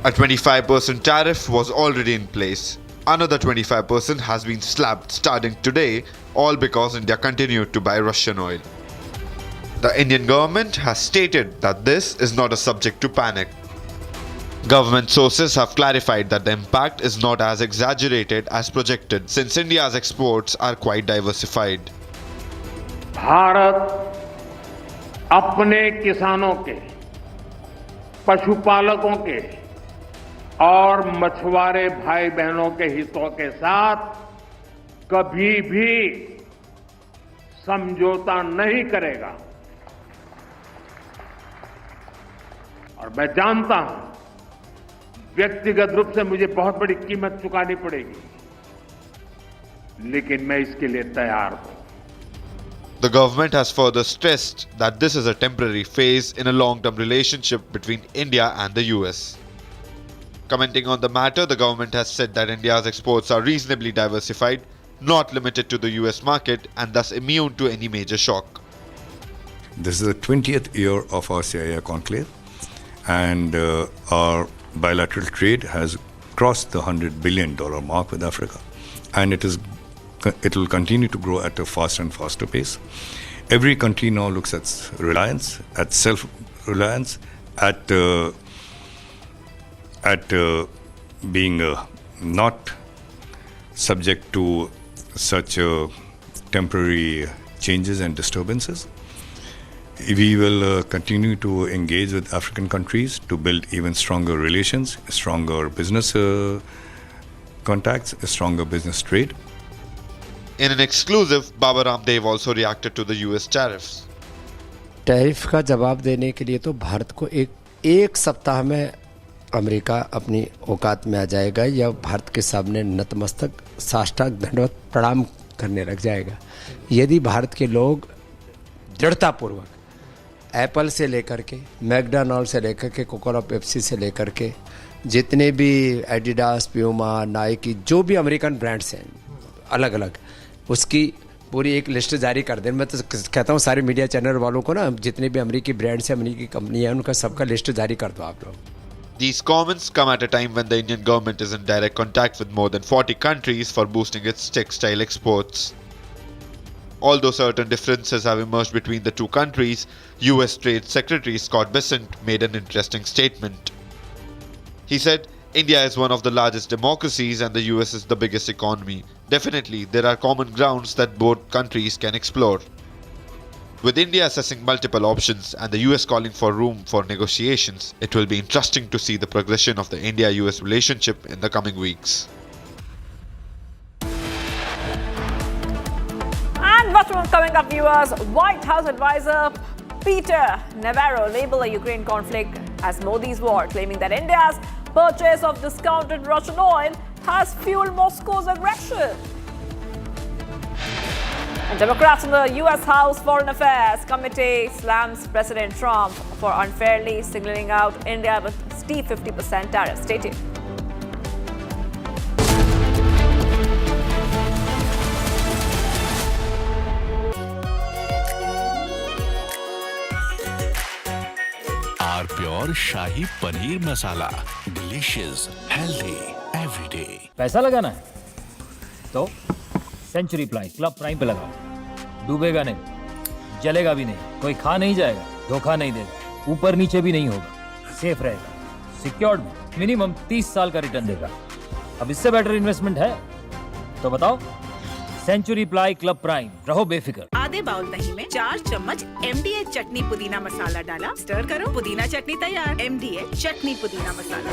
A 25% tariff was already in place. Another 25% has been slapped starting today, all because India continued to buy Russian oil. The Indian government has stated that this is not a subject to panic. Government sources have clarified that the impact is not as exaggerated as projected, since India's exports are quite diversified. Bharat अपने किसानों के, पशुपालकों के और मछुआरे भाई बहनों के हितों के साथ कभी भी समझौता नहीं करेगा। और मैं जानता हूं व्यक्तिगत रूप से मुझे बहुत बड़ी कीमत चुकानी पड़ेगी, लेकिन मैं इसके लिए तैयार हूं। The government has further stressed that this is a temporary phase in a long-term relationship between India and the US. Commenting on the matter, the government has said that India's exports are reasonably diversified, not limited to the US market, and thus immune to any major shock. This is the 20th year of our CIA conclave, and our bilateral trade has crossed the $100 billion mark with Africa, and it will continue to grow at a faster and faster pace. Every country now looks at reliance, at self-reliance, at being not subject to such temporary changes and disturbances. We will continue to engage with African countries to build even stronger relations, stronger business contacts, stronger business trade. In an exclusive, Baba Ramdev also reacted to the US tariffs. Tariff का जवाब देने के लिए तो भारत को एक सप्ताह में अमेरिका अपनी औकात में आ जाएगा या भारत के सामने नतमस्तक साष्टांग दंडवत प्रणाम करने लग जाएगा। यदि भारत के लोग दृढ़तापूर्वक एप्पल से लेकर के मैकडॉनल्ड से लेकर के कोका-कोला पेप्सी से लेकर के जितने भी एडिडास, प्यूमा, नाइकी, जो भी अमेरिकन ब्रांड्स हैं अलग अलग, उसकी पूरी एक लिस्ट जारी कर दें। मैं तो कहता हूँ सारे मीडिया चैनल वालों को ना, जितने भी अमेरिकी ब्रांड्स हैं, अमेरिकी कंपनियाँ हैं, उनका सबका लिस्ट जारी कर दो आप लोग। These comments come at a time when the Indian government is in direct contact with more than 40 countries for boosting its textile exports. Although certain differences have emerged between the two countries, US Trade Secretary Scott Bessent made an interesting statement. He said, India is one of the largest democracies and the US is the biggest economy. Definitely, there are common grounds that both countries can explore. With India assessing multiple options and the US calling for room for negotiations, it will be interesting to see the progression of the India-US relationship in the coming weeks. And what's coming up, viewers? White House advisor Peter Navarro labelled the Ukraine conflict as Modi's war, claiming that India's purchase of discounted Russian oil has fueled Moscow's aggression. And Democrats in the US House Foreign Affairs Committee slams President Trump for unfairly singling out India with steep 50% tariffs. Stay tuned. Our pure Shahi Paneer Masala. Delicious, healthy, every day. पैसा लगाना है तो century ply club prime पे लगाओ, डूबेगा नहीं, जलेगा भी नहीं, कोई खा नहीं जाएगा, धोखा नहीं देगा, ऊपर नीचे भी नहीं होगा, सेफ रहेगा, सिक्योर्ड भी, मिनिमम 30 साल का रिटर्न देगा। अब इससे बेटर इन्वेस्टमेंट है तो बताओ। सेंचुरी प्लाई क्लब प्राइम, रहो बेफिक्र। आधे बाउल दही में 4 चम्मच MDH चटनी पुदीना मसाला डाला, स्टर करो, पुदीना चटनी तैयार। MDH चटनी पुदीना मसाला।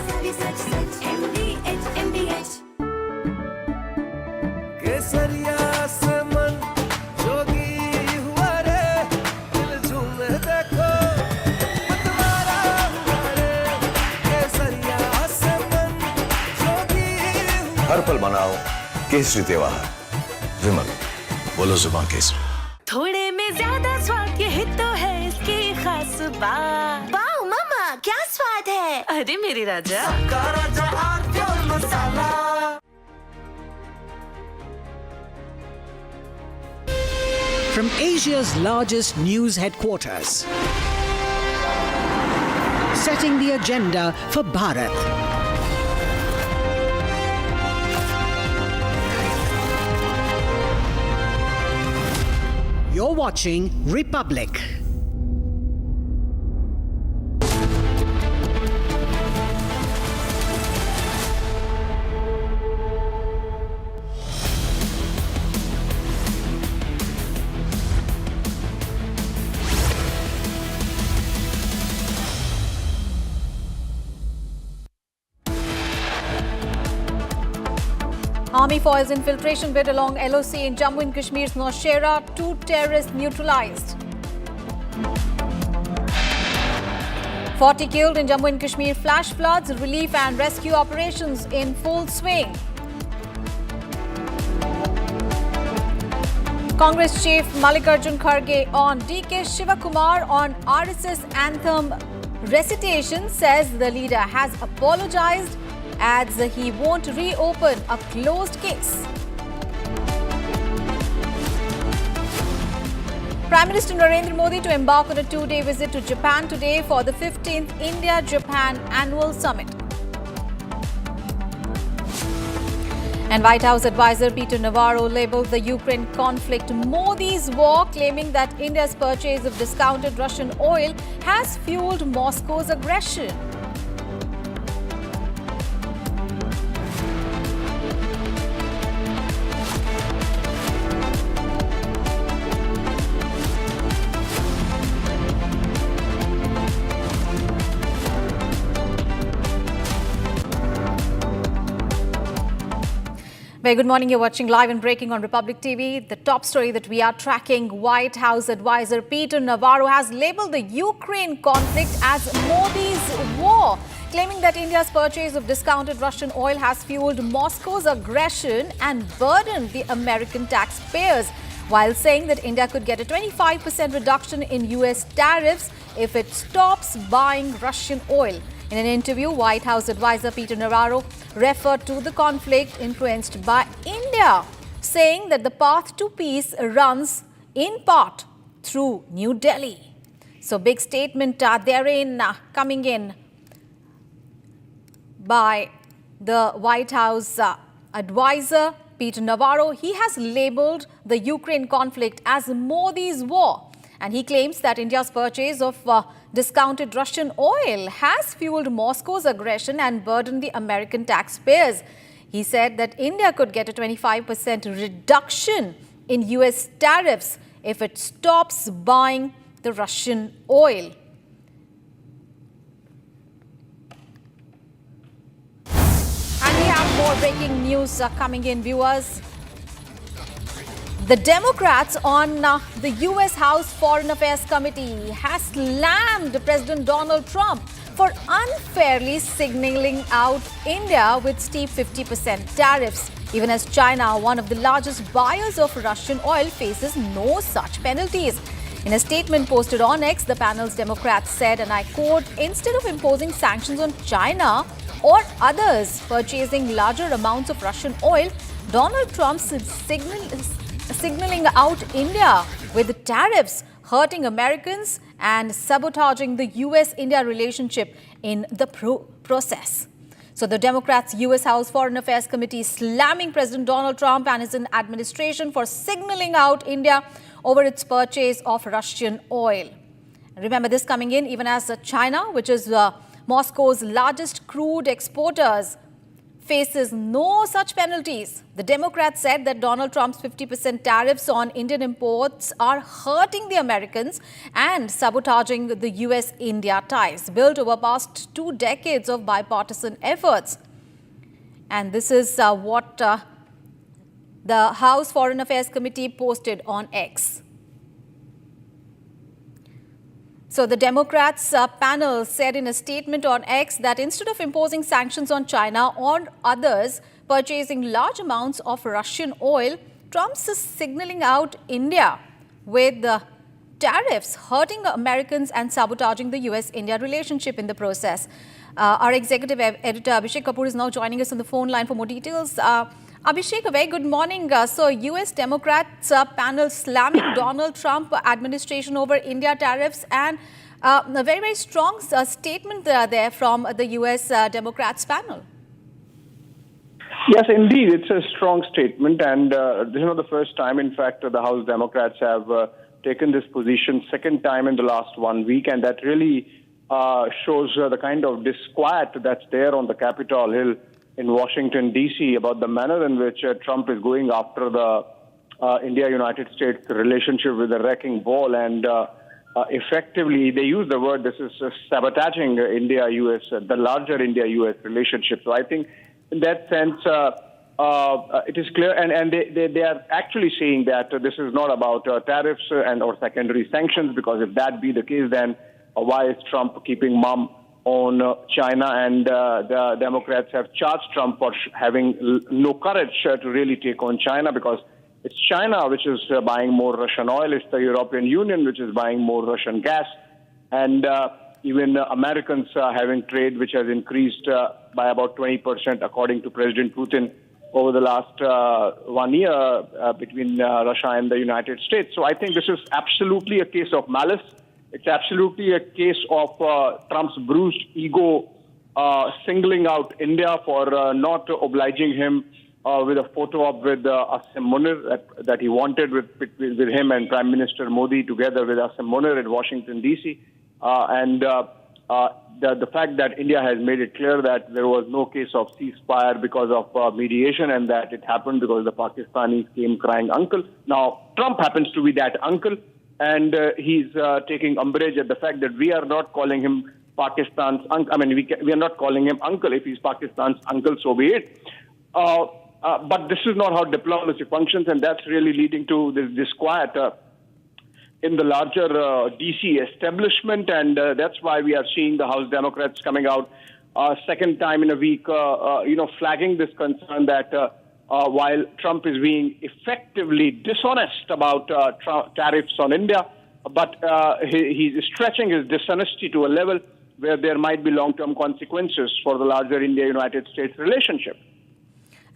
केसरिया से मन जोगी हुआ रे, दिल झूमे देखो मतवारा हुआ रे। केसरिया से मन जोगी हुआ। हर पल मनाओ केसरी त्योहार। विमल, बोलो जुबान केसरी। थोड़े में ज्यादा स्वाद, यही तो है इसकी खास बात। वाओ मामा, क्या स्वाद है। अरे मेरे राजा, सबका राजा pure masala. From Asia's largest news headquarters, setting the agenda for Bharat. You're watching Republic. Army foils infiltration bid along LOC in Jammu and Kashmir's Nowshera. 2 terrorists neutralized. 40 killed in Jammu and Kashmir. Flash floods, relief and rescue operations in full swing. Congress Chief Mallikarjun Kharge on DK Shivakumar on RSS anthem recitation, says the leader has apologized, adds he won't reopen a closed case. Prime Minister Narendra Modi to embark on a 2-day visit to Japan today for the 15th India-Japan Annual Summit. And White House advisor Peter Navarro labelled the Ukraine conflict Modi's war, claiming that India's purchase of discounted Russian oil has fueled Moscow's aggression. Very good morning. You're watching Live and Breaking on Republic TV. The top story that we are tracking, White House advisor Peter Navarro has labelled the Ukraine conflict as Modi's war, claiming that India's purchase of discounted Russian oil has fueled Moscow's aggression and burdened the American taxpayers, while saying that India could get a 25% reduction in US tariffs if it stops buying Russian oil. In an interview, White House advisor Peter Navarro referred to the conflict influenced by India, saying that the path to peace runs in part through New Delhi. So, big statement therein coming in by the White House advisor Peter Navarro. He has labelled the Ukraine conflict as Modi's war, and he claims that India's purchase of discounted Russian oil has fueled Moscow's aggression and burdened the American taxpayers. He said that India could get a 25% reduction in US tariffs if it stops buying the Russian oil. And we have more breaking news coming in, viewers. The Democrats on the U.S. House Foreign Affairs Committee has slammed President Donald Trump for unfairly signaling out India with steep 50% tariffs, even as China, one of the largest buyers of Russian oil, faces no such penalties. In a statement posted on X, the panel's Democrats said, and I quote, "Instead of imposing sanctions on China or others purchasing larger amounts of Russian oil, Donald Trump's signaling out India with tariffs, hurting Americans and sabotaging the US-India relationship in the process." So the Democrats' US House Foreign Affairs Committee slamming President Donald Trump and his administration for signaling out India over its purchase of Russian oil. Remember this coming in even as China, which is Moscow's largest crude exporters, faces no such penalties. The Democrats said that Donald Trump's 50% tariffs on Indian imports are hurting the Americans and sabotaging the US-India ties built over past 2 decades of bipartisan efforts. And this is what the House Foreign Affairs Committee posted on X. So the Democrats panel said in a statement on X that instead of imposing sanctions on China or others purchasing large amounts of Russian oil, Trump's is signaling out India with tariffs, hurting Americans and sabotaging the US-India relationship in the process. Our executive editor Abhishek Kapoor is now joining us on the phone line for more details. Abhishek, a very good morning. So US Democrats panel slamming Donald Trump administration over India tariffs, and a very, very strong statement there from the US Democrats panel. Yes, indeed. It's a strong statement. And this is not the first time, in fact, the House Democrats have taken this position, second time in the last 1 week. And that really shows the kind of disquiet that's there on the Capitol Hill in Washington, D.C. about the manner in which Trump is going after the India-United States relationship with a wrecking ball. And effectively, they use the word, this is sabotaging India-U.S., the larger India-U.S. relationship. So I think in that sense, it is clear. And they are actually saying that this is not about tariffs and or secondary sanctions, because if that be the case, then why is Trump keeping mum on China? And the Democrats have charged Trump for having no courage to really take on China, because it's China which is buying more Russian oil. It's the European Union which is buying more Russian gas. And even Americans having trade which has increased by about 20%, according to President Putin, over the last 1 year between Russia and the United States. So I think this is absolutely a case of malice. It's absolutely a case of Trump's bruised ego singling out India for not obliging him with a photo op with Asim Munir that he wanted with him and Prime Minister Modi together with Asim Munir in Washington, D.C. And the fact that India has made it clear that there was no case of ceasefire because of mediation, and that it happened because the Pakistanis came crying uncle. Now, Trump happens to be that uncle. And he's taking umbrage at the fact that we are not calling him Pakistan's uncle. I mean, we are not calling him uncle. If he's Pakistan's uncle, so be it. But this is not how diplomacy functions, and that's really leading to this disquiet in the larger DC establishment, and that's why we are seeing the House Democrats coming out second time in a week, flagging this concern that while Trump is being effectively dishonest about tariffs on India, but he's stretching his dishonesty to a level where there might be long-term consequences for the larger India-United States relationship.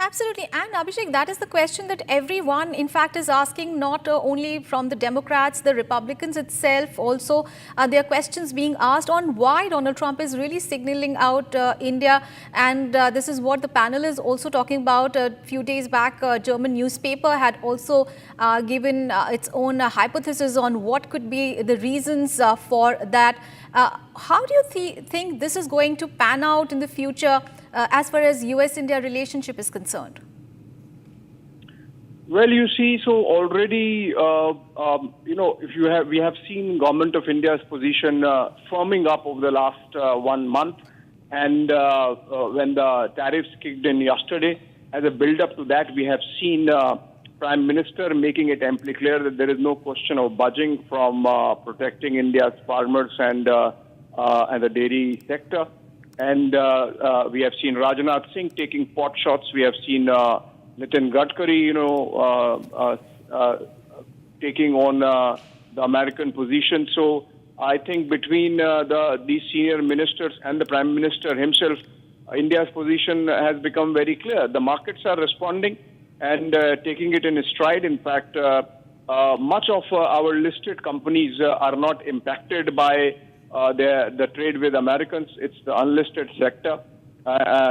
Absolutely. And Abhishek, that is the question that everyone, in fact, is asking, not only from the Democrats, the Republicans itself. Also, there are questions being asked on why Donald Trump is really signaling out India. And this is what the panel is also talking about. A few days back, a German newspaper had also given its own hypothesis on what could be the reasons for that. How do you think this is going to pan out in the future as far as US-India relationship is concerned? Well, you see, so already, we have seen Government of India's position firming up over the last 1 month. And when the tariffs kicked in yesterday, as a build-up to that, we have seen Prime Minister making it amply clear that there is no question of budging from protecting India's farmers and the dairy sector. And we have seen Rajnath Singh taking pot shots. We have seen Nitin Gadkari, taking on the American position. So I think between these senior ministers and the Prime Minister himself, India's position has become very clear. The markets are responding and taking it in stride. In fact, much of our listed companies are not impacted by the trade with Americans. It's the unlisted sector.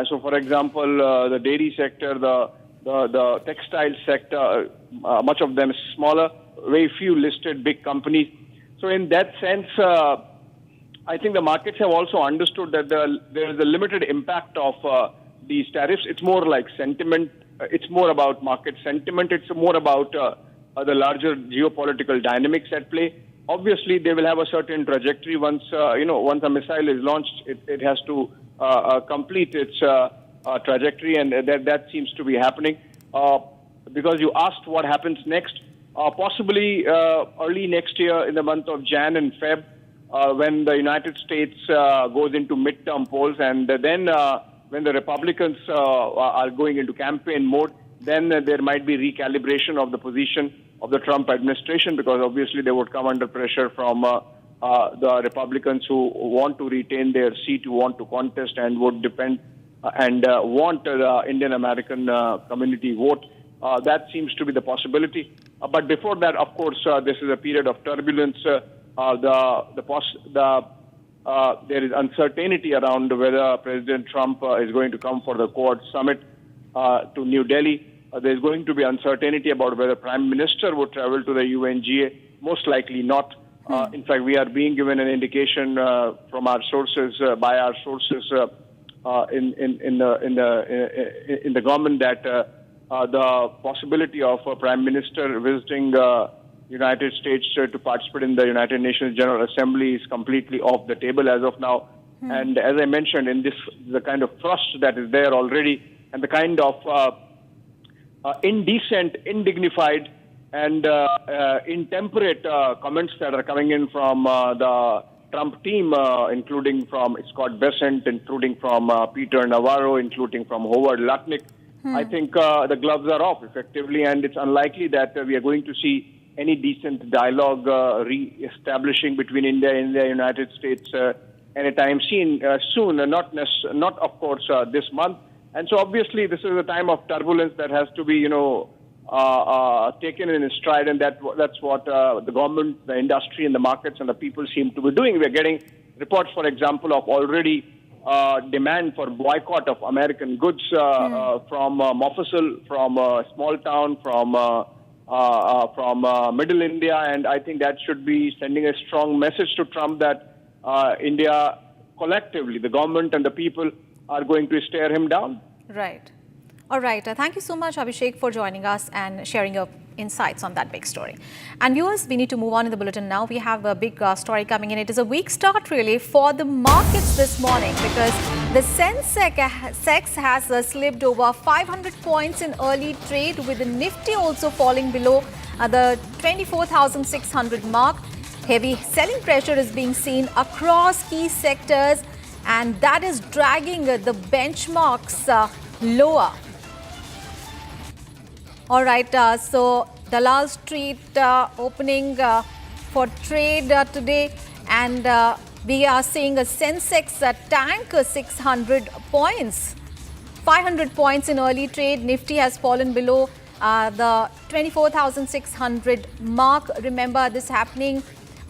So, for example, the dairy sector, the textile sector, much of them smaller, very few listed big companies. So, in that sense, I think the markets have also understood that there is a limited impact of these tariffs. It's more like sentiment. It's more about market sentiment. It's more about the larger geopolitical dynamics at play. Obviously, they will have a certain trajectory. Once a missile is launched, it has to complete its trajectory, and that seems to be happening. Because you asked what happens next, possibly early next year in the month of Jan and Feb, when the United States goes into midterm polls, and then when the Republicans are going into campaign mode, then there might be recalibration of the position of the Trump administration, because obviously they would come under pressure from the Republicans who want to retain their seat, who want to contest and would depend and want the Indian American community vote. That seems to be the possibility. But before that, of course, this is a period of turbulence. There is uncertainty around whether President Trump is going to come for the Quad summit to New Delhi. There's going to be uncertainty about whether Prime Minister would travel to the UNGA. Most likely not. In fact, we are being given an indication from our sources, by our sources in the government, that the possibility of a Prime Minister visiting United States to participate in the United Nations General Assembly is completely off the table as of now. And as I mentioned, in this, the kind of thrust that is there already, and the kind of indecent, indignified, and intemperate comments that are coming in from the Trump team, including from Scott Bessent, including from Peter Navarro, including from Howard Lutnick. I think the gloves are off effectively, and it's unlikely that we are going to see any decent dialogue re-establishing between India and the United States anytime soon. Not of course this month. And so obviously this is a time of turbulence that has to be, taken in stride, and that's what the government, the industry, and the markets and the people seem to be doing. We're getting reports, for example, of already demand for boycott of American goods from Mofussil, from a small town, from Middle India, and I think that should be sending a strong message to Trump that India collectively, the government and the people, are going to stare him down. Right. All right. Thank you so much, Abhishek, for joining us and sharing your insights on that big story. And viewers, we need to move on in the bulletin now. We have a big story coming in. It is a weak start really for the markets this morning because the Sensex has slipped over 500 points in early trade, with the Nifty also falling below the 24,600 mark. Heavy selling pressure is being seen across key sectors, and that is dragging the benchmarks lower. All right, so Dalal Street opening for trade today, and we are seeing a Sensex tank 600 points. 500 points in early trade. Nifty has fallen below the 24,600 mark. Remember, this happening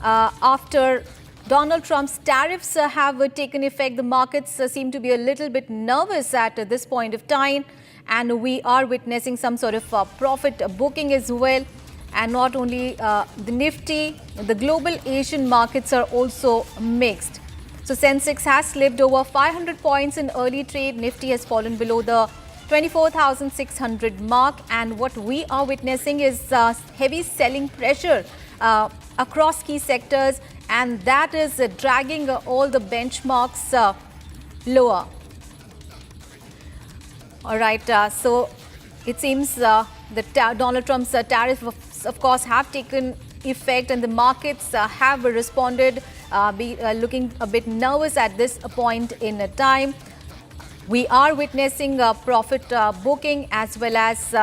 after Donald Trump's tariffs have taken effect. The markets seem to be a little bit nervous at this point of time, and we are witnessing some sort of profit booking as well. And not only the Nifty, the global Asian markets are also mixed. So Sensex has slipped over 500 points in early trade. Nifty has fallen below the 24,600 mark, and what we are witnessing is heavy selling pressure across key sectors, and that is dragging all the benchmarks lower. All right, so it seems Donald Trump's tariffs, of course, have taken effect, and the markets have responded, looking a bit nervous at this point in time. We are witnessing profit booking as well as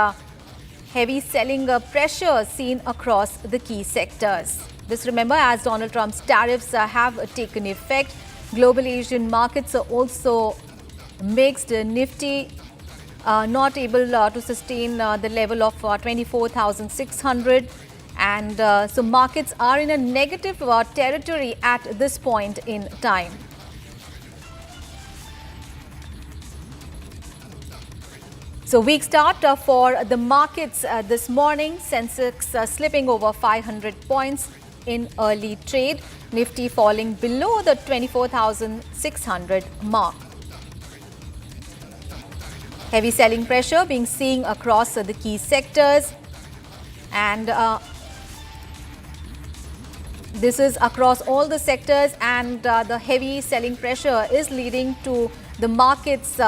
heavy selling pressure seen across the key sectors. This, remember, as Donald Trump's tariffs have taken effect. Global Asian markets are also mixed. Nifty not able to sustain the level of 24,600, and so markets are in a negative territory at this point in time. So weak start for the markets this morning. Sensex slipping over 500 points in early trade. Nifty falling below the 24,600 mark. Heavy selling pressure being seen across the key sectors, and this is across all the sectors, and the heavy selling pressure is leading to the markets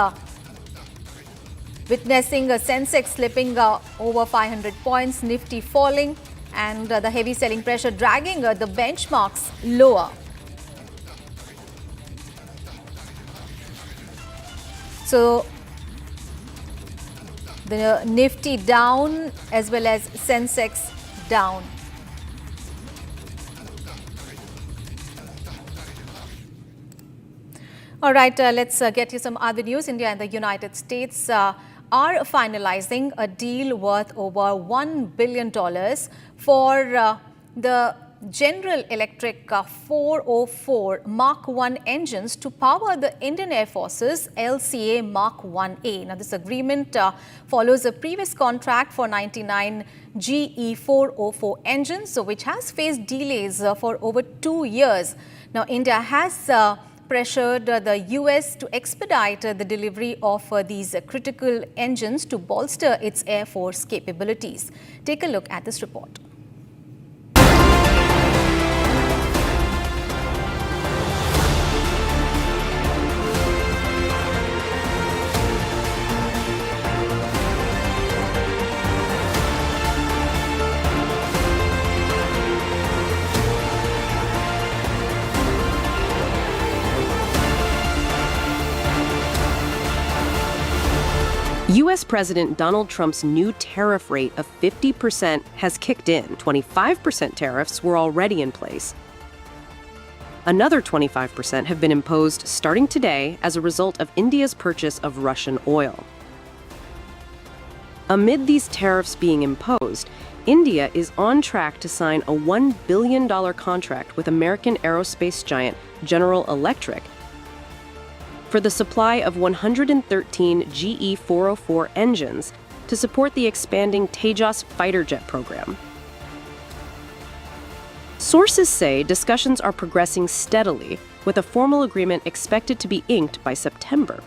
witnessing a Sensex slipping over 500 points, Nifty falling, and the heavy selling pressure dragging the benchmarks lower. So the Nifty down as well as Sensex down. All right, let's get you some other news. India and the United States are finalizing a deal worth over $1 billion for the General Electric 404 Mark 1 engines to power the Indian Air Force's LCA Mark 1A. Now, this agreement follows a previous contract for 99 GE 404 engines, which has faced delays for over 2 years. Now, India has pressured the US to expedite the delivery of these critical engines to bolster its Air Force capabilities. Take a look at this report. U.S. President Donald Trump's new tariff rate of 50% has kicked in. 25% tariffs were already in place. Another 25% have been imposed starting today as a result of India's purchase of Russian oil. Amid these tariffs being imposed, India is on track to sign a $1 billion contract with American aerospace giant General Electric for the supply of 113 GE 404 engines to support the expanding Tejas fighter jet program. Sources say discussions are progressing steadily, with a formal agreement expected to be inked by September.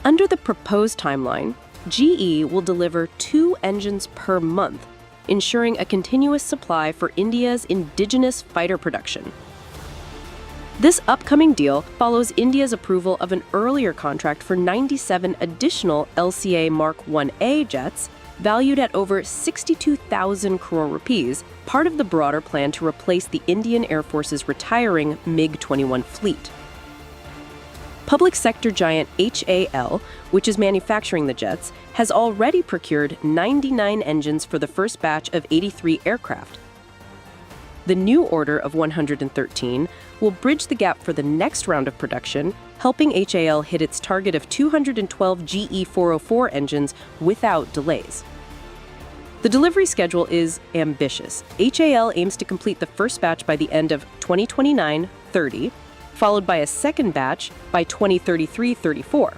Under the proposed timeline, GE will deliver 2 engines per month, ensuring a continuous supply for India's indigenous fighter production. This upcoming deal follows India's approval of an earlier contract for 97 additional LCA Mark 1A jets, valued at over 62,000 crore rupees, part of the broader plan to replace the Indian Air Force's retiring MiG-21 fleet. Public sector giant HAL, which is manufacturing the jets, has already procured 99 engines for the first batch of 83 aircraft. The new order of 113 will bridge the gap for the next round of production, helping HAL hit its target of 212 GE 404 engines without delays. The delivery schedule is ambitious. HAL aims to complete the first batch by the end of 2029-30, followed by a second batch by 2033-34.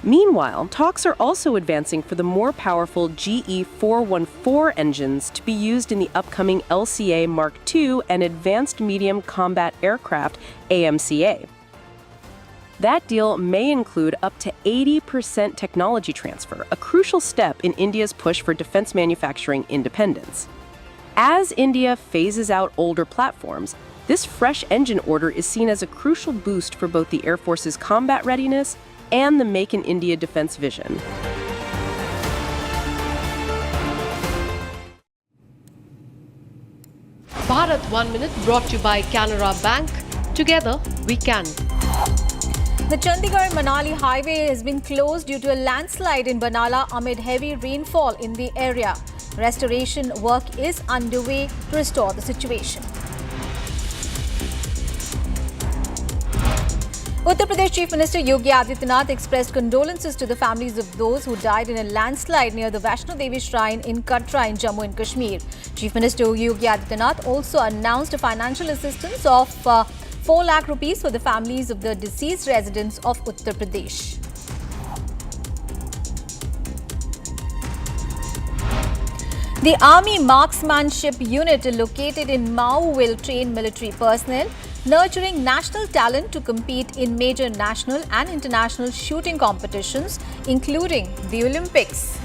Meanwhile, talks are also advancing for the more powerful GE 414 engines to be used in the upcoming LCA Mark II and Advanced Medium Combat Aircraft AMCA. That deal may include up to 80% technology transfer, a crucial step in India's push for defense manufacturing independence. As India phases out older platforms, this fresh engine order is seen as a crucial boost for both the Air Force's combat readiness and the Make in India defense vision. Bharat 1 Minute brought to you by Canara Bank. Together we can. The Chandigarh-Manali highway has been closed due to a landslide in Banala amid heavy rainfall in the area. Restoration work is underway to restore the situation. Uttar Pradesh Chief Minister Yogi Adityanath expressed condolences to the families of those who died in a landslide near the Vaishno Devi Shrine in Katra in Jammu and Kashmir. Chief Minister Yogi Adityanath also announced a financial assistance of 4 lakh rupees for the families of the deceased residents of Uttar Pradesh. The Army Marksmanship Unit located in Mau will train military personnel, nurturing national talent to compete in major national and international shooting competitions, including the Olympics.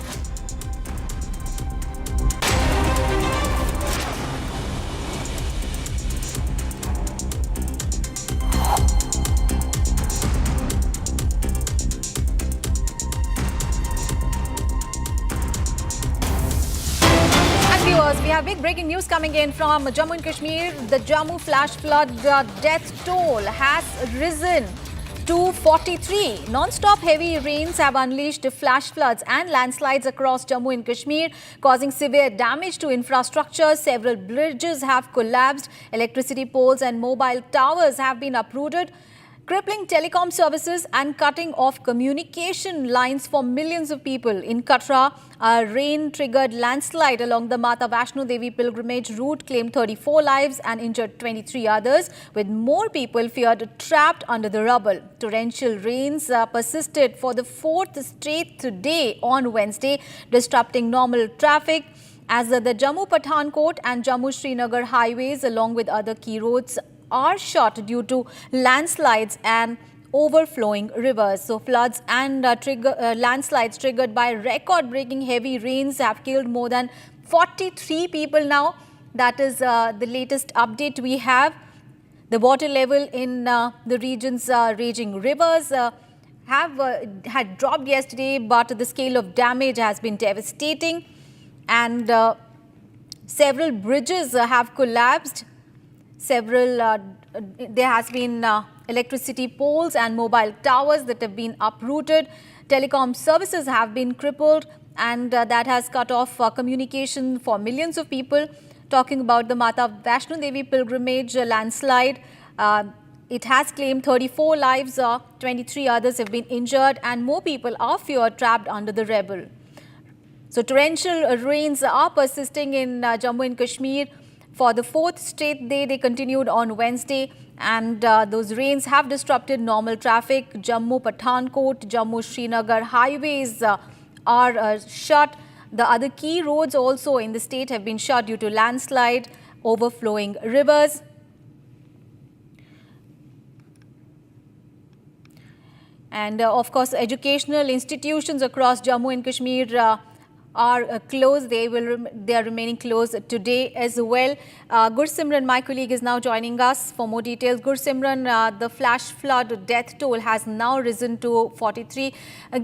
We have big breaking news coming in from Jammu and Kashmir. The Jammu flash flood death toll has risen to 43. Non-stop heavy rains have unleashed flash floods and landslides across Jammu and Kashmir, causing severe damage to infrastructure. Several bridges have collapsed. Electricity poles and mobile towers have been uprooted, crippling telecom services and cutting off communication lines for millions of people. In Katra, a rain-triggered landslide along the Mata Vaishno Devi pilgrimage route claimed 34 lives and injured 23 others, with more people feared trapped under the rubble. Torrential rains persisted for the 4th straight day on Wednesday, disrupting normal traffic as the Jammu Pathankot and Jammu Srinagar highways, along with other key roads, are shut due to landslides and overflowing rivers. So floods and landslides triggered by record-breaking heavy rains have killed more than 43 people now. That is the latest update we have. The water level in the region's raging rivers had dropped yesterday, but the scale of damage has been devastating, and several bridges have collapsed. There has been electricity poles and mobile towers that have been uprooted. Telecom services have been crippled, and that has cut off communication for millions of people. Talking about the Mata Vaishno Devi pilgrimage landslide, it has claimed 34 lives, 23 others have been injured, and more people are feared trapped under the rubble. So torrential rains are persisting in Jammu and Kashmir. For the 4th straight day, they continued on Wednesday, and those rains have disrupted normal traffic. Jammu Pathankot, Jammu Srinagar highways are shut. The other key roads also in the state have been shut due to landslide, overflowing rivers. And of course, educational institutions across Jammu and Kashmir are closed. They are remaining closed today as well. Gursimran, my colleague, is now joining us for more details. Gursimran, the flash flood death toll has now risen to 43.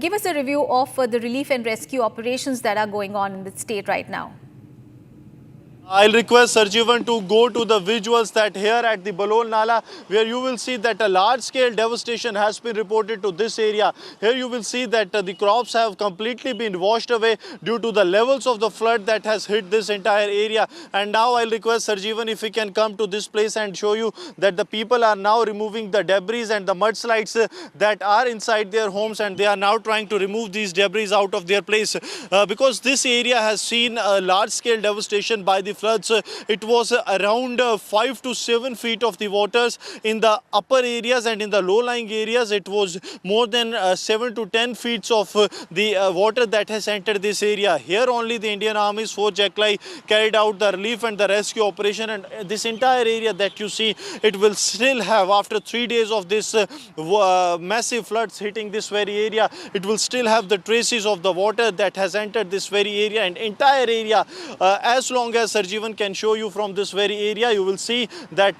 Give us a review of the relief and rescue operations that are going on in the state right now. I'll request Sarjeevan to go to the visuals that here at the Balol Nala, where you will see that a large-scale devastation has been reported to this area. Here you will see that the crops have completely been washed away due to the levels of the flood that has hit this entire area. And now I'll request Sarjeevan if he can come to this place and show you that the people are now removing the debris and the mudslides that are inside their homes, and they are now trying to remove these debris out of their place because this area has seen a large-scale devastation by the floods. It was around 5 to 7 feet of the waters in the upper areas, and in the low-lying areas it was more than 7 to 10 feet of the water that has entered this area. Here only the Indian Army's 4 Jackli carried out the relief and the rescue operation, and this entire area that you see, it will still have, after 3 days of this massive floods hitting this very area, it will still have the traces of the water that has entered this very area and entire area. As long as Sarjeevan can show you from this very area, you will see that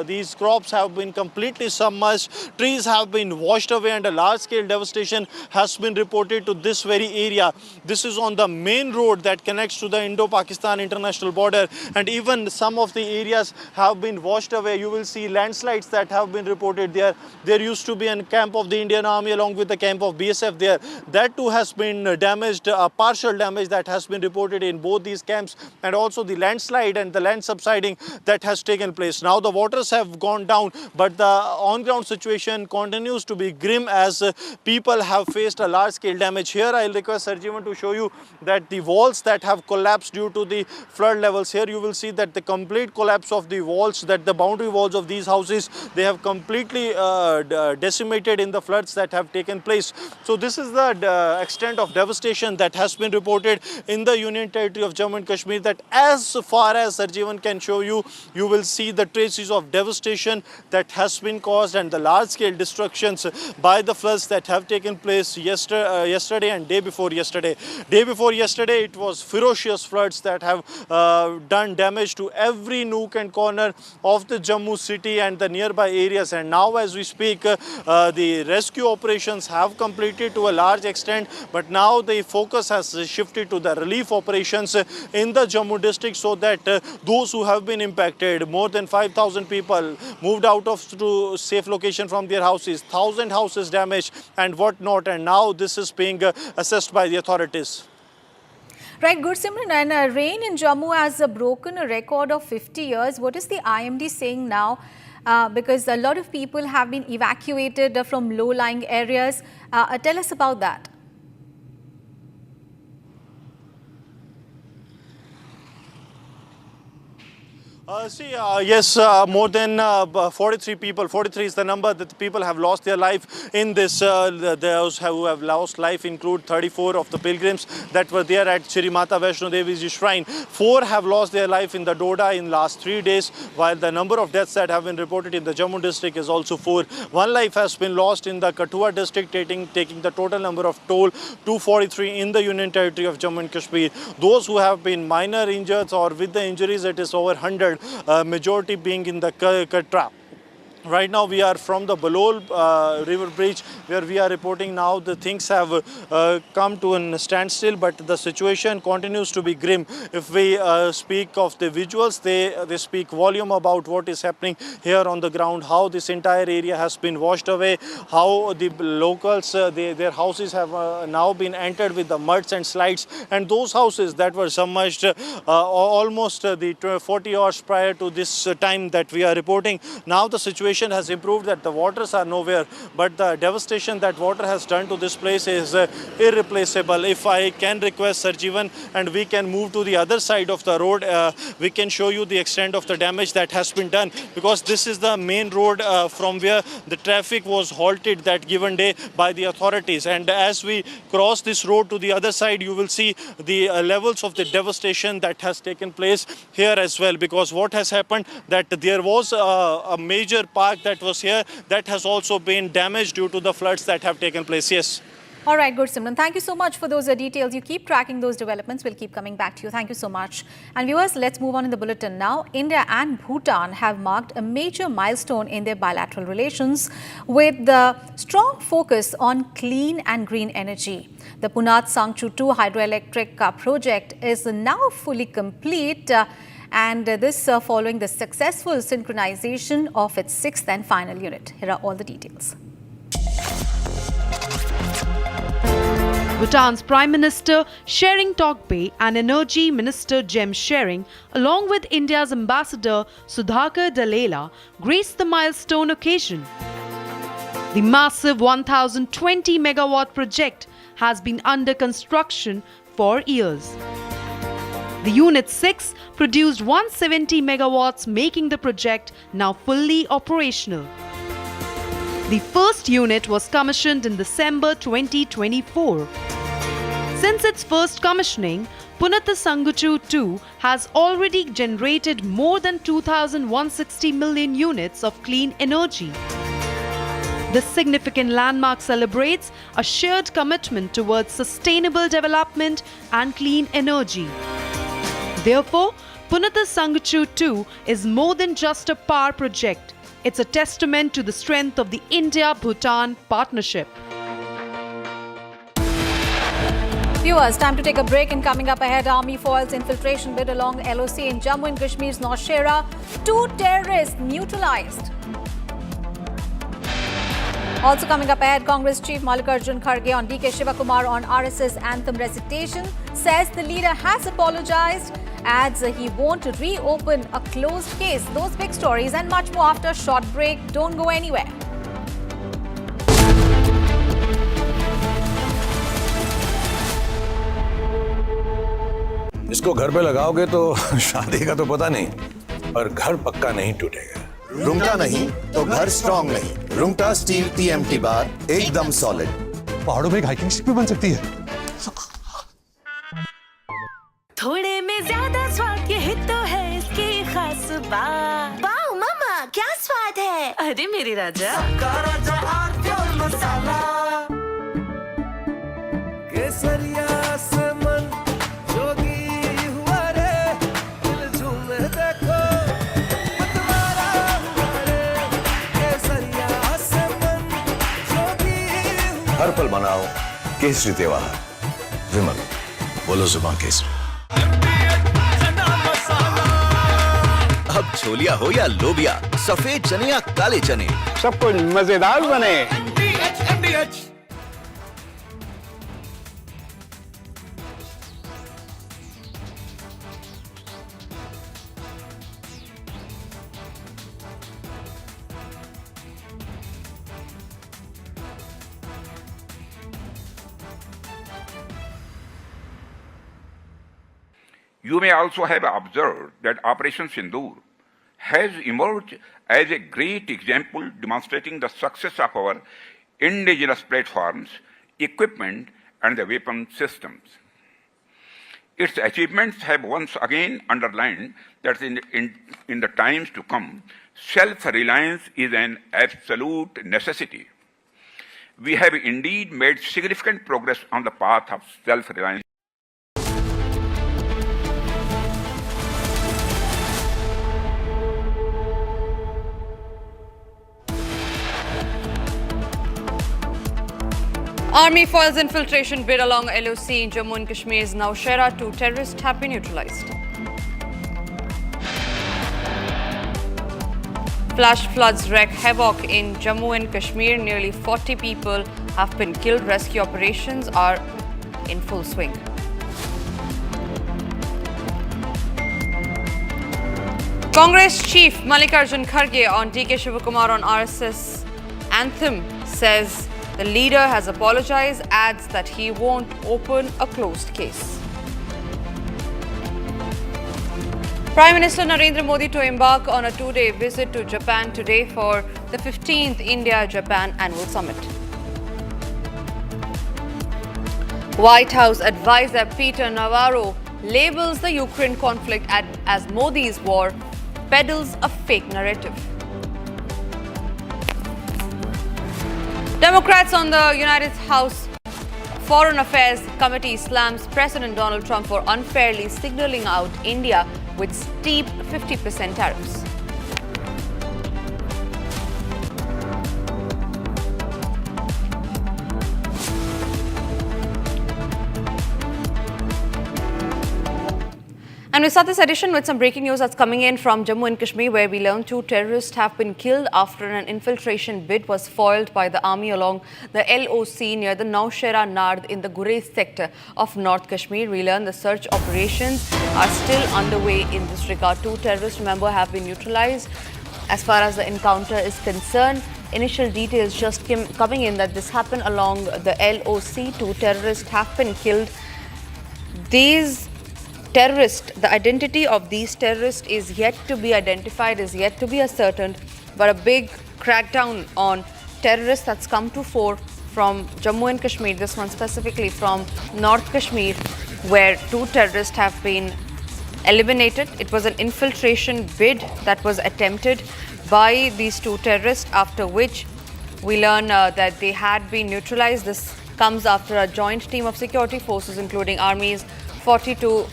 these crops have been completely submerged, trees have been washed away, and a large-scale devastation has been reported to this very area. This is on the main road that connects to the Indo-Pakistan international border, and even some of the areas have been washed away. You will see landslides that have been reported there. There used to be a camp of the Indian Army along with the camp of BSF there. That too has been damaged, partial damage that has been reported in both these camps, and also the landslide and the land subsiding that has taken place. Now the waters have gone down, but the on-ground situation continues to be grim as people have faced a large-scale damage. Here I'll request Sarjeevan to show you that the walls that have collapsed due to the flood levels. Here you will see that the complete collapse of the walls, that the boundary walls of these houses, they have completely decimated in the floods that have taken place. So this is the extent of devastation that has been reported in the Union Territory of Jammu and Kashmir, that as far as Sarjeevan can show you, you will see the traces of devastation that has been caused and the large-scale destructions by the floods that have taken place yesterday and day before yesterday. Day before yesterday, it was ferocious floods that have done damage to every nook and corner of the Jammu city and the nearby areas. And now as we speak, the rescue operations have completed to a large extent, but now the focus has shifted to the relief operations in the Jammu district, so that those who have been impacted, more than 5,000 people moved out of to safe location from their houses, 1,000 houses damaged and whatnot, and now this is being assessed by the authorities. Right, Gursimran, and rain in Jammu has broken a record of 50 years. What is the IMD saying now? Because a lot of people have been evacuated from low-lying areas. Tell us about that. Yes, more than 43 people, 43 is the number that people have lost their life in this. Those who have lost life include 34 of the pilgrims that were there at Shri Mata Vaishno Devi's shrine. 4 have lost their life in the Doda in last 3 days, while the number of deaths that have been reported in the Jammu district is also 4. 1 life has been lost in the Kathua district, taking the total number of toll to 43 in the Union Territory of Jammu and Kashmir. Those who have been minor injured or with the injuries, it is over 100. Majority being in the Katra. Right now we are from the Balol river bridge, where we are reporting now the things have come to a standstill, but the situation continues to be grim. If we speak of the visuals, they speak volume about what is happening here on the ground, how this entire area has been washed away, how the locals, their houses have now been entered with the muds and slides, and those houses that were submerged almost the 40 hours prior to this time that we are reporting, now the situation has improved, that the waters are nowhere, but the devastation that water has done to this place is irreplaceable. If I can request Sarjeevan and we can move to the other side of the road, we can show you the extent of the damage that has been done, because this is the main road from where the traffic was halted that given day by the authorities. And as we cross this road to the other side, you will see the levels of the devastation that has taken place here as well, because what has happened, that there was a major part park that was here, that has also been damaged due to the floods that have taken place. Yes. All right, good, Simran. Thank you so much for those details. You keep tracking those developments. We'll keep coming back to you. Thank you so much. And viewers, let's move on in the bulletin now. India and Bhutan have marked a major milestone in their bilateral relations with the strong focus on clean and green energy. The Punat Sangchu 2 hydroelectric project is now fully complete. And this following the successful synchronization of its 6th and final unit. Here are all the details. Bhutan's Prime Minister Shering Tokbe and Energy Minister Jem Shering, along with India's Ambassador Sudhakar Dalela, graced the milestone occasion. The massive 1,020 megawatt project has been under construction for years. The Unit 6 produced 170 megawatts, making the project now fully operational. The first unit was commissioned in December 2024. Since its first commissioning, Punat Sangchu 2 has already generated more than 2,160 million units of clean energy. This significant landmark celebrates a shared commitment towards sustainable development and clean energy. Therefore, Punat Sangchu 2 is more than just a power project. It's a testament to the strength of the India-Bhutan partnership. Viewers, time to take a break, and coming up ahead, Army foils infiltration bid along LOC in Jammu and Kashmir's Naushera. 2 terrorists neutralized. Also coming up ahead, Congress Chief Mallikarjun Kharge on DK Shivakumar on RSS anthem recitation. Says the leader has apologized. Adds he won't reopen a closed case. Those big stories and much more after a short break. Don't go anywhere. इसको घर पे लगाओगे तो शादी का तो पता नहीं, पर घर पक्का नहीं टूटेगा। रुंगटा नहीं तो घर स्ट्रॉन्ग नहीं। रुंगटा स्टील TMT बार एकदम सॉलिड। पहाड़ों में एक हाइकिंग शिप भी बन सकती है। थोड़े में ज्यादा स्वाद, यही तो है इसकी खास बात। वाओ मामा, क्या स्वाद है? अरे मेरी राजा, राजा और मसाला। केसरिया से मन जोगी हुआ रे, दिल झूमे देखो मतवारा हुआ रे। केसरिया से मन जोगी हुआ। हर पल मनाओ केसरी त्योहार। विमल, बोलो जुबान केसरी। अब छोलिया हो या लोबिया, सफेद चने या काले चने, सब कुछ मजेदार बने। You may also have observed that Operation Sindoor has emerged as a great example demonstrating the success of our indigenous platforms, equipment, and the weapon systems. Its achievements have once again underlined that in the times to come, self-reliance is an absolute necessity. We have indeed made significant progress on the path of self-reliance. Army foils infiltration bid along LOC in Jammu and Kashmir's Naushera. 2 terrorists have been neutralized. Flash floods wreak havoc in Jammu and Kashmir. Nearly 40 people have been killed. Rescue operations are in full swing. Congress Chief Mallikarjun Kharge on DK Shivakumar on RSS anthem says the leader has apologized, adds that he won't open a closed case. Prime Minister Narendra Modi to embark on a 2-day visit to Japan today for the 15th India-Japan Annual Summit. White House advised that Peter Navarro labels the Ukraine conflict as Modi's war, peddles a fake narrative. Democrats on the United House Foreign Affairs Committee slams President Donald Trump for unfairly signaling out India with steep 50% tariffs. And we start this edition with some breaking news that's coming in from Jammu and Kashmir, where we learned 2 terrorists have been killed after an infiltration bid was foiled by the army along the LOC near the Naushera Nard in the Gurez sector of North Kashmir. We learned the search operations are still underway in this regard. 2 terrorists, remember, have been neutralized. As far as the encounter is concerned, initial details just coming in that this happened along the LOC. 2 terrorists have been killed. These terrorists, the identity of these terrorists is yet to be identified, is yet to be ascertained, but a big crackdown on terrorists that's come to fore from Jammu and Kashmir, this one specifically from North Kashmir, where 2 terrorists have been eliminated. It was an infiltration bid that was attempted by these 2 terrorists, after which we learn that they had been neutralized. This comes after a joint team of security forces, including Army's 42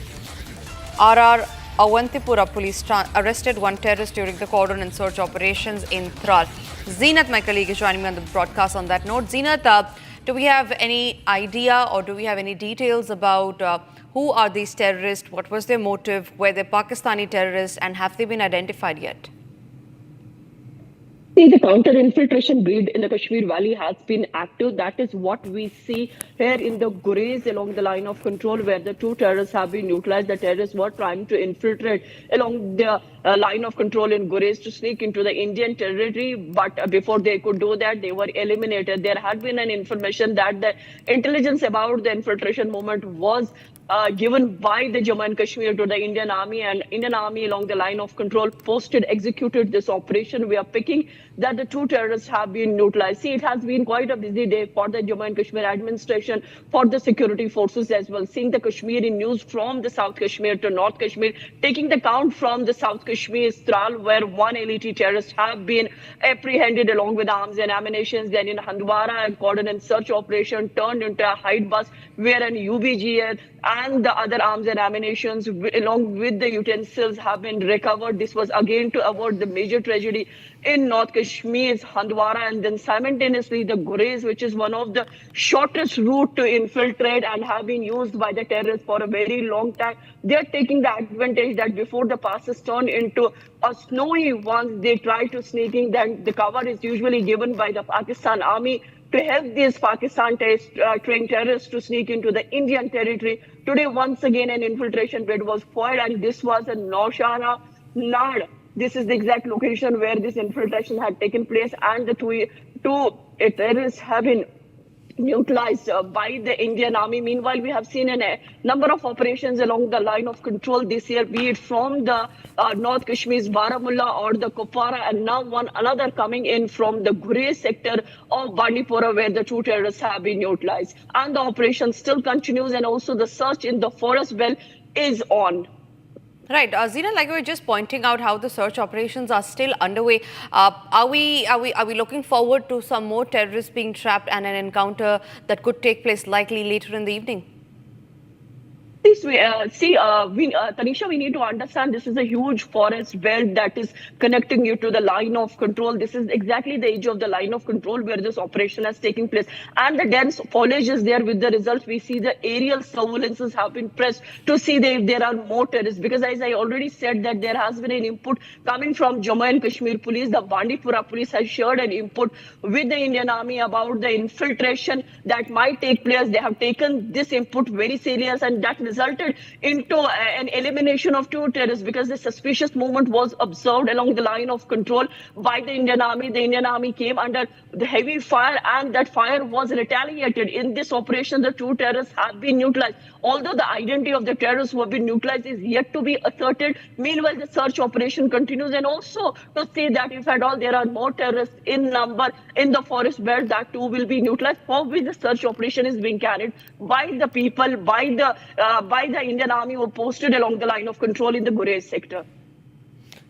RR Awantipura police arrested 1 terrorist during the cordon and search operations in Tral. Zeenat, my colleague, is joining me on the broadcast on that note. Zeenat, do we have any idea or do we have any details about who are these terrorists, what was their motive, were they Pakistani terrorists, and have they been identified yet? See, the counter-infiltration bid in the Kashmir Valley has been active. That is what we see here in the Gurez along the line of control, where the 2 terrorists have been neutralized. The terrorists were trying to infiltrate along the line of control in Gurez to sneak into the Indian territory. But before they could do that, they were eliminated. There had been an information that the intelligence about the infiltration movement was given by the Jammu and Kashmir to the Indian Army, and Indian Army along the line of control executed this operation. We are picking that the 2 terrorists have been neutralized. See, it has been quite a busy day for the Jammu and Kashmir administration, for the security forces as well. Seeing the Kashmiri news from the South Kashmir to North Kashmir, taking the count from the South Kashmir Tral, where 1 LET terrorist have been apprehended along with arms and ammunition. Then in Handwara, a cordon and search operation turned into a hide bus where an UBGL and the other arms and ammunitions along with the utensils have been recovered. This was again to avoid the major tragedy in North Kashmir's Handwara, and then simultaneously the Gurez, which is one of the shortest route to infiltrate and have been used by the terrorists for a very long time. They're taking the advantage that before the passes turn into a snowy one, they try to sneak in. Then the cover is usually given by the Pakistan Army to help these Pakistan-trained terrorists to sneak into the Indian territory. Today, once again, an infiltration bid was foiled, and this was a Naushera Nard. This is the exact location where this infiltration had taken place, and the two terrorists have been neutralized by the Indian Army. Meanwhile, we have seen a number of operations along the line of control this year, be it from the North Kashmir's Baramulla or the Kupwara, and now another coming in from the Gurez sector of Bandipora, where the 2 terrorists have been neutralized. And the operation still continues, and also the search in the forest belt is on. Right, Zina, like we were just pointing out how the search operations are still underway. Are we looking forward to some more terrorists being trapped and an encounter that could take place likely later in the evening? Tanisha, we need to understand this is a huge forest belt that is connecting you to the line of control. This is exactly the edge of the line of control where this operation is taking place. And the dense foliage is there. With the results, we see the aerial surveillances have been pressed to see if there are more terrorists. Because as I already said, that there has been an input coming from Jammu and Kashmir police. The Bandipora police has shared an input with the Indian Army about the infiltration that might take place. They have taken this input very serious, and that resulted into an elimination of 2 terrorists because the suspicious movement was observed along the line of control by the Indian Army. The Indian Army came under the heavy fire, and that fire was retaliated. In this operation, the 2 terrorists have been neutralized. Although the identity of the terrorists who have been neutralized is yet to be asserted, meanwhile, the search operation continues. And also to say that if at all there are more terrorists in number in the forest belt, that too will be neutralized, for which the search operation is being carried by the people, by the Indian Army who posted along the line of control in the Gurez sector.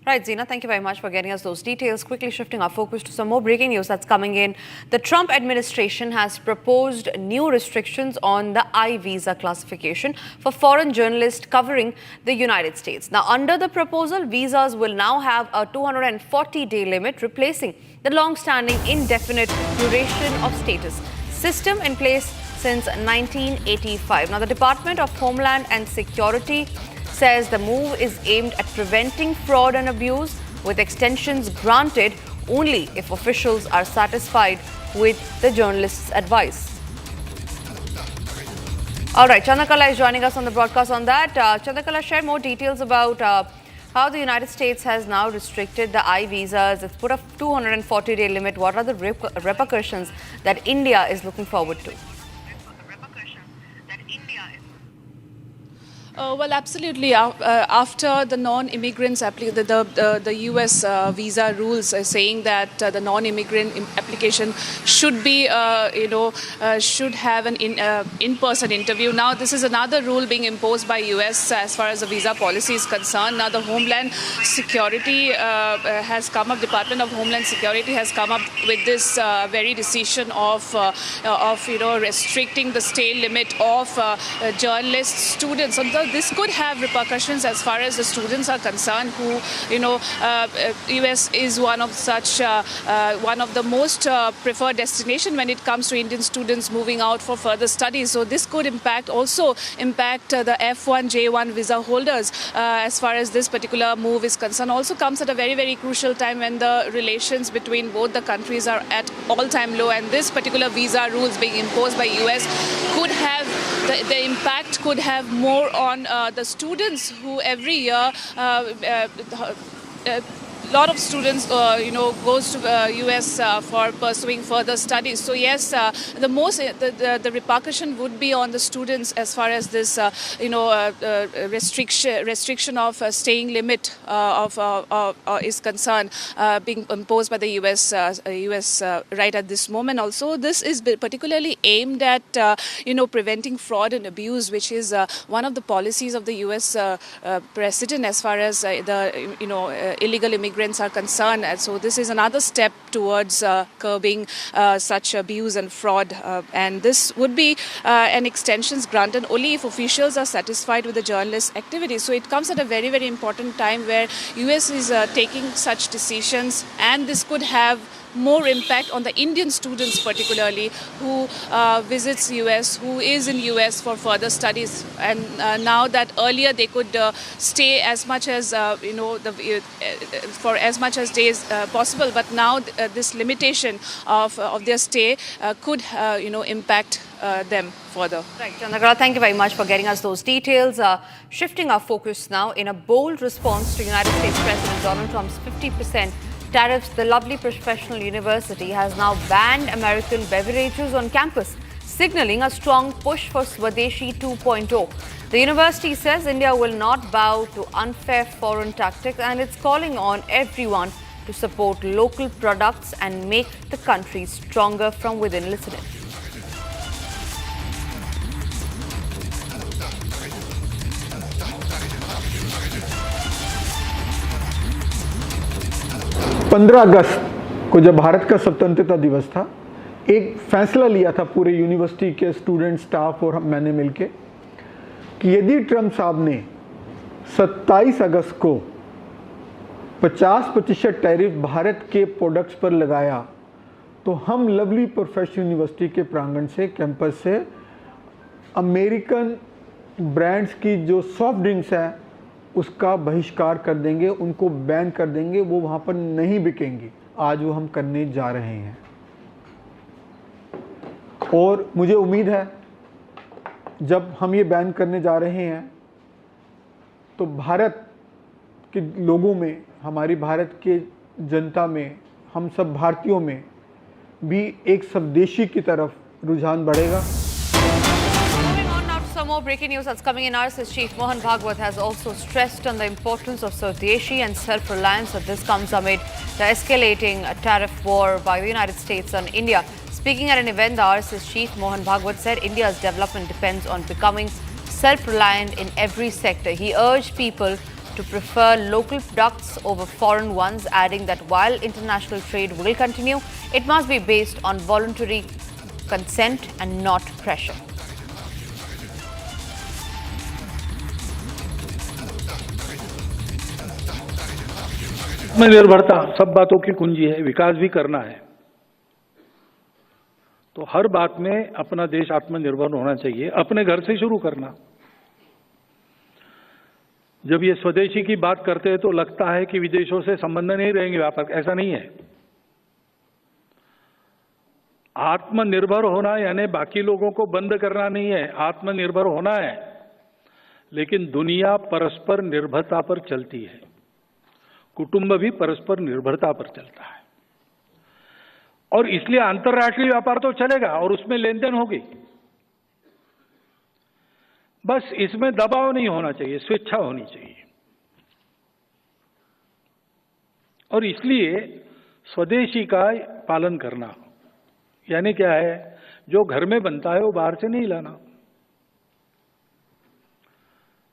Right, Zina, thank you very much for getting us those details. Quickly shifting our focus to some more breaking news that's coming in. The Trump administration has proposed new restrictions on the I-visa classification for foreign journalists covering the United States. Now, under the proposal, visas will now have a 240-day limit, replacing the long-standing indefinite duration of status system in place since 1985. Now, the Department of Homeland and Security says the move is aimed at preventing fraud and abuse, with extensions granted only if officials are satisfied with the journalist's advice. All right, Chandrakala is joining us on the broadcast on that. Chandrakala, share more details about how the United States has now restricted the I-visas. It's put a 240-day limit. What are the repercussions that India is looking forward to? Well, absolutely. After the non-immigrants, the U.S. visa rules are saying that the non-immigrant application should be, should have an in-person interview. Now, this is another rule being imposed by U.S. as far as the visa policy is concerned. Now, the Homeland Security has come up. Department of Homeland Security has come up with this very decision of restricting the stay limit of journalists, students. So this could have repercussions as far as the students are concerned, who, US is one of such, one of the most preferred destination when it comes to Indian students moving out for further studies. So this could also impact the F1, J1 visa holders as far as this particular move is concerned. Also comes at a very, very crucial time when the relations between both the countries are at all-time low, and this particular visa rules being imposed by US could have the impact could have more on the students who every year a lot of students, goes to US for pursuing further studies. So yes, the repercussion would be on the students as far as this, restriction of staying limit is concerned, being imposed by the US right at this moment. Also, this is particularly aimed at, preventing fraud and abuse, which is one of the policies of the US president as far as illegal immigrants are concerned. And so this is another step towards curbing such abuse and fraud. And this would be an extensions granted only if officials are satisfied with the journalist's activities. So it comes at a very, very important time where US is taking such decisions, and this could have more impact on the Indian students particularly who visits US, who is in US for further studies. And now that earlier they could stay as much as, for as much as days possible, but now this limitation of their stay could, impact them further. Right, Chandrakala, thank you very much for getting us those details. Shifting our focus now, in a bold response to United States President Donald Trump's 50% tariffs, the lovely professional university has now banned American beverages on campus, signaling a strong push for Swadeshi 2.0. The university says India will not bow to unfair foreign tactics, and it's calling on everyone to support local products and make the country stronger from within. Listen in. 15 अगस्त को जब भारत का स्वतंत्रता दिवस था, एक फैसला लिया था पूरे यूनिवर्सिटी के स्टूडेंट, स्टाफ और मैंने मिलके कि यदि ट्रम्प साहब ने 27 अगस्त को 50% टैरिफ भारत के प्रोडक्ट्स पर लगाया, तो हम लवली प्रोफेशनल यूनिवर्सिटी के प्रांगण से, कैंपस से, अमेरिकन ब्रांड्स की जो सॉफ्ट ड्रिंक्स है उसका बहिष्कार कर देंगे, उनको बैन कर देंगे, वो वहाँ पर नहीं बिकेंगी। आज वो हम करने जा रहे हैं और मुझे उम्मीद है जब हम ये बैन करने जा रहे हैं तो भारत के लोगों में, हमारी भारत के जनता में, हम सब भारतीयों में भी एक स्वदेशी की तरफ रुझान बढ़ेगा। Some more breaking news that's coming in. RSS Chief Mohan Bhagwat has also stressed on the importance of Swadeshi and self-reliance. This comes amid the escalating tariff war by the United States on India. Speaking at an event, the RSS Chief Mohan Bhagwat said India's development depends on becoming self-reliant in every sector. He urged people to prefer local products over foreign ones, adding that while international trade will continue, it must be based on voluntary consent and not pressure. आत्मनिर्भरता सब बातों की कुंजी है, विकास भी करना है, तो हर बात में अपना देश आत्मनिर्भर होना चाहिए, अपने घर से शुरू करना। जब ये स्वदेशी की बात करते हैं तो लगता है कि विदेशों से संबंध नहीं रहेंगे व्यापार, ऐसा नहीं है। आत्मनिर्भर होना यानी बाकी लोगों को बंद करना नहीं है, आत्मनिर्भर होना है, लेकिन दुनिया परस्पर निर्भरता पर चलती है, कुटुंब भी परस्पर निर्भरता पर चलता है, और इसलिए अंतर्राष्ट्रीय व्यापार तो चलेगा और उसमें लेन देन होगी, बस इसमें दबाव नहीं होना चाहिए, स्वेच्छा होनी चाहिए। और इसलिए स्वदेशी का पालन करना यानी क्या है, जो घर में बनता है वो बाहर से नहीं लाना।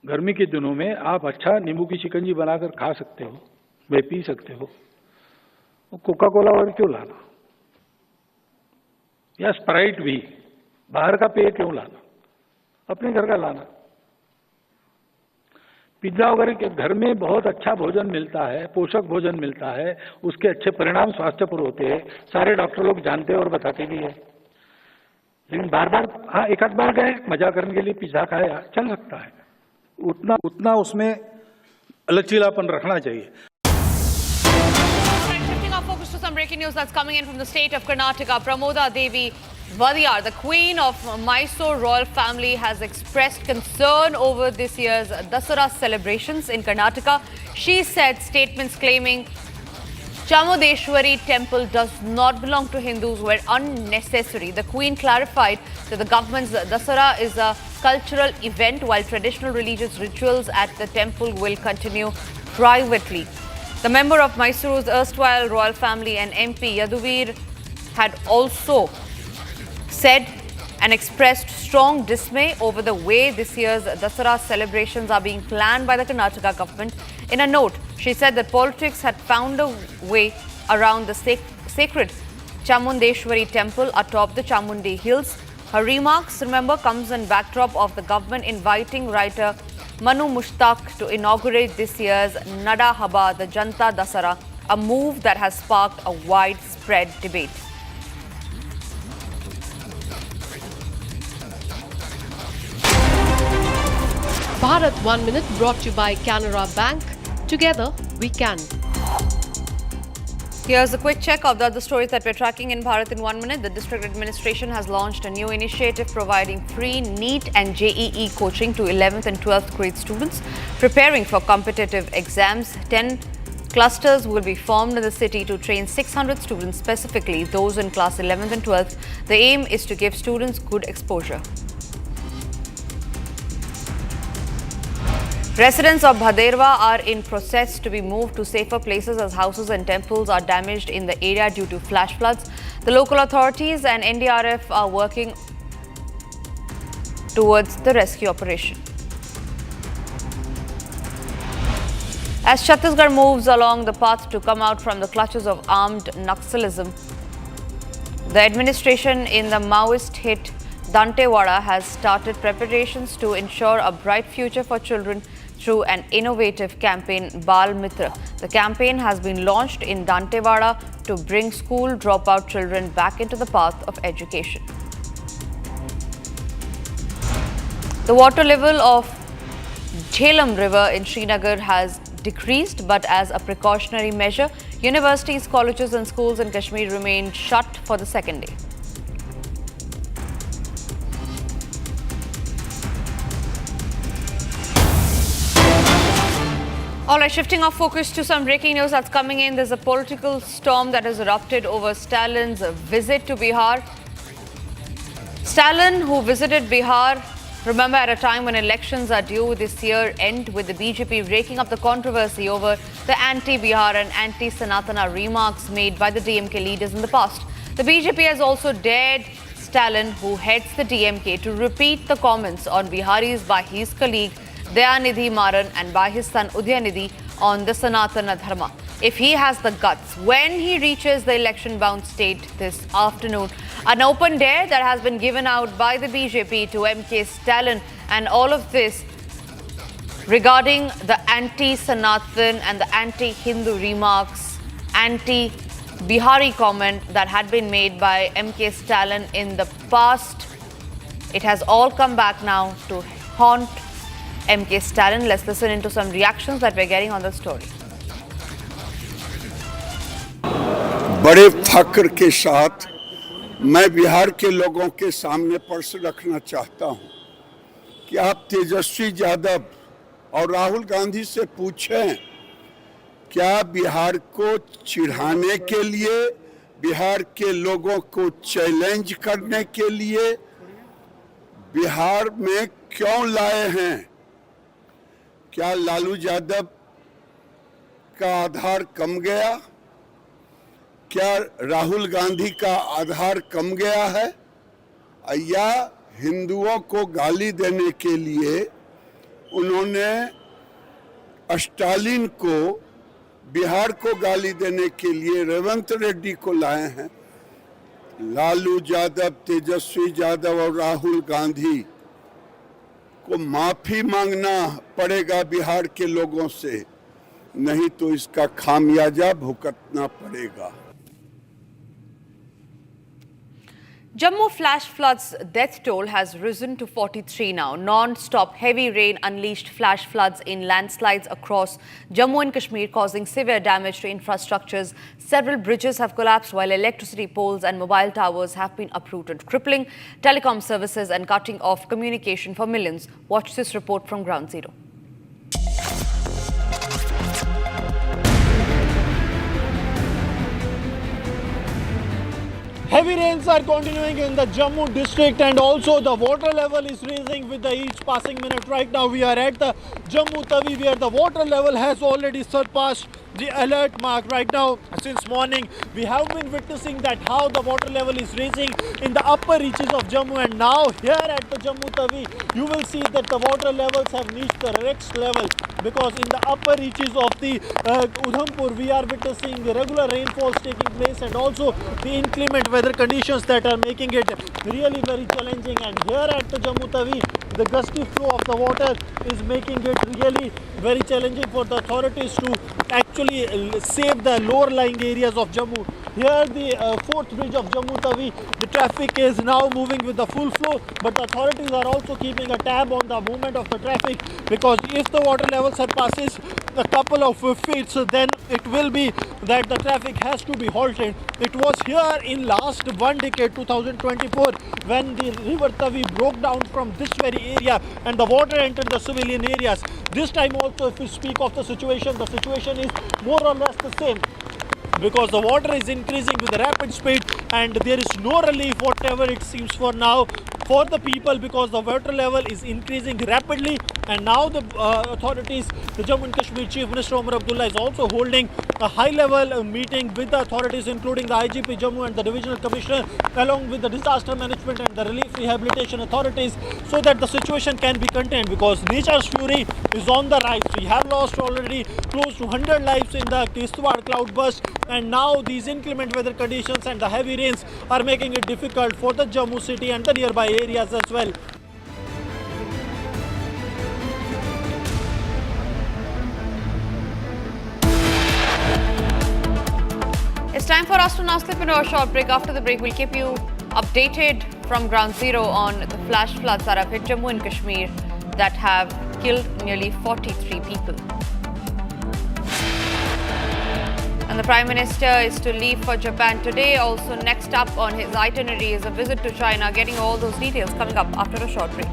गर्मी के दिनों में आप अच्छा नींबू की शिकंजी बनाकर खा सकते हो, वे पी सकते हो, कोका कोला और क्यों लाना, या स्प्राइट भी, बाहर का पेय क्यों लाना, अपने घर का लाना। पिज्जा वगैरह के घर में बहुत अच्छा भोजन मिलता है, पोषक भोजन मिलता है, उसके अच्छे परिणाम स्वास्थ्य पर होते हैं, सारे डॉक्टर लोग जानते हैं और बताते भी है। लेकिन बार बार हाँ एक आध बार गए मजा करने के लिए पिज्जा खाया, चल सकता है, उतना उसमें लचीलापन रखना चाहिए। Focus to some breaking news that's coming in from the state of Karnataka. Pramoda Devi Vadiyar, the queen of Mysore royal family, has expressed concern over this year's Dasara celebrations in Karnataka. She said statements claiming Chamundeshwari temple does not belong to Hindus were unnecessary. The queen clarified that the government's Dasara is a cultural event while traditional religious rituals at the temple will continue privately. The member of Mysore's erstwhile royal family and MP Yaduvir had also said and expressed strong dismay over the way this year's Dasara celebrations are being planned by the Karnataka government. In a note, she said that politics had found a way around the sacred Chamundeshwari temple atop the Chamundi Hills. Her remarks, remember, comes in backdrop of the government inviting writer Manu Mushtaq to inaugurate this year's Nada Haba, the Janta Dasara, a move that has sparked a widespread debate. Bharat 1 Minute brought to you by Canara Bank. Together we can. Here's a quick check of the other stories that we're tracking in Bharat in 1 minute. The district administration has launched a new initiative providing free NEET and JEE coaching to 11th and 12th grade students preparing for competitive exams. 10 clusters will be formed in the city to train 600 students, specifically those in class 11th and 12th. The aim is to give students good exposure. Residents of Bhaderwa are in process to be moved to safer places as houses and temples are damaged in the area due to flash floods. The local authorities and NDRF are working towards the rescue operation. As Chhattisgarh moves along the path to come out from the clutches of armed Naxalism, the administration in the Maoist-hit Dantewada has started preparations to ensure a bright future for children through an innovative campaign, Bal Mitra. The campaign has been launched in Dantewada to bring school dropout children back into the path of education. The water level of Jhelum River in Srinagar has decreased, but as a precautionary measure, universities, colleges and schools in Kashmir remain shut for the second day. All right, shifting our focus to some breaking news that's coming in. There's a political storm that has erupted over Stalin's visit to Bihar. Stalin, who visited Bihar, remember, at a time when elections are due this year end, with the BJP raking up the controversy over the anti-Bihar and anti-Sanatana remarks made by the DMK leaders in the past. The BJP has also dared Stalin, who heads the DMK, to repeat the comments on Biharis by his colleague Dayanidhi Maran and by his son Udyanidhi on the Sanatana Dharma. If he has the guts, when he reaches the election-bound state this afternoon, an open dare that has been given out by the BJP to MK Stalin, and all of this regarding the anti-Sanatan and the anti-Hindu remarks, anti-Bihari comment that had been made by MK Stalin in the past. It has all come back now to haunt MK Stalin. Let's listen into some reactions that we're getting on the story. बड़े फख्र के साथ मैं बिहार के लोगों के सामने प्रश्न रखना चाहता हूं कि आप तेजस्वी यादव और राहुल गांधी से पूछें, क्या बिहार को चिढ़ाने के लिए, बिहार के लोगों को चैलेंज करने के लिए बिहार में क्यों लाए हैं? क्या लालू यादव का आधार कम गया? क्या राहुल गांधी का आधार कम गया है? या हिंदुओं को गाली देने के लिए उन्होंने स्टालिन को, बिहार को गाली देने के लिए रेवंत रेड्डी को लाए हैं? लालू यादव, तेजस्वी यादव और राहुल गांधी को माफी मांगना पड़ेगा बिहार के लोगों से, नहीं तो इसका खामियाजा भुगतना पड़ेगा। Jammu flash floods death toll has risen to 43 now. Non-stop heavy rain unleashed flash floods in landslides across Jammu and Kashmir, causing severe damage to infrastructures. Several bridges have collapsed while electricity poles and mobile towers have been uprooted, crippling telecom services and cutting off communication for millions. Watch this report from Ground Zero. Heavy rains are continuing in the Jammu district, and also the water level is rising with each passing minute. Right now we are at the Jammu Tawi, where the water level has already surpassed the alert mark. Right now, since morning, we have been witnessing that how the water level is rising in the upper reaches of Jammu, and now here at the Jammu Tawi, you will see that the water levels have reached the next level, because in the upper reaches of the Udhampur, we are witnessing regular rainfalls taking place, and also the inclement weather conditions that are making it really very challenging. And here at the Jammu Tawi, the gusty flow of the water is making it really very challenging for the authorities to actually save the lower lying areas of Jammu. Here the fourth bridge of Jammu Tawi, the traffic is now moving with the full flow, but the authorities are also keeping a tab on the movement of the traffic, because if the water level surpasses a couple of feet, so then it will be that the traffic has to be halted. It was here in last one decade, 2024, when the river Tavi broke down from this very area and the water entered the civilian areas. This time also, if we speak of the situation is more or less the same, because the water is increasing with a rapid speed and there is no relief whatever it seems for now for the people, because the water level is increasing rapidly. And now the authorities, the Jammu and Kashmir Chief Minister Omar Abdullah is also holding a high-level meeting with the authorities, including the IGP Jammu and the Divisional Commissioner, along with the disaster management and the relief rehabilitation authorities, so that the situation can be contained, because nature's fury is on the rise. We have lost already close to 100 lives in the Kishtwar cloudburst, and now these inclement weather conditions and the heavy rains are making it difficult for the Jammu city and the nearby areas as well. It's time for us to now slip into a short break. After the break, we'll keep you updated from Ground Zero on the flash floods that have hit Jammu and Kashmir that have killed nearly 43 people. And the Prime Minister is to leave for Japan today. Also, next up on his itinerary is a visit to China. Getting all those details coming up after a short break.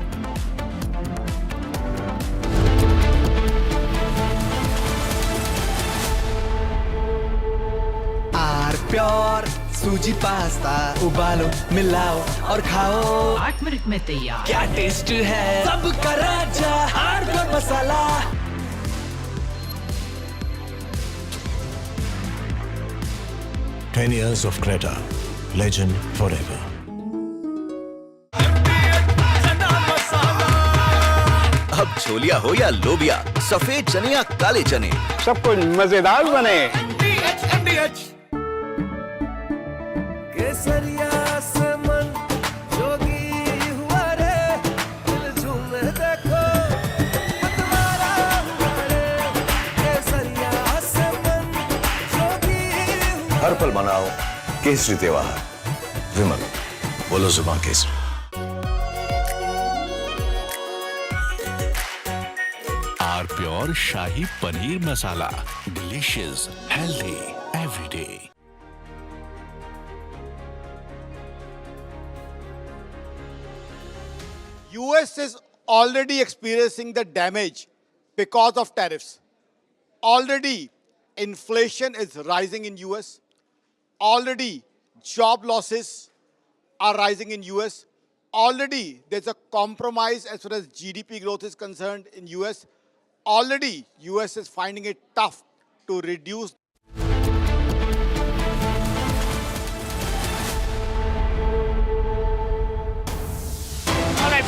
Pure सूजी pasta उबालो मिलाओ और खाओ 8 minute में तैयार। क्या taste है सबका राजा hardware masala. 10 years of Creta, legend forever. अब छोलिया हो या लोबिया, सफेद चने या काले चने, सब कुछ मजेदार बने। केसरिया से मन जोगी हुआ रे, दिल झूमे देखो मतवारा हुआ रे। केसरिया से मन जोगी हुआ। हर पल मनाओ केसरी त्योहार। विमल, बोलो जुबान केसरी। R pure shahi paneer masala, delicious, healthy every day. US is already experiencing the damage because of tariffs. Already inflation is rising in US. Already job losses are rising in US. Already there's a compromise as far as GDP growth is concerned in US. Already US is finding it tough to reduce.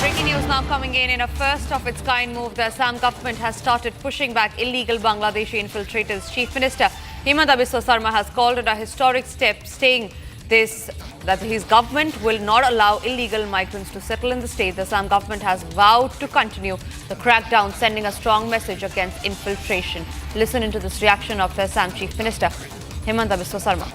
Breaking news now coming in a first of its kind move, the Assam government has started pushing back illegal Bangladeshi infiltrators. Chief Minister Himanta Biswa Sarma has called it a historic step, saying that his government will not allow illegal migrants to settle in the state. The Assam government has vowed to continue the crackdown, sending a strong message against infiltration. Listen into this reaction of the Assam Chief Minister Himanta Biswa Sarma.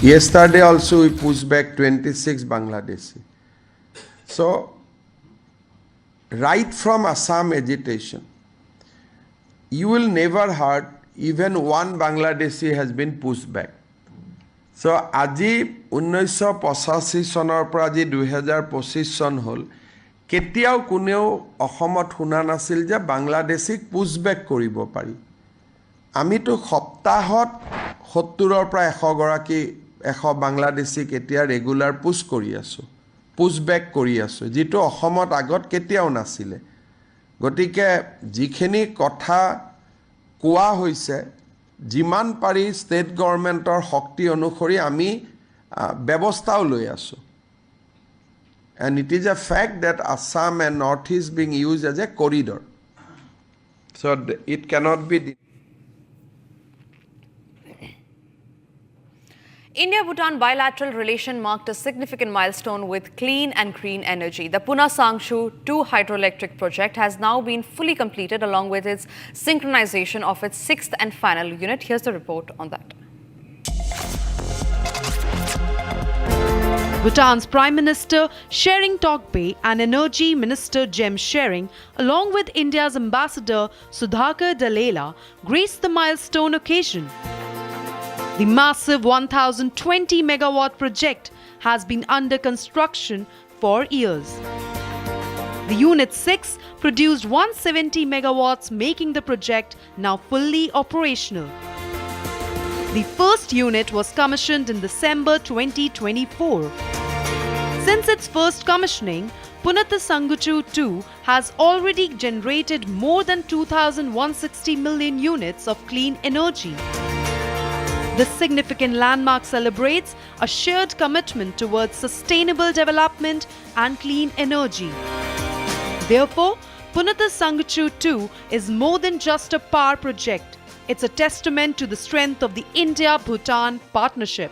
Yesterday also we pushed back 26 Bangladeshi. So, right from Assam agitation, you will never heard even one Bangladeshi has been pushed back. So, আজি 1985 চনৰ পৰা আজি 2025 চন হ'ল, কেতিয়াও কোনেও অসমত শুনা নাছিল যে বাংলাদেশীক পুশবেক কৰিব পাৰি। আমিতো সপ্তাহত 70ৰ পৰা 100 গৰাকী 100 বাংলাদেশীক এতিয়া ৰেগুলাৰ পুশ কৰি আছো, পুশবেক কৰি আছো, যেটো অসমত আগত কেতিয়াও নাছিলে। গতিকে যিখিনি কথা কোৱা হৈছে, যিমান পাৰি ষ্টেট গভৰ্ণমেণ্টৰ শক্তি অনুসৰি আমি ব্যৱস্থাও লৈ আছো। And it is a fact that Assam and Northeast being used as a corridor. So it cannot be. India-Bhutan bilateral relation marked a significant milestone with clean and green energy. The Puna Sangshu 2 hydroelectric project has now been fully completed along with its synchronization of its 6th and final unit. Here's the report on that. Bhutan's Prime Minister Shering Tokbe and Energy Minister Jem Shering, along with India's Ambassador Sudhakar Dalela, graced the milestone occasion. The massive 1020 megawatt project has been under construction for years. The Unit 6 produced 170 megawatts, making the project now fully operational. The first unit was commissioned in December 2024. Since its first commissioning, Punata Sanguchu 2 has already generated more than 2,160 million units of clean energy. This significant landmark celebrates a shared commitment towards sustainable development and clean energy. Therefore, Punata Sanguchu 2 is more than just a power project. It's a testament to the strength of the India-Bhutan partnership.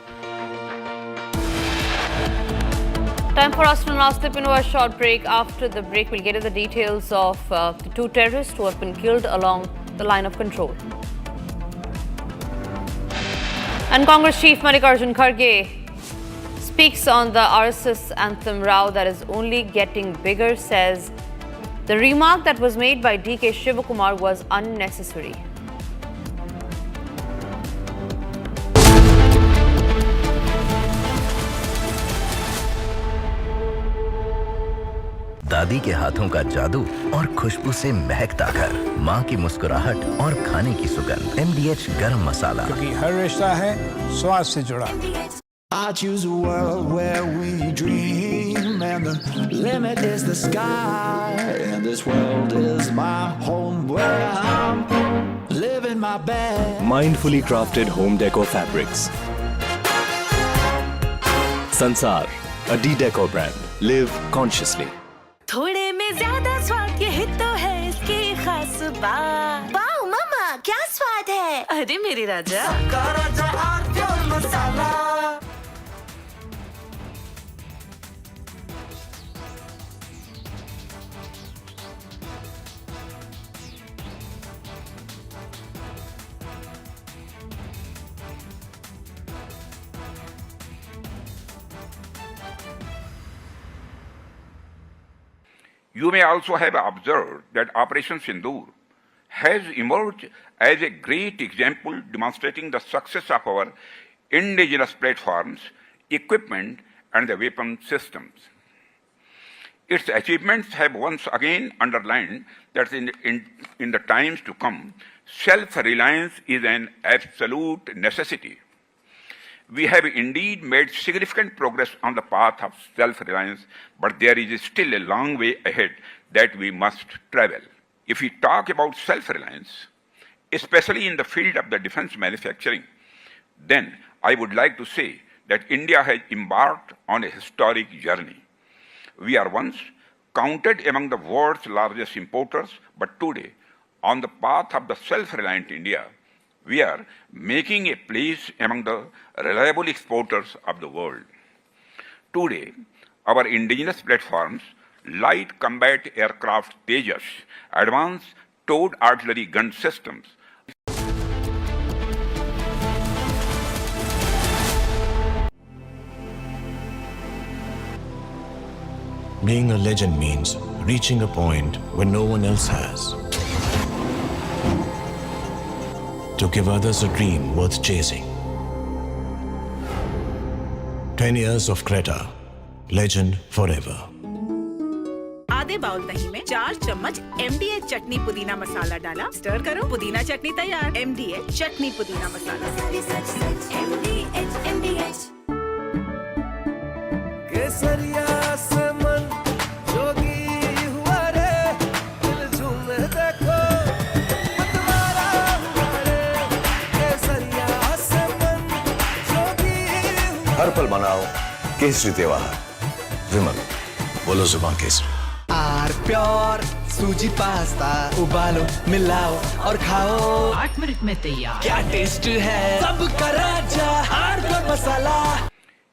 Time for us to now slip into a short break. After the break, we'll get into the details of the 2 terrorists who have been killed along the line of control. And Congress Chief Mallikarjun Kharge speaks on the RSS anthem row that is only getting bigger, says the remark that was made by DK Shivakumar was unnecessary. दादी के हाथों का जादू और खुशबू से महकता घर, माँ की मुस्कुराहट और खाने की सुगंध, MDH गरम मसाला, क्योंकि हर रिश्ता है स्वाद से जुड़ा। I choose a world where we dream and the limit is the sky, and this world is my home where I'm living my best. Mindfully crafted home decor fabrics, Sansar, a D-Decor brand. Live consciously. थोड़े में ज्यादा स्वाद, यही तो है इसकी खास बात। वाओ मम्मा, क्या स्वाद है? अरे मेरे राजा, सबका राजा R pure masala. You may also have observed that Operation Sindoor has emerged as a great example demonstrating the success of our indigenous platforms, equipment, and the weapon systems. Its achievements have once again underlined that in the times to come, self-reliance is an absolute necessity. We have indeed made significant progress on the path of self-reliance, but there is still a long way ahead that we must travel. If we talk about self-reliance, especially in the field of the defense manufacturing, then I would like to say that India has embarked on a historic journey. We are once counted among the world's largest importers, but today, on the path of the self-reliant India, we are making a place among the reliable exporters of the world. Today, our indigenous platforms, light combat aircraft Tejas, advanced towed artillery gun systems, Being a legend means reaching a point where no one else has. To give others a dream worth chasing. 10 years of Creta, legend forever. आधे bowl दही में 4 चम्मच MDH चटनी पुदीना मसाला डाला, stir करो, पुदीना चटनी तैयार। MDH चटनी पुदीना मसाला। MDH केसरिया से मन जोगी हुआ रे, दिल झूम देखो मतवारा हुआ रे। केसरिया से मन जोगी हुआ। हर पल मनाओ केसरी त्योहार। विमल, बोलो जुबान केसरी। आर प्योर सूजी पास्ता, उबालो मिलाओ और खाओ। 8 मिनट में तैयार। क्या टेस्ट है सबका राजा R pure masala.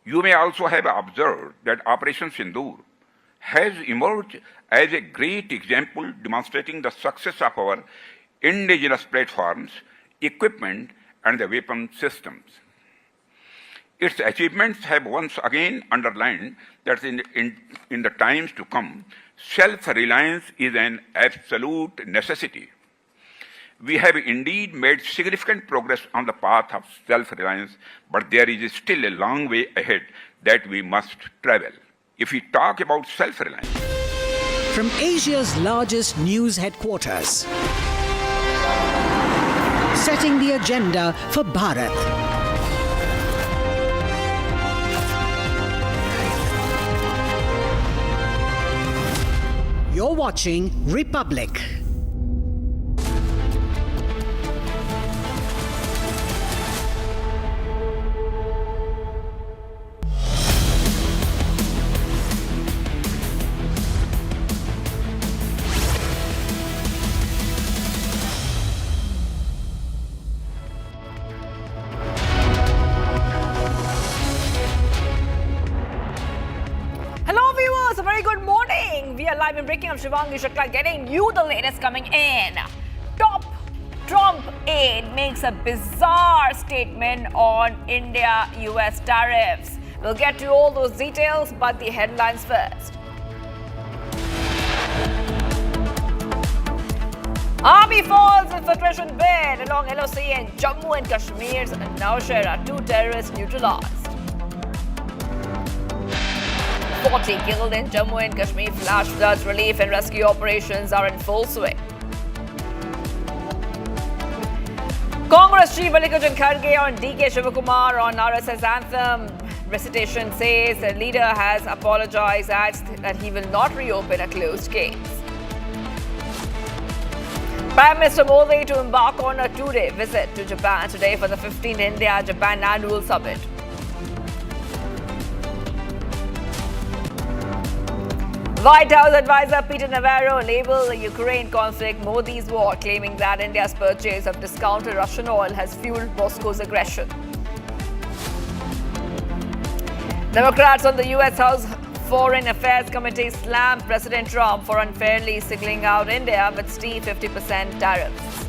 You may also have observed that Operation Sindoor has emerged as a great example demonstrating the success of our indigenous platforms, equipment, and the weapon systems. Its achievements have once again underlined that in the times to come, self-reliance is an absolute necessity. We have indeed made significant progress on the path of self-reliance, but there is still a long way ahead that we must travel. If we talk about self-reliance, from Asia's largest news headquarters, setting the agenda for Bharat. You're watching Republic. A very good morning. We are live in breaking. I'm Shivangi Shukla getting you the latest coming in. Top Trump aide makes a bizarre statement on India-US tariffs. We'll get to all those details, but the headlines first. Army falls infiltration bid along LOC in Jammu and Kashmir's Nawshera. 2 terrorists neutralized. 40 killed in Jammu and Kashmir. Flash floods, relief and rescue operations are in full swing. Congress Chief Mallikarjun Kharge on DK Shivakumar on RSS anthem recitation says the leader has apologized, adds that he will not reopen a closed case. Prime Minister Modi to embark on a 2-day visit to Japan today for the 15th India-Japan Annual Summit. White House advisor Peter Navarro labeled the Ukraine conflict Modi's war, claiming that India's purchase of discounted Russian oil has fueled Moscow's aggression. Democrats on the U.S. House Foreign Affairs Committee slammed President Trump for unfairly singling out India with steep 50% tariffs.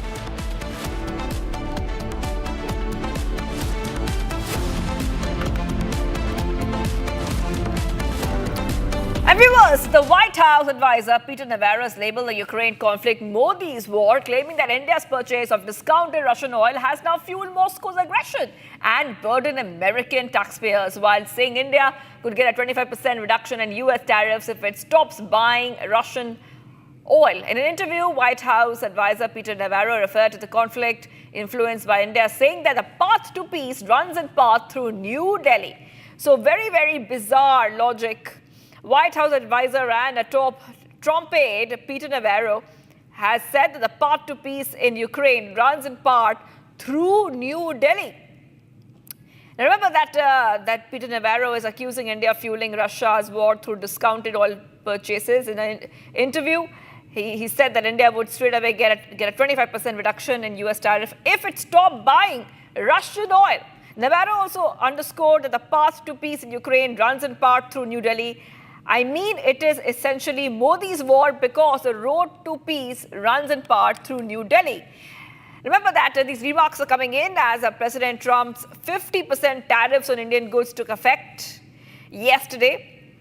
And viewers, the White House advisor Peter Navarro has labeled the Ukraine conflict Modi's war, claiming that India's purchase of discounted Russian oil has now fueled Moscow's aggression and burdened American taxpayers, while saying India could get a 25% reduction in U.S. tariffs if it stops buying Russian oil. In an interview, White House advisor Peter Navarro referred to the conflict influenced by India, saying that the path to peace runs in part through New Delhi. So very, very bizarre logic. White House advisor and a top Trump aide, Peter Navarro, has said that the path to peace in Ukraine runs in part through New Delhi. Now remember that Peter Navarro is accusing India of fueling Russia's war through discounted oil purchases. In an interview, he said that India would straight away get a 25% reduction in U.S. tariff if it stopped buying Russian oil. Navarro also underscored that the path to peace in Ukraine runs in part through New Delhi. I mean, it is essentially Modi's war because the road to peace runs in part through New Delhi. Remember that these remarks are coming in as President Trump's 50% tariffs on Indian goods took effect yesterday.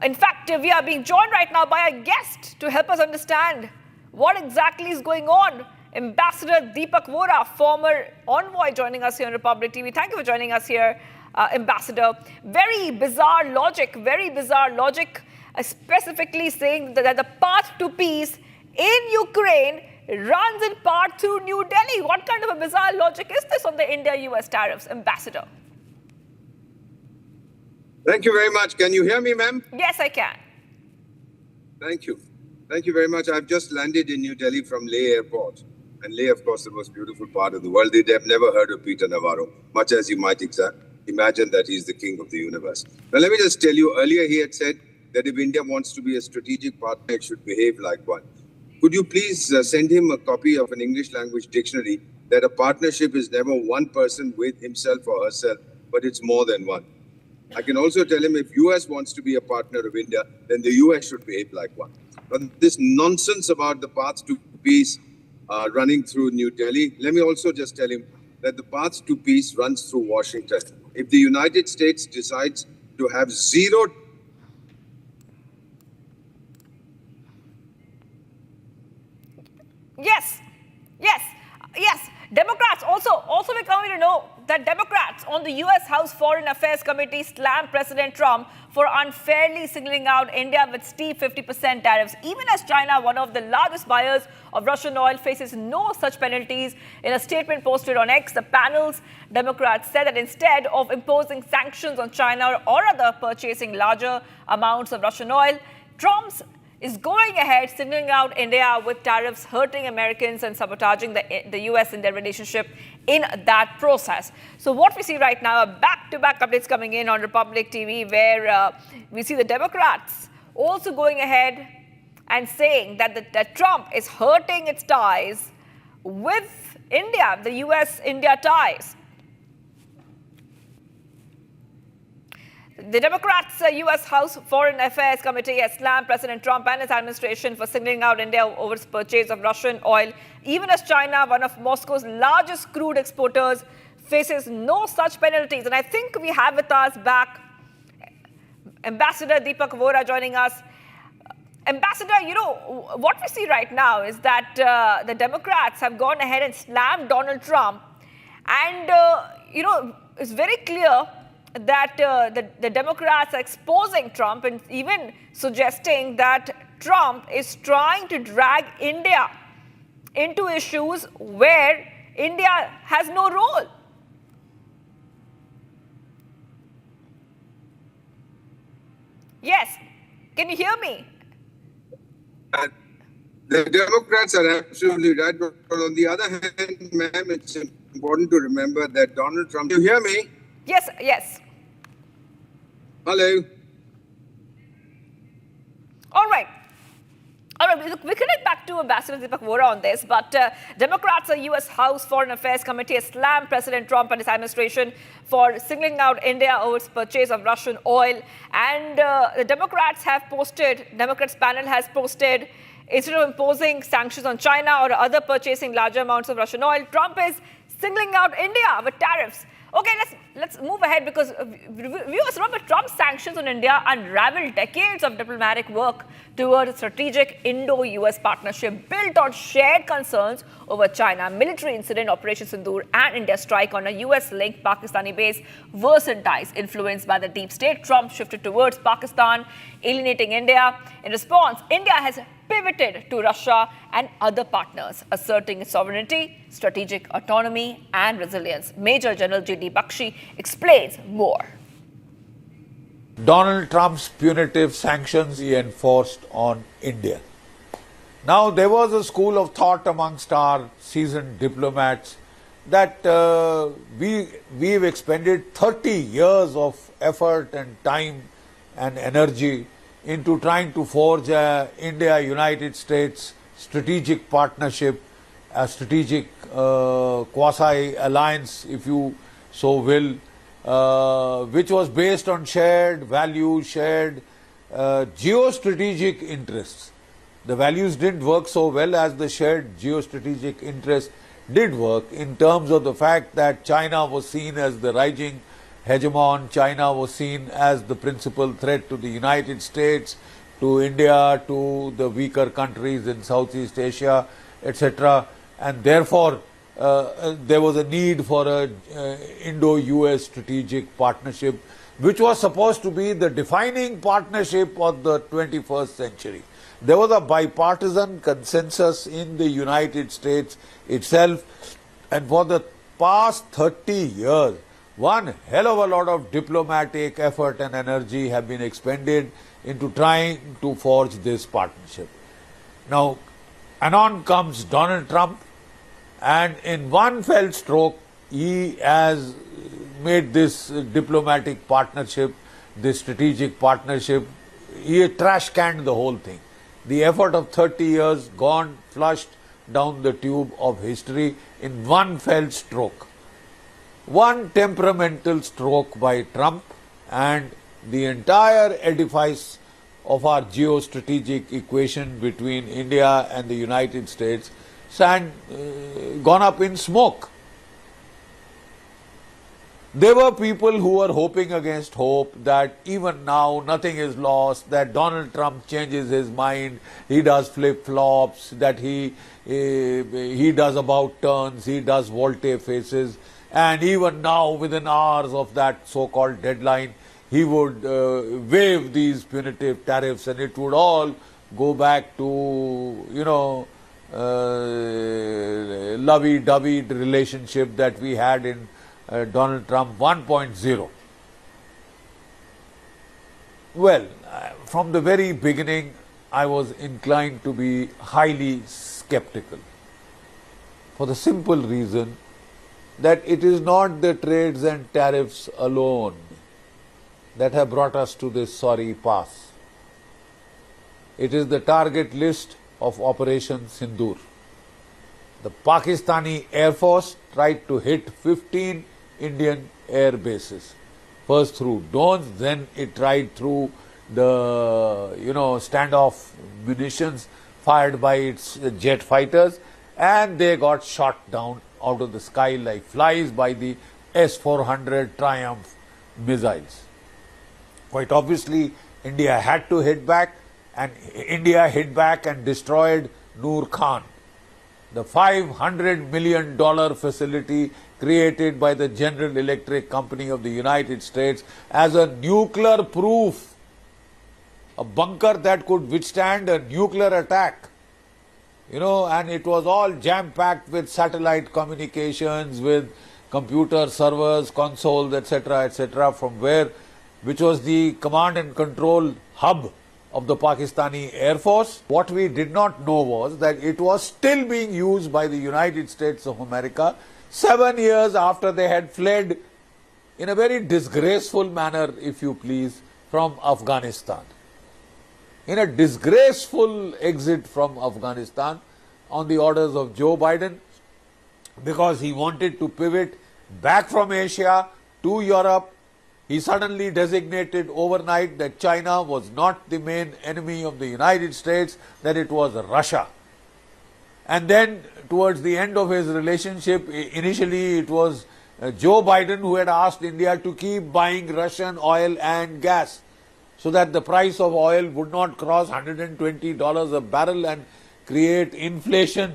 In fact, we are being joined right now by a guest to help us understand what exactly is going on. Ambassador Deepak Vora, former envoy, joining us here on Republic TV. Thank you for joining us here, Ambassador. Very bizarre logic, specifically saying that the path to peace in Ukraine runs in part through New Delhi. What kind of a bizarre logic is this on the India-US tariffs, Ambassador? Thank you very much. Can you hear me, ma'am? Yes, I can. Thank you. Thank you very much. I've just landed in New Delhi from Leh Airport. And Leh, of course, the most beautiful part of the world. They have never heard of Peter Navarro, much as you might imagine that he's the king of the universe. Now, let me just tell you, earlier he had said that if India wants to be a strategic partner, it should behave like one. Could you please send him a copy of an English language dictionary that a partnership is never one person with himself or herself, but it's more than one. I can also tell him if US wants to be a partner of India, then the US should behave like one. But this nonsense about the path to peace running through New Delhi, let me also just tell him that the path to peace runs through Washington. If the United States decides to have zero Yes. Democrats also we're coming to know that Democrats on the U.S. House Foreign Affairs Committee slammed President Trump for unfairly singling out India with steep 50% tariffs, even as China, one of the largest buyers of Russian oil, faces no such penalties. In a statement posted on X, the panel's Democrats said that instead of imposing sanctions on China or other purchasing larger amounts of Russian oil, Trump's is going ahead singling out India with tariffs, hurting Americans and sabotaging the U.S. in their relationship in that process. So what we see right now are back-to-back updates coming in on Republic TV, where we see the Democrats also going ahead and saying that Trump is hurting its ties with India, the U.S.-India ties. The Democrats' U.S. House Foreign Affairs Committee has slammed President Trump and his administration for singling out India over its purchase of Russian oil, even as China, one of Moscow's largest crude exporters, faces no such penalties. And I think we have with us back Ambassador Deepak Vora joining us. Ambassador, what we see right now is that the Democrats have gone ahead and slammed Donald Trump. And, it's very clear that the Democrats are exposing Trump and even suggesting that Trump is trying to drag India into issues where India has no role. Yes. Can you hear me? The Democrats are absolutely right. But on the other hand, ma'am, it's important to remember that Donald Trump... Do you hear me? Yes. Hello. All right. All right, we connect back to Ambassador Deepak Vora on this, but Democrats' U.S. House Foreign Affairs Committee has slammed President Trump and his administration for singling out India over its purchase of Russian oil. And the Democrats panel has posted, instead of imposing sanctions on China or other purchasing larger amounts of Russian oil, Trump is singling out India with tariffs. Okay, let's move ahead, because viewers remember Trump's sanctions on India unraveled decades of diplomatic work towards a strategic Indo-US partnership built on shared concerns over China, military incident, Operation Sindoor, and India's strike on a US-linked Pakistani base worsened ties influenced by the deep state. Trump shifted towards Pakistan, alienating India. In response, India has pivoted to Russia and other partners, asserting its sovereignty, strategic autonomy, and resilience. Major General J.D. Bakshi explains more. Donald Trump's punitive sanctions he enforced on India. Now, there was a school of thought amongst our seasoned diplomats that we've expended 30 years of effort and time and energy into trying to forge a India-United States strategic partnership, a strategic quasi-alliance, if you so will, which was based on shared values, shared geostrategic interests. The values didn't work so well as the shared geostrategic interests did work, in terms of the fact that China was seen as the rising hegemon. China was seen as the principal threat to the United States, to India, to the weaker countries in Southeast Asia, etc. And therefore, there was a need for a Indo-US strategic partnership, which was supposed to be the defining partnership of the 21st century. There was a bipartisan consensus in the United States itself, and for the past 30 years, one hell of a lot of diplomatic effort and energy have been expended into trying to forge this partnership. Now, anon comes Donald Trump, and in one fell stroke, he has made this diplomatic partnership, this strategic partnership, he trash-canned the whole thing. The effort of 30 years gone, flushed down the tube of history in one fell stroke. One temperamental stroke by Trump, and the entire edifice of our geostrategic equation between India and the United States gone up in smoke. There were people who were hoping against hope that even now nothing is lost, that Donald Trump changes his mind, he does flip-flops, that he does about turns, he does volte-faces, and even now within hours of that so-called deadline, he would waive these punitive tariffs, and it would all go back to, lovey-dovey relationship that we had in Donald Trump 1.0. Well, from the very beginning, I was inclined to be highly skeptical, for the simple reason that it is not the trades and tariffs alone that have brought us to this sorry pass. It is the target list of Operation Sindoor. The Pakistani Air Force tried to hit 15 Indian air bases. First through drones, then it tried through the standoff munitions fired by its jet fighters, and they got shot down out of the sky like flies by the S-400 Triumph missiles. Quite obviously, India had to hit back, and India hit back and destroyed Noor Khan, the $500 million facility created by the General Electric Company of the United States as a nuclear proof, a bunker that could withstand a nuclear attack. And it was all jam-packed with satellite communications, with computer servers, consoles, etc., which was the command and control hub of the Pakistani Air Force. What we did not know was that it was still being used by the United States of America 7 years after they had fled in a very disgraceful manner, if you please, from Afghanistan. in a disgraceful exit from Afghanistan on the orders of Joe Biden, because he wanted to pivot back from Asia to Europe. He suddenly designated overnight that China was not the main enemy of the United States, that it was Russia. And then towards the end of his relationship, initially it was Joe Biden who had asked India to keep buying Russian oil and gas so that the price of oil would not cross $120 a barrel and create inflation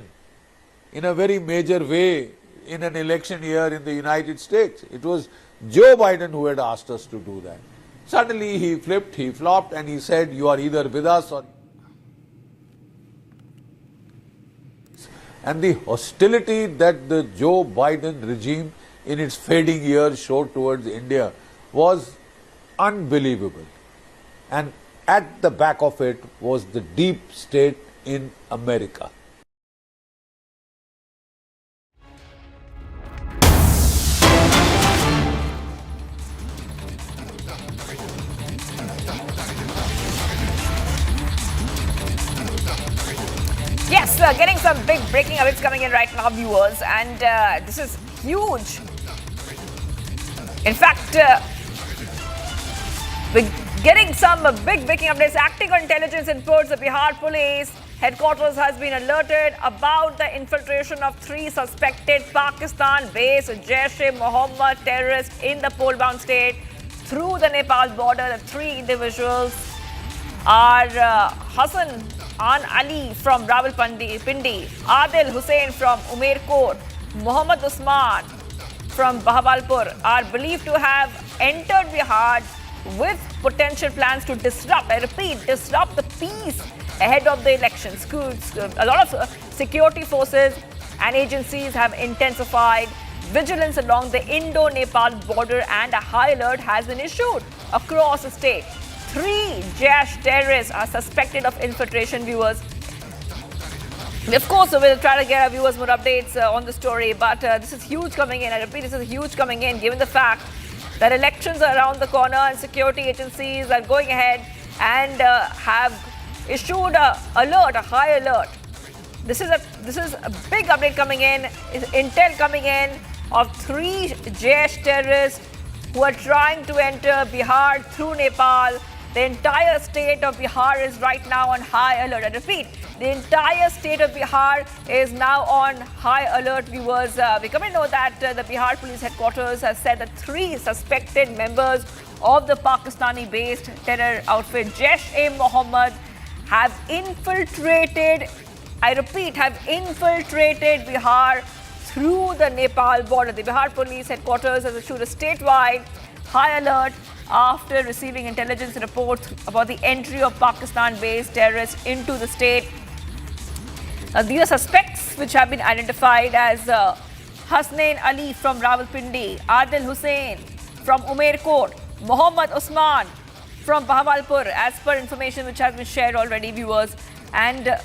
in a very major way in an election year in the United States. It was Joe Biden who had asked us to do that. Suddenly he flipped, he flopped, and he said, you are either with us or... And the hostility that the Joe Biden regime in its fading years showed towards India was unbelievable. And at the back of it was the deep state in America. Yes, getting some big breaking updates coming in right now, viewers, and this is huge. In fact, we're getting some big breaking updates. Acting on intelligence inputs, the Bihar police headquarters has been alerted about the infiltration of 3 suspected Pakistan-based Jaish-e-Mohammed terrorists in the pole-bound state through the Nepal border. The 3 individuals are Hassan Ali from Rawalpindi, Adil Hussain from Umerkot, Muhammad Usman from Bahawalpur are believed to have entered Bihar with potential plans to disrupt, I repeat, disrupt the peace ahead of the elections. A lot of security forces and agencies have intensified vigilance along the Indo-Nepal border, and a high alert has been issued across the state. 3 Jaish terrorists are suspected of infiltration, viewers. Of course, we'll try to get our viewers more updates on the story, but this is huge coming in. I repeat, this is huge coming in, given the fact that elections are around the corner and security agencies are going ahead and have issued a high alert. This is a big update coming in, intel coming in of 3 Jaish terrorists who are trying to enter Bihar through Nepal. The entire state of Bihar is right now on high alert. I repeat, the entire state of Bihar is now on high alert, viewers. We come to know that the Bihar police headquarters has said that 3 suspected members of the Pakistani-based terror outfit Jaish-e-Mohammed have infiltrated, I repeat, have infiltrated Bihar through the Nepal border. The Bihar police headquarters has issued a statewide high alert after receiving intelligence reports about the entry of Pakistan-based terrorists into the state. These are suspects which have been identified as Hasnain Ali from Rawalpindi, Adil Hussain from Umerkot, Muhammad Usman from Bahawalpur, as per information which has been shared already, viewers. And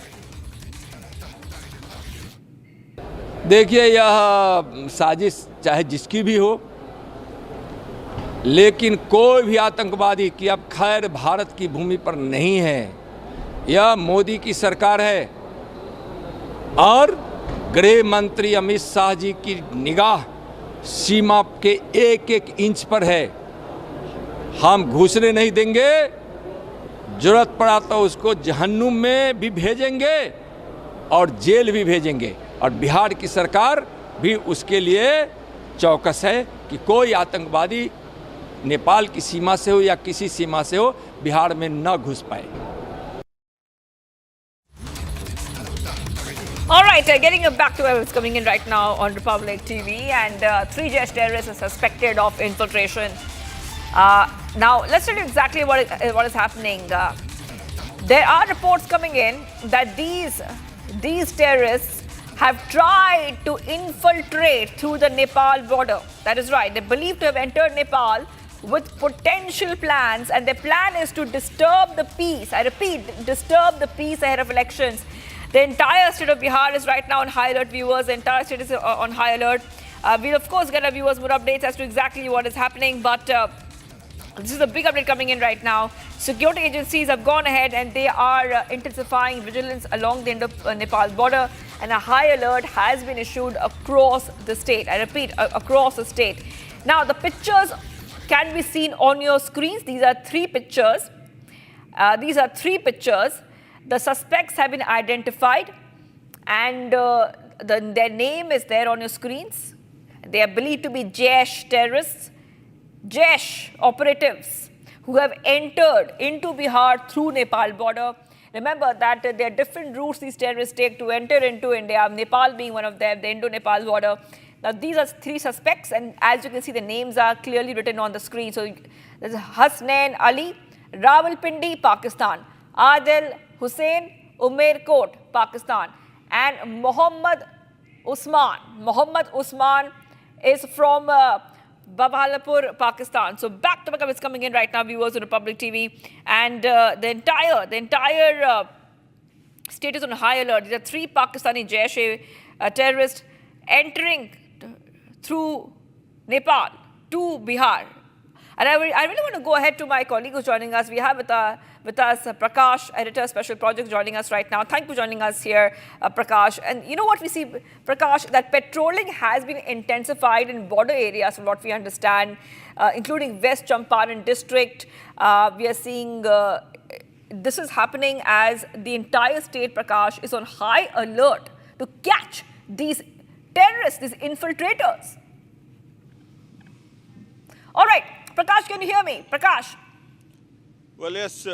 देखिए, यह साजिश चाहे जिसकी भी हो, लेकिन कोई भी आतंकवादी की अब खैर भारत की भूमि पर नहीं है। यह मोदी की सरकार है और गृह मंत्री अमित शाह जी की निगाह सीमा के एक-एक इंच पर है। हम घुसने नहीं देंगे, जरूरत पड़ा तो उसको जहन्नुम में भी भेजेंगे और जेल भी भेजेंगे, और बिहार की सरकार भी उसके लिए चौकस है कि कोई आतंकवादी नेपाल की सीमा से हो या किसी सीमा से हो बिहार में न घुस पाए। all right, getting back to what's coming in right now on Republic TV, and 3 Jaish terrorists are suspected of infiltration. Now, let's tell you exactly what is happening. There are reports coming in that these terrorists have tried to infiltrate through the Nepal border. That is right. They believe to have entered Nepal with potential plans, and their plan is to disturb the peace. I repeat, disturb the peace ahead of elections. The entire state of Bihar is right now on high alert, viewers. The entire state is on high alert. We'll, of course, get our viewers more updates as to exactly what is happening, but This is a big update coming in right now. Security agencies have gone ahead and they are intensifying vigilance along the Indo-Nepal border, and a high alert has been issued across the state. I repeat, across the state. Now, the pictures can be seen on your screens. These are three pictures. The suspects have been identified, and their name is there on your screens. They are believed to be Jaish terrorists, Jaish operatives who have entered into Bihar through Nepal border. Remember that there are different routes these terrorists take to enter into India, Nepal being one of them, the Indo-Nepal border. Now, these are three suspects, and as you can see, the names are clearly written on the screen. So, there's Hasnain Ali, Rawalpindi, Pakistan, Adil Hussain, Umerkot, Pakistan, and Mohammed Usman. Mohammed Usman is from Bahawalpur, Pakistan. So back to back is coming in right now, viewers on Republic TV, and the entire state is on high alert. There are three Pakistani Jaish terrorists entering through Nepal to Bihar. And I really want to go ahead to my colleague who's joining us. We have with us Prakash, editor, Special Projects, joining us right now. Thank you for joining us here, Prakash. And you know what we see, Prakash, that patrolling has been intensified in border areas from what we understand, including West Champaran district. We are seeing this is happening as the entire state, Prakash, is on high alert to catch these terrorists, these infiltrators. All right. Prakash, can you hear me? Prakash? Well, yes.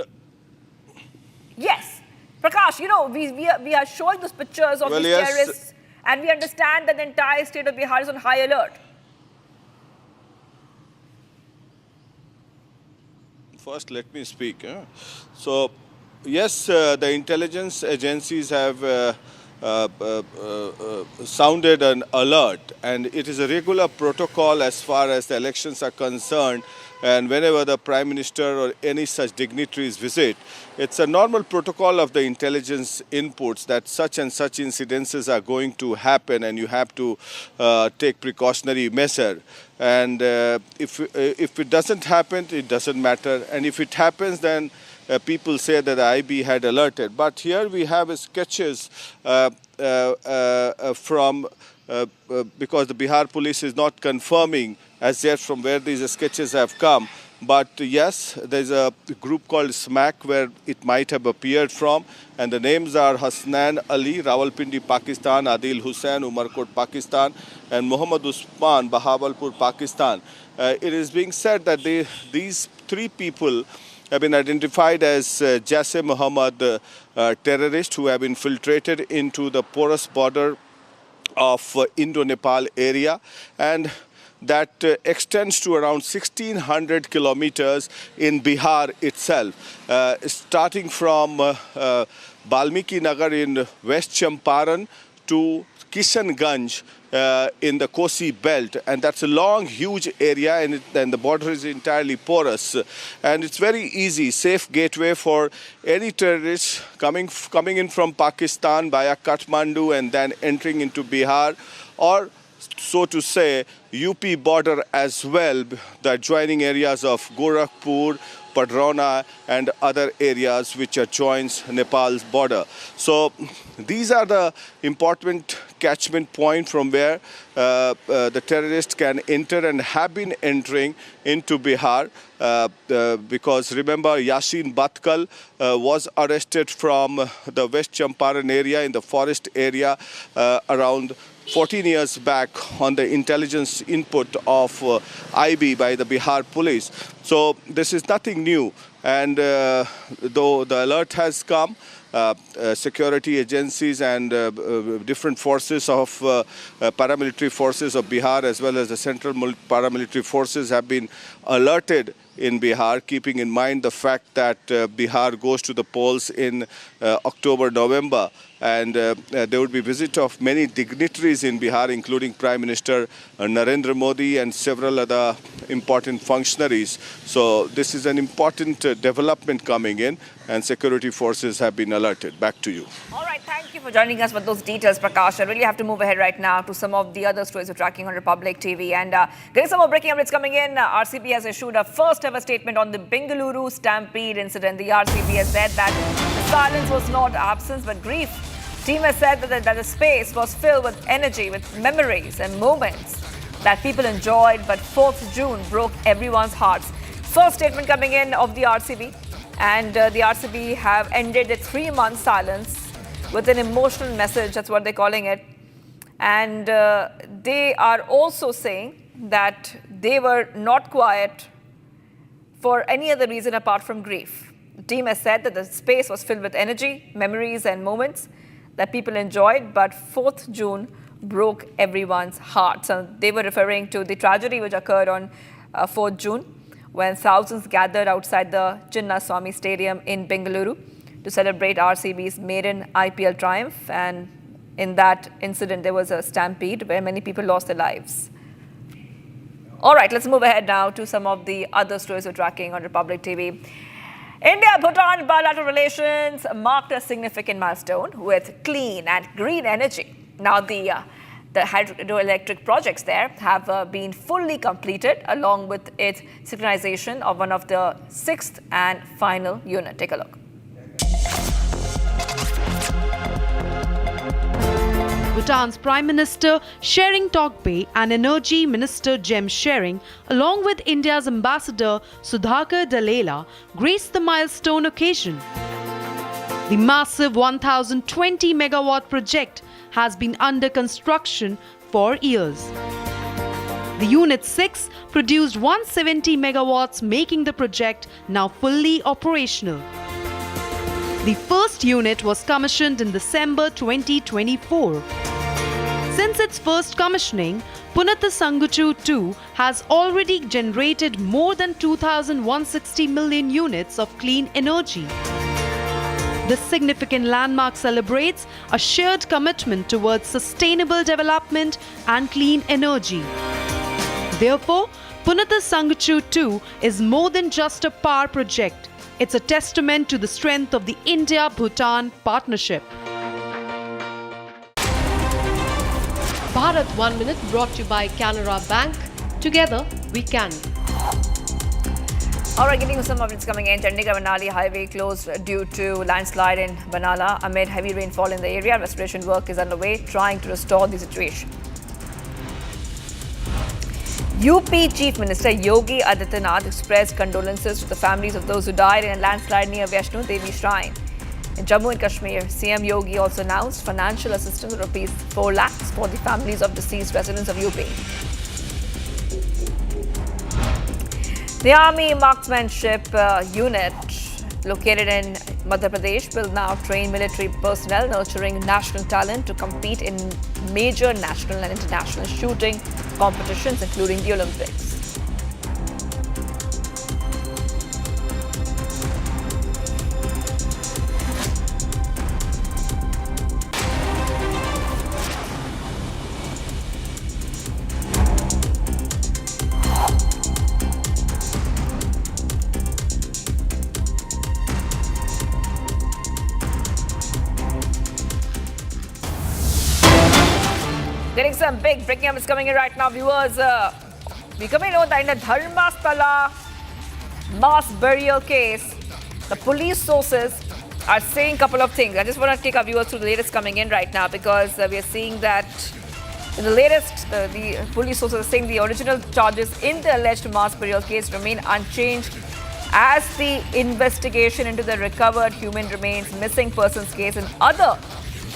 Yes. Prakash, you know, we are showing those pictures of these terrorists, and we understand that the entire state of Bihar is on high alert. First, let me speak. So, yes, the intelligence agencies have sounded an alert, and it is a regular protocol as far as the elections are concerned, and whenever the Prime Minister or any such dignitaries visit, it's a normal protocol of the intelligence inputs that such and such incidences are going to happen, and you have to take precautionary measure. And if it doesn't happen, it doesn't matter, and if it happens, then people say that the IB had alerted. But here we have sketches from, because the Bihar police is not confirming as yet from where these sketches have come. But yes, there's a group called SMAC where it might have appeared from, and the names are Hasnain Ali, Rawalpindi, Pakistan, Adil Hussain, Umerkot, Pakistan, and Mohammed Usman, Bahawalpur, Pakistan. It is being said that these three people have been identified as Jaish Muhammad terrorists who have infiltrated into the porous border of Indo-Nepal area, and that extends to around 1,600 kilometers in Bihar itself, starting from Balmiki Nagar in West Champaran to Kishanganj in the Kosi belt, and that's a long, huge area, and the border is entirely porous, and it's very easy, safe gateway for any terrorists coming in from Pakistan via Kathmandu and then entering into Bihar, or so to say, UP border as well, the adjoining areas of Gorakhpur, Padrona, and other areas which joins Nepal's border. So these are the important catchment point from where the terrorists can enter and have been entering into Bihar, because remember, Yasin Batkal was arrested from the West Champaran area in the forest area around 14 years back on the intelligence input of IB by the Bihar police. So this is nothing new, and though the alert has come, security agencies and different forces of paramilitary forces of Bihar as well as the central paramilitary forces have been alerted in Bihar, keeping in mind the fact that Bihar goes to the polls in October, November. and there would be visit of many dignitaries in Bihar, including Prime Minister Narendra Modi and several other important functionaries. So this is an important development coming in, and security forces have been alerted. Back to you. All right, thank you for joining us with those details, Prakash. I really have to move ahead right now to some of the other stories we're tracking on Republic TV. And getting some more breaking updates coming in. RCB has issued a first ever statement on the Bengaluru stampede incident. The RCB has said that the silence was not absence but grief. Team has said that the space was filled with energy, with memories and moments that people enjoyed, but 4th June broke everyone's hearts. First statement coming in of the RCB. And the RCB have ended a 3-month silence with an emotional message, that's what they're calling it. And they are also saying that they were not quiet for any other reason apart from grief. The team has said that the space was filled with energy, memories and moments that people enjoyed, but 4th June broke everyone's heart. So they were referring to the tragedy which occurred on 4th June. When thousands gathered outside the Chinnaswamy Stadium in Bengaluru to celebrate RCB's maiden IPL triumph. And in that incident, there was a stampede where many people lost their lives. All right, let's move ahead now to some of the other stories we're tracking on Republic TV. India-Bhutan bilateral relations marked a significant milestone with clean and green energy. Now, the hydroelectric projects there have been fully completed, along with its synchronization of one of the 6th and final unit. Take a look. Bhutan's Prime Minister Shering Tokbe and Energy Minister Jem Shering, along with India's Ambassador Sudhakar Dalela, graced the milestone occasion. The massive 1,020 megawatt project has been under construction for years. The Unit 6 produced 170 megawatts, making the project now fully operational. The first unit was commissioned in December 2024. Since its first commissioning, Punata Sanguchu 2 has already generated more than 2,160 million units of clean energy. This significant landmark celebrates a shared commitment towards sustainable development and clean energy. Therefore, Punata Sanguchu 2 is more than just a power project. It's a testament to the strength of the India-Bhutan partnership. Bharat 1 Minute brought to you by Canara Bank. Together we can. All right, getting some updates coming in. Chandigarh-Manali highway closed due to landslide in Banala amid heavy rainfall in the area. Restoration work is underway, trying to restore the situation. UP Chief Minister Yogi Adityanath expressed condolences to the families of those who died in a landslide near Vaishno Devi Shrine. In Jammu and Kashmir, CM Yogi also announced financial assistance of Rs 4 lakhs for the families of deceased residents of UP. The Army Marksmanship Unit located in Madhya Pradesh will now train military personnel, nurturing national talent to compete in major national and international shooting competitions, including the Olympics. Getting some big breaking updates coming in right now, viewers. We coming know that in the Dharmasthala mass burial case, the police sources are saying a couple of things. I just want to take our viewers through the latest coming in right now, because we are seeing that in the latest, the police sources are saying the original charges in the alleged mass burial case remain unchanged, as the investigation into the recovered human remains, missing persons case and other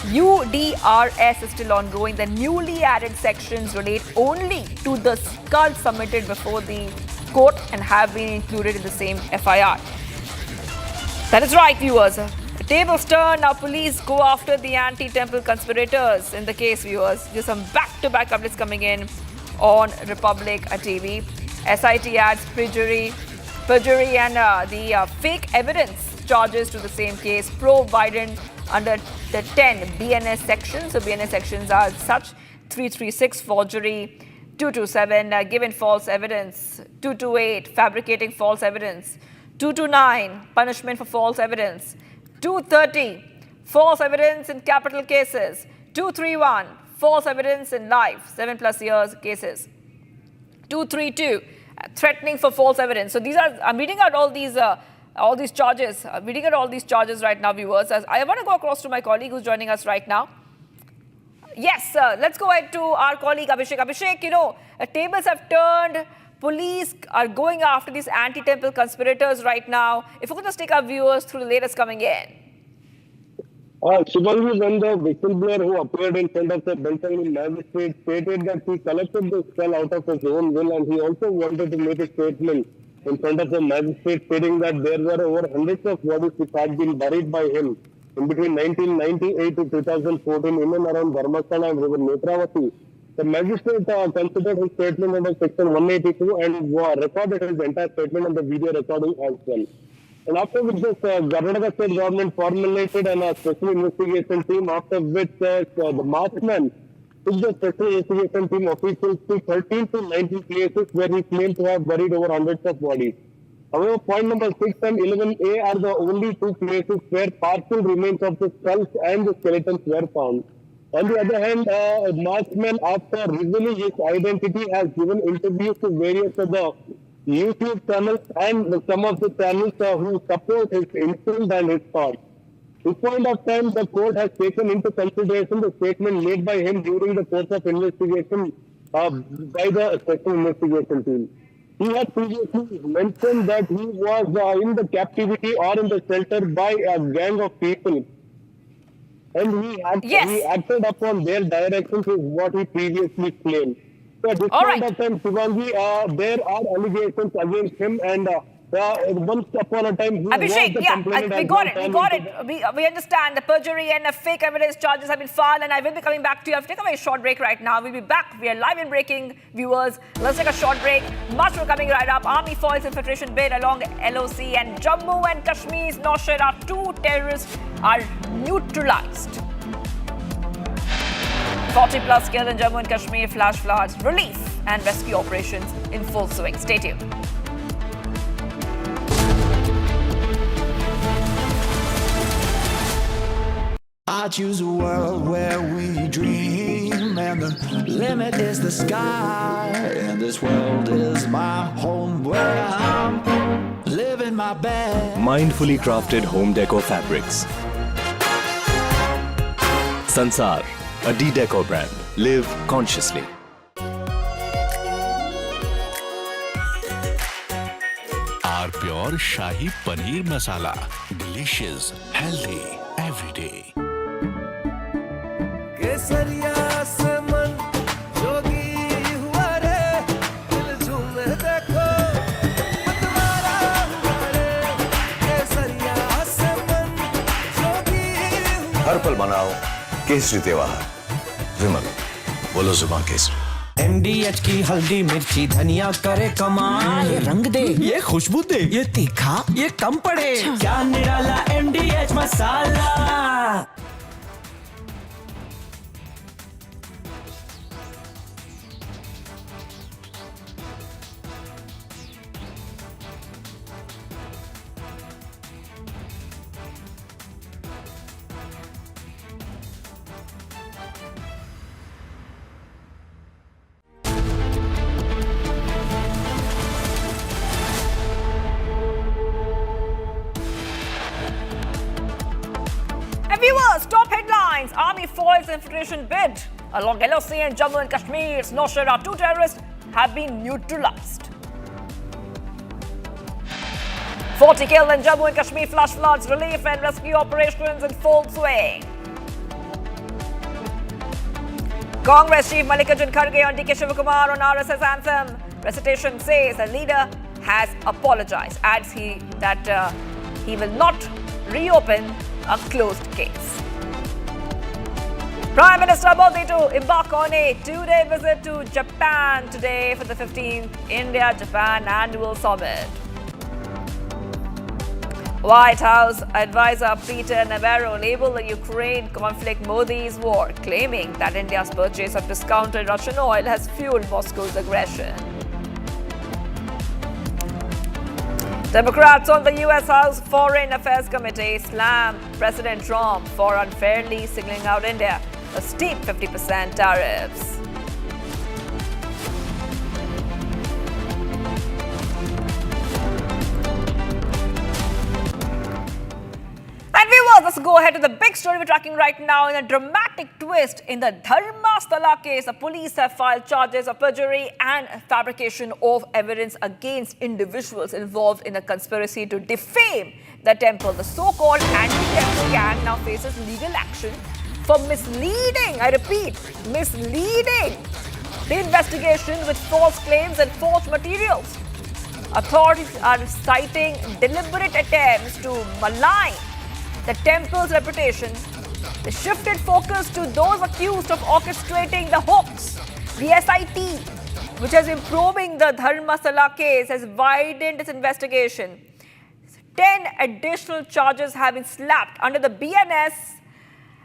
UDRS is still ongoing. The newly added sections relate only to the skull submitted before the court and have been included in the same FIR. That is right, viewers. The tables turn. Now police go after the anti-temple conspirators in the case, viewers. There's some back-to-back updates coming in on Republic TV. SIT adds perjury and the fake evidence charges to the same case. Pro-Biden under the 10 BNS sections. So BNS sections are such: 336 forgery, 227 given false evidence, 228 fabricating false evidence, 229 punishment for false evidence, 230 false evidence in capital cases, 231 false evidence in life 7+ years cases, 232 threatening for false evidence. So these are, I'm reading out all these charges. I'm reading out all these charges right now, viewers. As I want to go across to my colleague who's joining us right now. Yes, let's go ahead to our colleague Abhishek. Abhishek, you know, tables have turned. Police are going after these anti-temple conspirators right now. If we could just take our viewers through the latest coming in. Shivangi, when the whistleblower who appeared in front of the Bentonville magistrate stated that he collected the skull out of his own will, and he also wanted to make a statement in front of the magistrate stating that there were over hundreds of bodies which had been buried by him in between 1998 to 2014 in and around Dharmasthala and river Netravati. The magistrate considered his statement under section 182 and recorded his entire statement on the video recording as well. And after which the Karnataka state government formulated a special investigation team, after which the marksman took the special investigation team officials to 13 to 19 places where he claimed to have buried over hundreds of bodies. However, point number 6 and 11A are the only two places where partial remains of the skulls and the skeletons were found. On the other hand, marksman, after revealing his identity, has given interviews to various of the YouTube channels and some of the channels who support his instinct and his thoughts. At this point of time, the court has taken into consideration the statement made by him during the course of investigation by the special investigation team. He had previously mentioned that he was in the captivity or in the shelter by a gang of people. And he acted upon their directions is what he previously claimed. So at this point of time, Shivangi, there are allegations against him, and once upon a time, Abhishek, we got it. We understand the perjury and the fake evidence charges have been filed, and I will be coming back to you. I've taken a very short break right now. We'll be back. We are live and breaking, viewers. Let's take a short break. Much more coming right up. Army foils infiltration bid along LOC, and Jammu and Kashmir's Nowshera, 2 terrorists are neutralized. 40+ killed in Jammu and Kashmir, flash floods, relief and rescue operations in full swing. Stay tuned. I choose a world where we dream, and the limit is the sky, and this world is my home where I'm living my best. Mindfully crafted home decor fabrics. Sansar, a decor brand. Live consciously. Our pure Shahi Paneer Masala. Delicious, healthy, every day. हर पल मनाओ केसरी त्योहार। विमल, बोलो जुबान Kesari. MDH की हल्दी मिर्ची धनिया करे कमाल, ये रंग दे, ये खुशबू दे, ये तीखा, ये कम पड़े, क्या निराला MDH masala. Viewers, top headlines. Army foils infiltration bid along LOC and Jammu and Kashmir's Nowshera. 2 terrorists have been neutralized. 40 killed in Jammu and Kashmir, flash floods, relief and rescue operations in full swing. Congress Chief Mallikarjun Kharge on DK Shivakumar on RSS anthem. Recitation says the leader has apologized. Adds that he will not reopen a closed case. Prime Minister Modi to embark on a 2-day visit to Japan today for the 15th India-Japan Annual Summit. White House advisor Peter Navarro labeled the Ukraine conflict Modi's war, claiming that India's purchase of discounted Russian oil has fueled Moscow's aggression. Democrats on the U.S. House Foreign Affairs Committee slammed President Trump for unfairly singling out India a steep 50% tariffs. And viewers, let's go ahead to the big story we're tracking right now. In a dramatic twist in the Dharmasthala case, the police have filed charges of perjury and fabrication of evidence against individuals involved in a conspiracy to defame the temple. The so-called anti-temple gang now faces legal action for misleading, I repeat, misleading the investigation with false claims and false materials. Authorities are citing deliberate attempts to malign the temple's reputation. They shifted focus to those accused of orchestrating the hoax. The SIT, which has been probing the Dharmasthala case, has widened its investigation. 10 additional charges have been slapped under the BNS,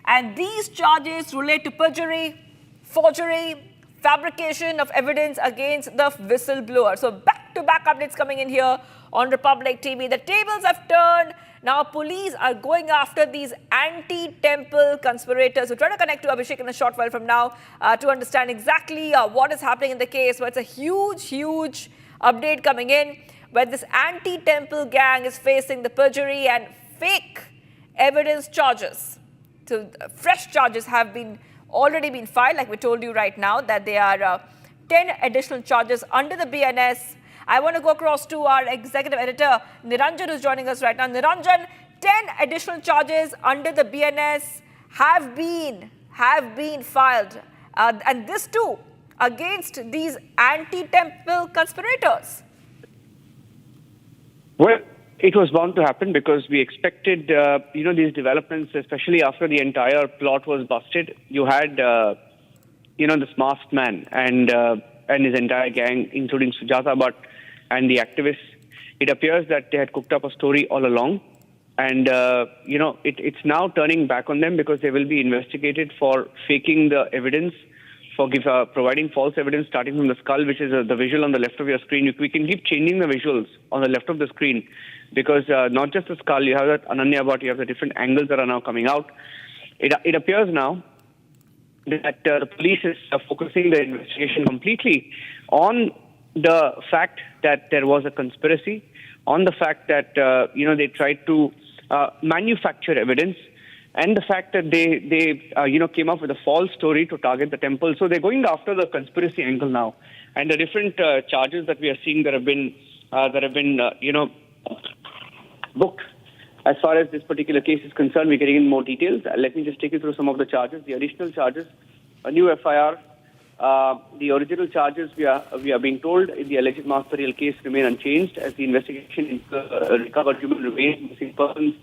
and these charges relate to perjury, forgery, fabrication of evidence against the whistleblower. So back-to-back updates coming in here on Republic TV. The tables have turned. Now police are going after these anti-temple conspirators. We're trying to connect to Abhishek in a short while from now to understand exactly what is happening in the case. But it's a huge update coming in where this anti-temple gang is facing the perjury and fake evidence charges. So fresh charges have already been filed, like we told you right now, that there are 10 additional charges under the BNS. I want to go across to our executive editor, Niranjan, who's joining us right now. Niranjan, 10 additional charges under the BNS have been filed. And this too, against these anti-temple conspirators. Well, it was bound to happen because we expected, these developments, especially after the entire plot was busted. You had, this masked man and his entire gang, including Sujata Bhatt and the activists. It appears that they had cooked up a story all along. And, it's now turning back on them because they will be investigated for faking the evidence, for providing false evidence starting from the skull, which is the visual on the left of your screen. We can keep changing the visuals on the left of the screen because not just the skull, you have that Ananya Bhatt, you have the different angles that are now coming out. It appears now that the police is focusing the investigation completely on the fact that there was a conspiracy, on the fact that, they tried to manufacture evidence, and the fact that they came up with a false story to target the temple. So they're going after the conspiracy angle now. And the different charges that we are seeing that have been booked. As far as this particular case is concerned, we're getting in more details. Let me just take you through some of the charges. The additional charges, a new FIR. The original charges, we are being told, in the alleged mass burial case remain unchanged as the investigation into recovered human remains, missing persons,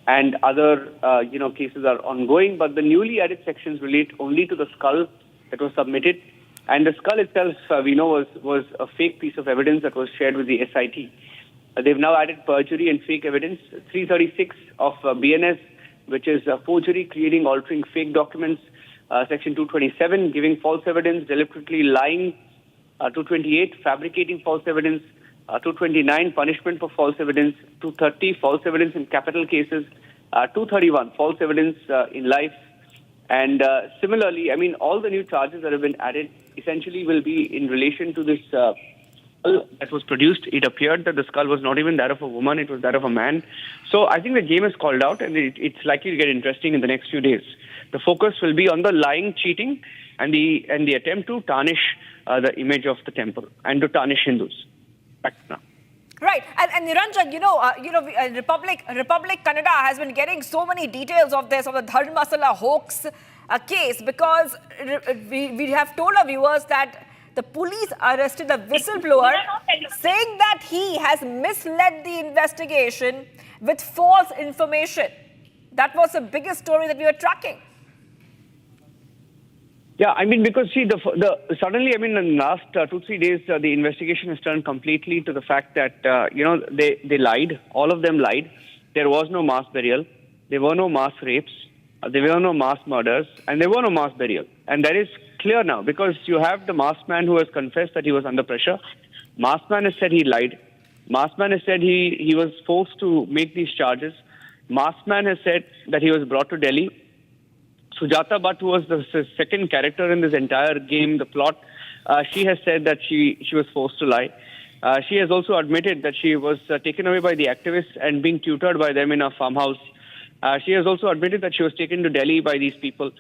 and other cases are ongoing. But the newly added sections relate only to the skull that was submitted, and the skull itself, we know, was a fake piece of evidence that was shared with the SIT. They've now added perjury and fake evidence, 336 of BNS, which is forgery, creating, altering fake documents. Section 227, giving false evidence, deliberately lying. 228, fabricating false evidence. 229, punishment for false evidence. 230, false evidence in capital cases. 231, false evidence in life. And similarly, all the new charges that have been added essentially will be in relation to this skull that was produced. It appeared that the skull was not even that of a woman, it was that of a man. So I think the game is called out, and it's likely to get interesting in the next few days. The focus will be on the lying, cheating, and the attempt to tarnish the image of the temple and to tarnish Hindus. Back now. Right, and Niranjan, Republic Kannada has been getting so many details of the Dharmasthala hoax case because we have told our viewers that the police arrested the whistleblower, saying that he has misled the investigation with false information. That was the biggest story that we were tracking. Yeah, because suddenly, in the last 2-3 days, the investigation has turned completely to the fact that, they lied. All of them lied. there was no mass burial, there were no mass rapes, there were no mass murders, and there were no mass burial. And that is clear now because you have the masked man who has confessed that he was under pressure. Masked man has said he lied. Masked man has said he was forced to make these charges. Masked man has said that he was brought to Delhi. Sujata Bhatt, who was the second character in this entire game, the plot, she has said that she was forced to lie. She has also admitted that she was taken away by the activists and being tutored by them in a farmhouse. She has also admitted that she was taken to Delhi by these people.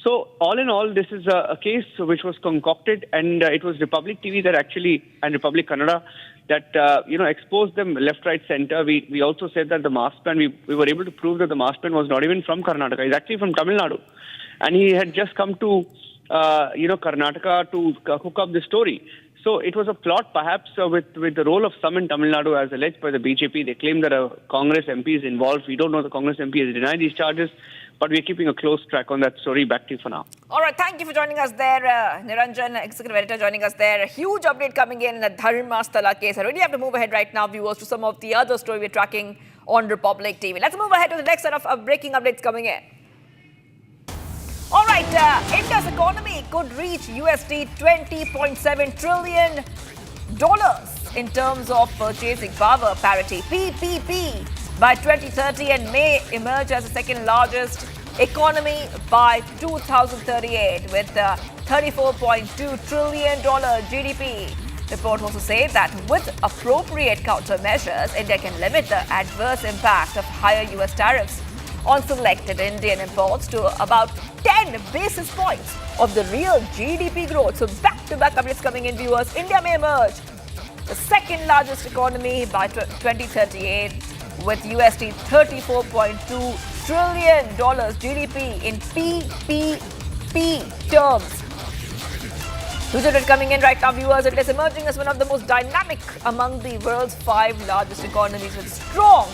So all in all, this is a case which was concocted, and it was Republic TV that actually, and Republic Kannada, that exposed them left, right, center. We also said that the masked man, we were able to prove that the masked man was not even from Karnataka. He's actually from Tamil Nadu. And he had just come to, Karnataka to cook up the story. So it was a plot perhaps with the role of some in Tamil Nadu as alleged by the BJP. They claim that a Congress MP is involved. We don't know the Congress MP has denied these charges, but we're keeping a close track on that story. Back to you for now. All right, thank you for joining us there. Niranjan, Executive Editor, joining us there. A huge update coming in the Dharmasthala case. I really have to move ahead right now, viewers, to some of the other story we're tracking on Republic TV. Let's move ahead to the next set of breaking updates coming in. All right, India's economy could reach USD $20.7 trillion in terms of purchasing power parity, PPP, by 2030 and may emerge as the second largest economy by 2038 with $34.2 trillion GDP. Report also say that with appropriate countermeasures, India can limit the adverse impact of higher US tariffs on selected Indian imports to about 10 basis points of the real GDP growth. So back-to-back updates coming in, viewers. India may emerge the second largest economy by 2038 with USD $34.2 trillion GDP in PPP terms. Huge update coming in right now, viewers. It is emerging as one of the most dynamic among the world's 5 largest economies with strong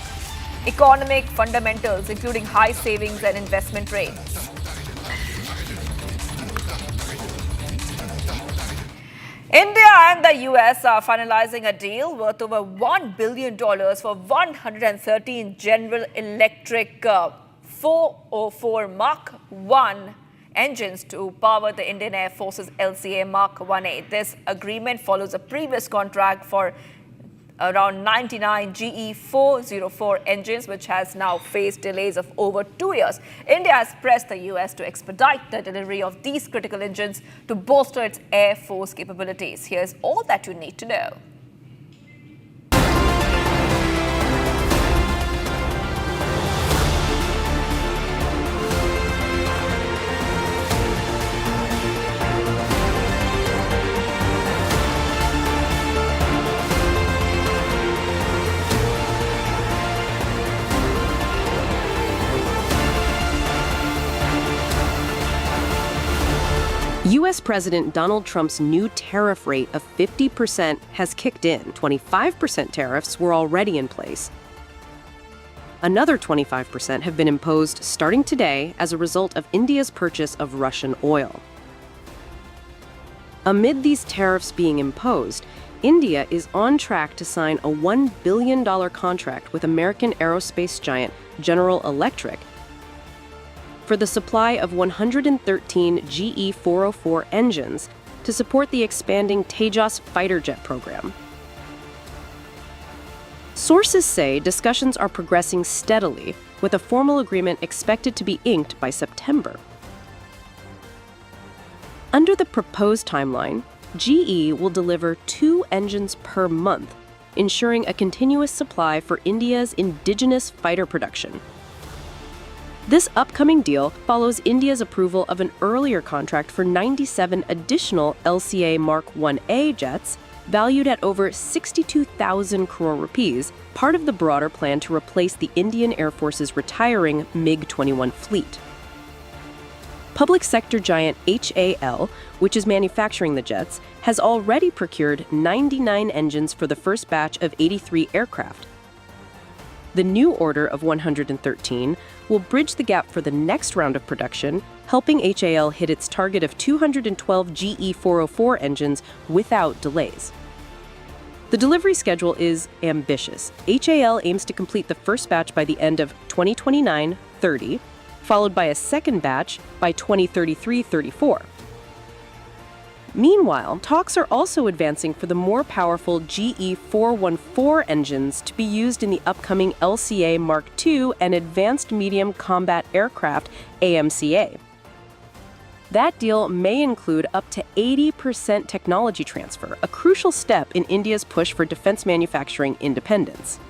economic fundamentals, including high savings and investment rates. India and the US are finalizing a deal worth over $1 billion for 113 General Electric 404 Mark 1 engines to power the Indian Air Force's LCA Mark 1A. This agreement follows a previous contract for around 99 GE 404 engines, which has now faced delays of over 2 years. India has pressed the US to expedite the delivery of these critical engines to bolster its Air Force capabilities. Here's all that you need to know. U.S. President Donald Trump's new tariff rate of 50% has kicked in. 25% tariffs were already in place. Another 25% have been imposed starting today as a result of India's purchase of Russian oil. Amid these tariffs being imposed, India is on track to sign a $1 billion contract with American aerospace giant General Electric for the supply of 113 GE 404 engines to support the expanding Tejas fighter jet program. Sources say discussions are progressing steadily, with a formal agreement expected to be inked by September. Under the proposed timeline, GE will deliver 2 engines per month, ensuring a continuous supply for India's indigenous fighter production. This upcoming deal follows India's approval of an earlier contract for 97 additional LCA Mark 1A jets, valued at over 62,000 crore rupees, part of the broader plan to replace the Indian Air Force's retiring MiG-21 fleet. Public sector giant HAL, which is manufacturing the jets, has already procured 99 engines for the first batch of 83 aircraft. The new order of 113 will bridge the gap for the next round of production, helping HAL hit its target of 212 GE 404 engines without delays. The delivery schedule is ambitious. HAL aims to complete the first batch by the end of 2029-30, followed by a second batch by 2033-34. Meanwhile, talks are also advancing for the more powerful GE 414 engines to be used in the upcoming LCA Mark II and Advanced Medium Combat Aircraft AMCA. That deal may include up to 80% technology transfer, a crucial step in India's push for defense manufacturing independence.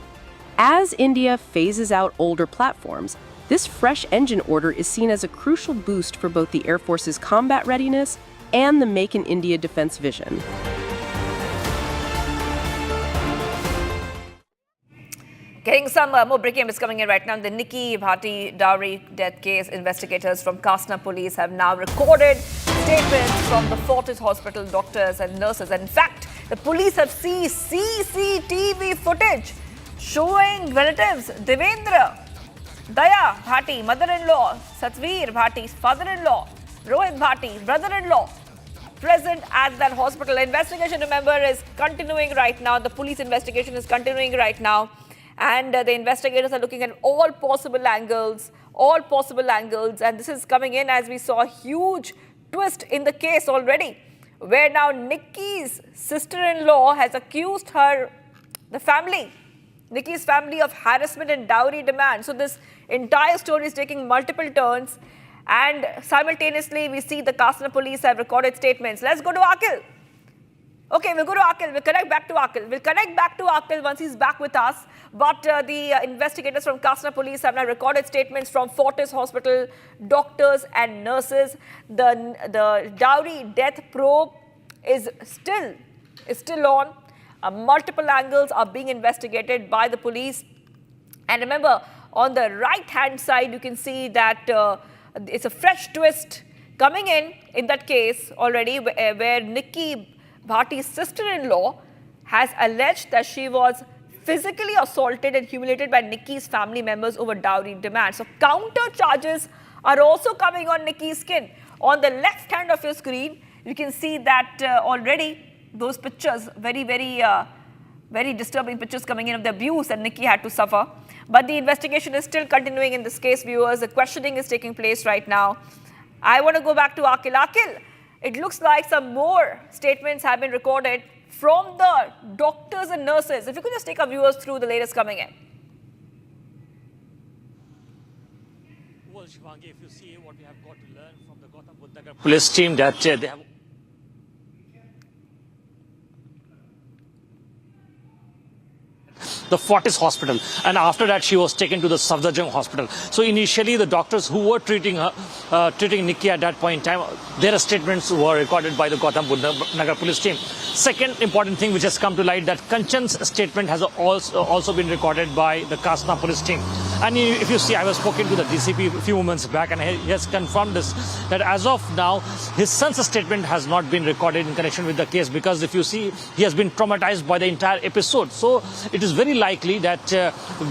As India phases out older platforms, this fresh engine order is seen as a crucial boost for both the Air Force's combat readiness and the Make in India defense vision. Getting some more breaking news coming in right now. The Nikki Bhati dowry death case, investigators from Kasna police have now recorded statements from the Fortis Hospital doctors and nurses. And in fact, the police have seen CCTV footage showing relatives Devendra, Daya Bhati, mother-in-law, Satvir Bhati, father-in-law, Rohit Bhati, brother-in-law, present at that hospital. Investigation, remember, is continuing right now. The police investigation is continuing right now. And the investigators are looking at all possible angles. And this is coming in as we saw a huge twist in the case already, where now Nikki's sister-in-law has accused Nikki's family of harassment and dowry demand. So this entire story is taking multiple turns. And simultaneously, we see the Kasna police have recorded statements. Let's go to Akil. Okay, we'll go to Akil. We'll connect back to Akil once he's back with us. But the investigators from Kasna police have now recorded statements from Fortis Hospital doctors and nurses. The dowry death probe is still on. Multiple angles are being investigated by the police. And remember, on the right-hand side, you can see that it's a fresh twist coming in that case already, where Nikki Bhati's sister-in-law has alleged that she was physically assaulted and humiliated by Nikki's family members over dowry demands. So counter charges are also coming on Nikki's skin. On the left hand of your screen, you can see that already those pictures, very disturbing pictures coming in of the abuse that Nikki had to suffer. But the investigation is still continuing in this case, viewers. The questioning is taking place right now. I want to go back to Akil. Akil, it looks like some more statements have been recorded from the doctors and nurses. If you could just take our viewers through the latest coming in. Well, Shivangi, if you see what we have got to learn from the Gautam Buddha Nagar police team, that they have the Fortis Hospital, and after that she was taken to the Safdarjung Hospital. So initially the doctors who were treating Nikki at that point in time, their statements were recorded by the Gautam Buddha Nagar police team. Second important thing which has come to light, that Kanchan's statement has also been recorded by the Kasna police team. And if you see, I was spoken to the DCP a few moments back, and he has confirmed this, that as of now his son's statement has not been recorded in connection with the case, because if you see, he has been traumatized by the entire episode. So it is very likely that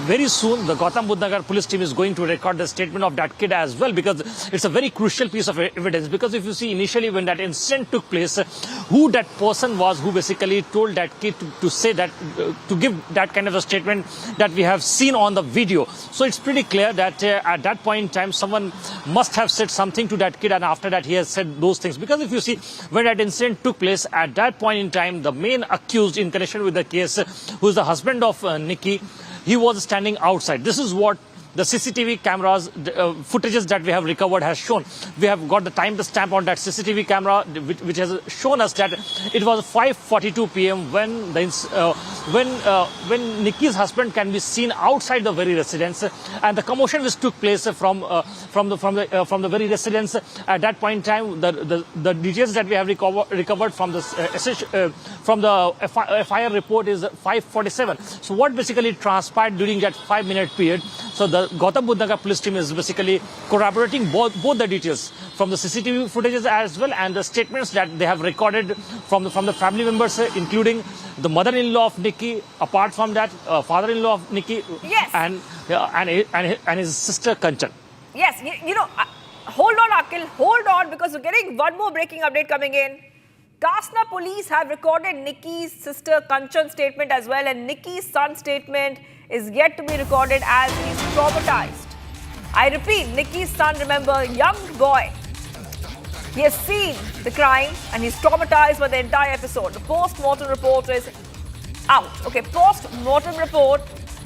very soon the Gautam Buddha Nagar police team is going to record the statement of that kid as well, because it's a very crucial piece of evidence. Because if you see, initially when that incident took place, who that person was who basically told that kid to say that, to give that kind of a statement that we have seen on the video. So it's pretty clear that at that point in time someone must have said something to that kid, and after that he has said those things. Because if you see, when that incident took place, at that point in time the main accused in connection with the case, who is the husband of Nikki, he was standing outside. This is what the CCTV cameras footages that we have recovered has shown. We have got the time stamp on that CCTV camera, which has shown us that it was 5:42 p.m. when Nikki's husband can be seen outside the very residence, and the commotion which took place from the very residence. At that point in time, the details that we have recovered from the FIR report is 5:47. So what basically transpired during that 5-minute period? So the Gautam Buddha Nagar police team is basically corroborating both the details from the CCTV footages as well, and the statements that they have recorded from the family members, including the mother-in-law of Nikki. Apart from that, father-in-law of Nikki, yes, and his sister Kanchan. Yes, hold on, Akil, hold on, because we're getting one more breaking update coming in. Kasna police have recorded Nikki's sister Kanchan's statement as well, and Nikki's son's statement is yet to be recorded as he's traumatized. I repeat, Nikki's son, remember, young boy. He has seen the crime and he's traumatized by the entire episode. The post-mortem report is out. Okay, post-mortem report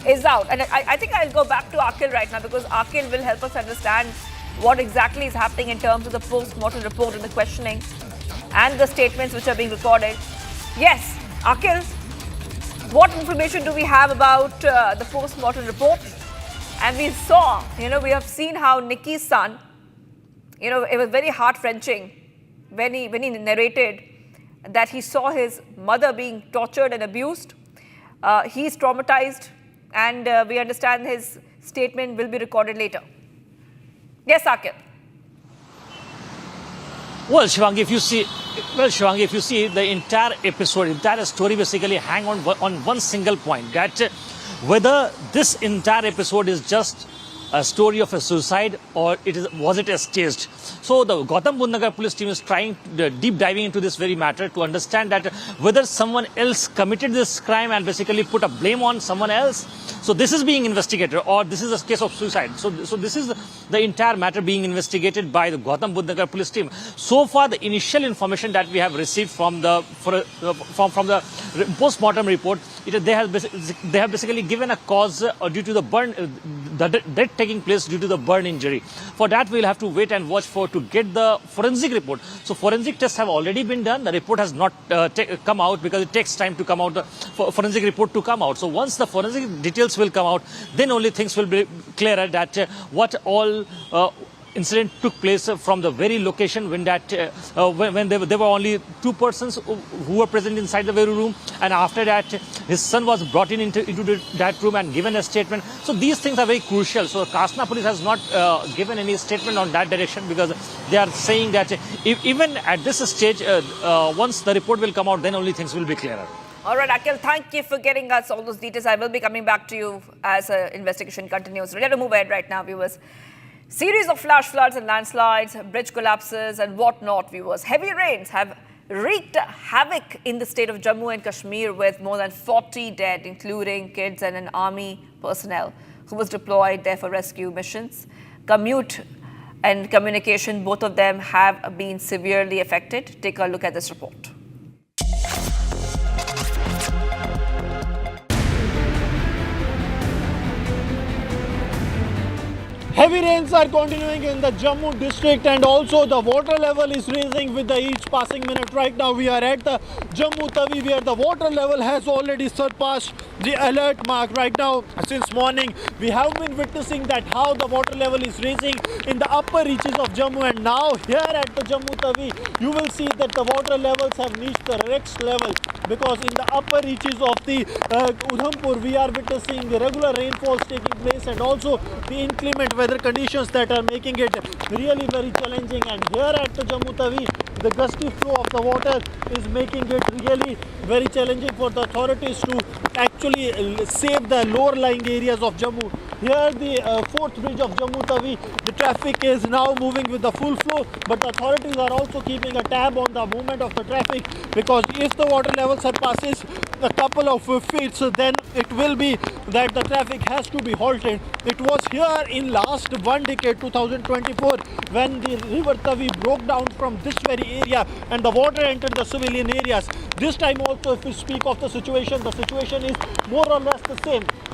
is out. And I think I'll go back to Akhil right now because Akhil will help us understand what exactly is happening in terms of the post-mortem report and the questioning and the statements which are being recorded. Yes, Akhil, what information do we have about the post-mortem report? And we saw, we have seen how Nikki's son, it was very heart-wrenching when he narrated that he saw his mother being tortured and abused. He's traumatized, and we understand his statement will be recorded later. Yes, Akhil. Well, Shivangi, if you see the entire episode, entire story basically hang on one single point, that whether this entire episode is just a story of a suicide or was it staged. So the Gautam Buddha Nagar police team is trying deep diving into this very matter to understand that whether someone else committed this crime and basically put a blame on someone else. So this is being investigated, or this is a case of suicide. So this is the entire matter being investigated by the Gautam Buddha Nagar police team. So far, the initial information that we have received from the post-mortem report, they have basically given a cause due to the burn, the death taking place due to the burn injury. For that, we'll have to wait and watch to get the forensic report. So forensic tests have already been done. The report has not come out because it takes time to come out, the forensic report to come out. So once the forensic details will come out, then only things will be clearer that what all incident took place from the very location when there were only two persons who were present inside the very room, and after that his son was brought into that room and given a statement. So these things are very crucial. So Kasna police has not given any statement on that direction because they are saying that even at this stage, once the report will come out, then only things will be clearer. All right, Akhil, thank you for getting us all those details. I will be coming back to you as investigation continues. Ready to move ahead right now, viewers. Series of flash floods and landslides, bridge collapses and whatnot, viewers. Heavy rains have wreaked havoc in the state of Jammu and Kashmir with more than 40 dead, including kids and an army personnel who was deployed there for rescue missions. Commute and communication, both of them have been severely affected. Take a look at this report. Heavy rains are continuing in the Jammu district, and also the water level is rising with each passing minute. Right now we are at the Jammu Tawi where the water level has already surpassed the alert mark. Right now, since morning, we have been witnessing that how the water level is rising in the upper reaches of Jammu, and now here at the Jammu Tawi, you will see that the water levels have reached the next level, because in the upper reaches of the Udhampur, we are witnessing the regular rainfalls taking place and also the inclement weather conditions that are making it really very challenging. And here at the Jammu Tawi, the gusty flow of the water is making it really very challenging for the authorities to actually save the lower lying areas of Jammu. Here the fourth bridge of Jammu Tawi, the traffic is now moving with the full flow, but the authorities are also keeping a tab on the movement of the traffic, because if the water level surpasses a couple of feet, so then it will be that the traffic has to be halted. It was here in last one decade, 2024, when the river Tawi broke down from this very area and the water entered the civilian areas. This time also, if we speak of the situation is more or less the same.